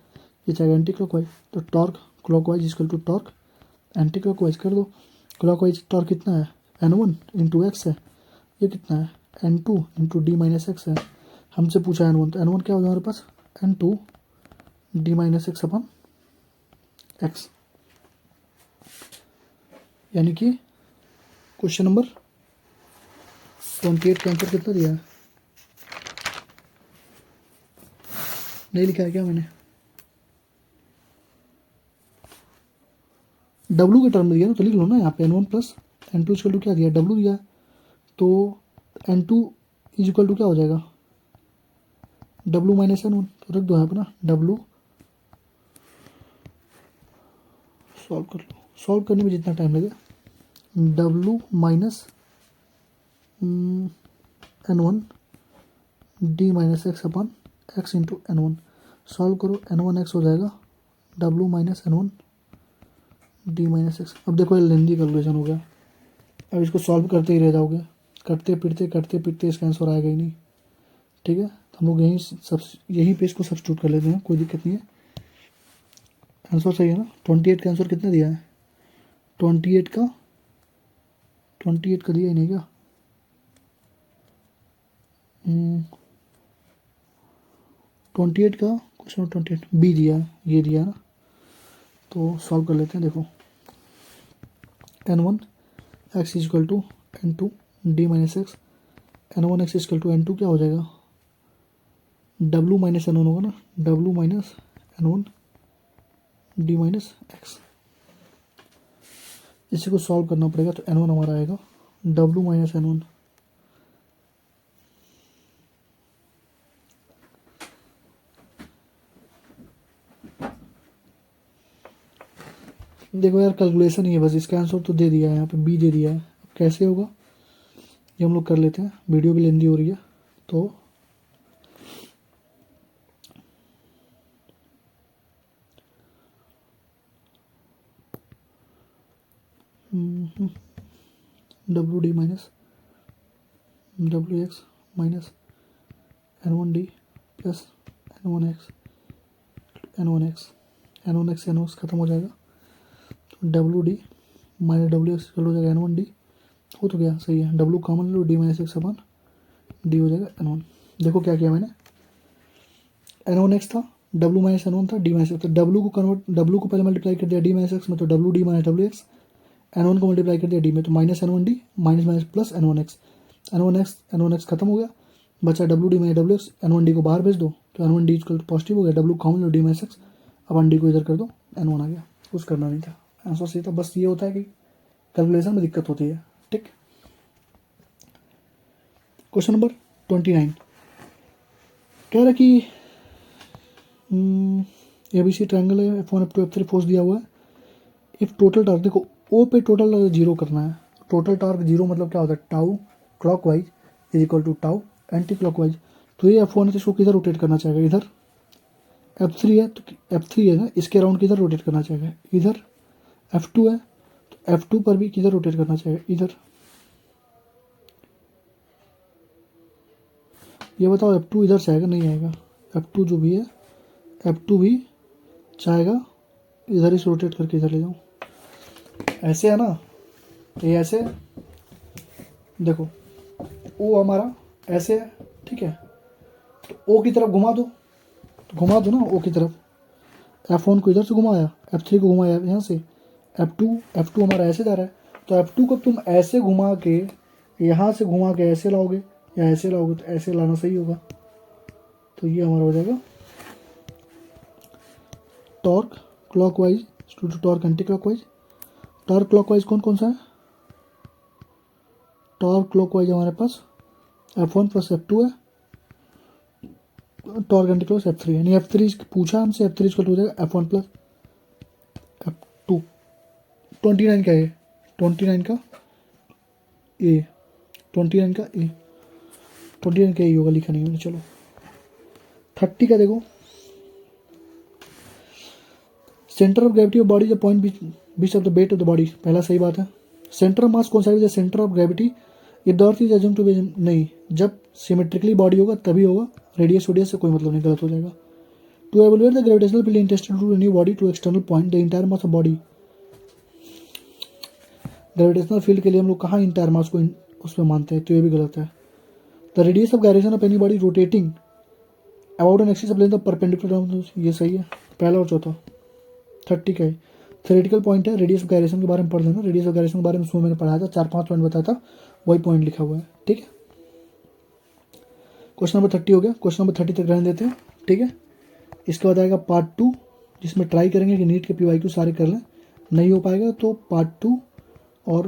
ये चाहेगा एंटी क्लॉकवाइज। तो torque clockwise equal to torque anti clockwise कर दो। क्लॉकवाइज टॉर्क कितना है, N1 इंटू एक्स है, ये कितना है N2 into D minus x है। हमसे पूछा N1, तो N1 क्या हो हमारे पास, N2 डी माइनस एक्स अपन एक्स, यानी कि क्वेश्चन नंबर 28 का आंसर कितना दिया है, नहीं लिखा है क्या मैंने, W के टर्म में दिया ना, तो लिख लो ना यहाँ पे N1 plus N2 equal to क्या दिया, W दिया, तो N2 इज इक्वल टू क्या हो जाएगा, W माइनस N1, तो रख दो यहाँ पे ना, W सॉल्व कर लो, सॉल्व करने में जितना टाइम लगे, W minus N1 D minus X अपन एक्स इंटू N1, सॉल्व करो, N1 एक्स हो जाएगा, W minus N1 D minus X. अब देखो ये लेंदी कैलकुलेशन हो गया, अब इसको सॉल्व करते ही रह जाओगे, करते फिरते इसका आंसर आएगा ही नहीं, ठीक है। तो हम लोग यहीं पे इसको सब्स्टिट्यूट कर लेते हैं, कोई दिक्कत नहीं है, आंसर सही है ना। 28 का आंसर कितना दिया है, 28 का दिया ही नहीं क्या, 28 का क्वेश्चन 28 बी दिया है, ये दिया है ना, तो सॉल्व कर लेते हैं। देखो N1 X is equal to N2 D minus X, N1 X is equal to N2 क्या हो जाएगा, W माइनस N1 होगा ना, W minus N1 D minus x, इसी को सॉल्व करना पड़ेगा, तो N1 हमारा आएगा W माइनस N1, देखो यार कैलकुलेशन ही है बस, इसका आंसर तो दे दिया है, यहाँ पे बी दे दिया है, अब कैसे होगा ये हम लोग कर लेते हैं, वीडियो भी लेंदी हो रही है, तो W D minus W x minus N1 D plus N1 x N1 x N1 x N1 x खत्म हो जाएगा, तो W D minus W x हो जाएगा N1 डी, हो तो गया सही है, W कॉमन लो, डी माइनस एक्स अपन डी हो जाएगा N1। देखो क्या किया मैंने, N1 एक्स था, W माइनस N1 था, डी माइनस एक्स, तो W को पहले मल्टीप्लाई कर दिया डी माइनस एक्स में, तो W D minus W x, N1 को मल्टीप्लाई कर दिया डी में, तो minus N1 D minus minus plus N1 x खत्म हो गया, बचा W D minus W x, N1 D को बाहर भेज दो, तो N1 D equal to positive हो गया, W कॉमन लो, डी माइनस एक्स, अपन डी को इधर कर दो, N1 आ गया, कुछ करना नहीं था, आंसर सही था। बस ये होता है कि कैलकुलेशन में दिक्कत होती है, ठीक। क्वेश्चन नंबर 29 कह रहा कि ABC ट्रायंगल है, F1 F2 F3 फोर्स दिया हुआ है, इफ टोटल टॉर्क, देखो O पे टोटल जीरो करना है, टोटल टॉर्क जीरो मतलब क्या होता है, tau clockwise is equal to tau anti clockwise, तो ये F1 है तो इसको किधर रोटेट करना चाहेगा, इधर, F3 है तो F3 है ना, इसके अराउंड किधर रोटेट करना चाहेगा, इधर, F2 है तो F2 पर भी किधर रोटेट करना चाहेगा, इधर। ये बताओ F2 इधर से आएगा नहीं आएगा, F2 जो भी है F2 भी चाहेगा इधर ही रोटेट करके इधर ले जाऊँ, ऐसे है ना, तो ये ऐसे देखो O हमारा ऐसे है, ठीक है, तो O की तरफ घुमा दो, तो घुमा दो ना O की तरफ, F1 को इधर से घुमाया, F3 को घुमाया यहाँ से, F2 हमारा ऐसे जा रहा है, तो F2 को तुम ऐसे घुमा के, यहाँ से घुमा के ऐसे लाओगे या ऐसे लाओगे, तो ऐसे लाना सही होगा, तो ये हमारा हो जाएगा torque clockwise to torque anti clockwise. Torque clockwise कौन कौन सा है, टॉर्क क्लॉकवाइज हमारे पास F1 प्लस F2 है, टॉर्क एंटी क्लॉक F3 है। यानी F3 पूछा हमसे, F3 इक्वल टू हो जाएगा F1 प्लस F2। 29 का ए, 29 का ए, 29 का ए, 29 का ए होगा, लिखा नहीं मैंने। चलो 30 का देखो, centre of gravity of body the point beach of the weight of the body. पहला सही बात है। सेंटर ऑफ मास कौन सा है? Centre of gravity if the earth is assume to be, नहीं, जब सिमेट्रिकली बॉडी होगा तभी होगा, रेडियस वेडियस से कोई मतलब नहीं, गलत हो जाएगा। To evaluate the gravitational field intensity to any body to external point the entire mass of body. Gravitational field के लिए हम लोग कहाँ इंटायर मास को उसमें मानते हैं, तो ये भी गलत है। The radius of gyration of any body rotating about an axis of length of perpendicular, ये सही है, पहला और चौथा। 30 का है, थ्योरेटिकल पॉइंट है, रेडियस ऑफ गायरेशन के बारे में पढ़ लेना। रेडियस ऑफ गायरेशन के बारे में उसमें मैंने पढ़ाया था, 4-5 पॉइंट बताया था, वही पॉइंट लिखा हुआ है, ठीक है। क्वेश्चन नंबर 30 हो गया, क्वेश्चन नंबर 30 तक रहने देते हैं, ठीक है। इसके बाद आएगा पार्ट 2, जिसमें ट्राई करेंगे कि नीट के PYQ सारे कर लें। नहीं हो पाएगा तो पार्ट 2 और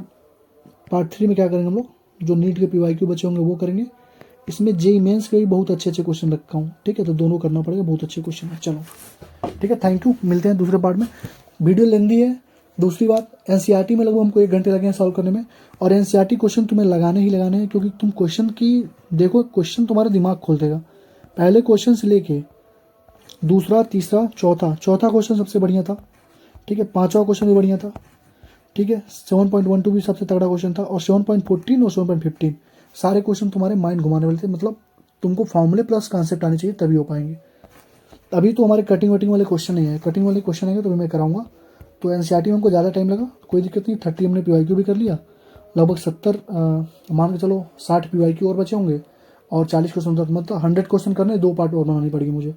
पार्ट 3 में क्या करेंगे हम लोग, जो नीट के PYQ बचे होंगे वो करेंगे। इसमें JEE मेंस के भी बहुत अच्छे अच्छे क्वेश्चन रखा हूँ, ठीक है, तो दोनों करना पड़ेगा, बहुत अच्छे क्वेश्चन है। चलो ठीक है, थैंक यू, मिलते हैं दूसरे पार्ट में। वीडियो लेंदी है। दूसरी बात, NCERT में लगभग हमको 1 घंटे लगे हैं सॉल्व करने में, और NCERT क्वेश्चन तुम्हें लगाने ही लगाने हैं, क्योंकि तुम क्वेश्चन की देखो, क्वेश्चन तुम्हारा दिमाग खोल देगा। पहले क्वेश्चन से लेके दूसरा, तीसरा, चौथा क्वेश्चन सबसे बढ़िया था, ठीक है, 5वां क्वेश्चन भी बढ़िया था, ठीक है, 7.12 भी सबसे तगड़ा क्वेश्चन था, और 7.14 और 7.15 सारे क्वेश्चन तुम्हारे माइंड घुमाने वाले थे। मतलब तुमको फॉर्मूले प्लस कॉन्सेप्ट आने चाहिए तभी हो पाएंगे। अभी तो हमारे कटिंग वटिंग वाले क्वेश्चन नहीं है, कटिंग वाले क्वेश्चन आएंगे तो मैं कराऊंगा। तो NCERT में हमको ज़्यादा टाइम लगा, कोई दिक्कत नहीं। 30 हमने PYQ भी कर लिया, लगभग 70 मान के चलो 60 PYQ और बचे होंगे, और 40 क्वेश्चन, मतलब 100 क्वेश्चन करने, 2 पार्ट और बनानी पड़ेगी मुझे।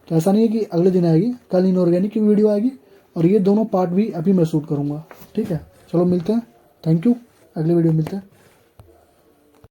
तो ऐसा नहीं है कि अगले दिन आएगी, कल इनऑर्गेनिक की वीडियो आएगी, और ये दोनों पार्ट भी अभी मैं शूट करूँगा, ठीक है। चलो मिलते हैं, थैंक यू, अगले वीडियो मिलते हैं।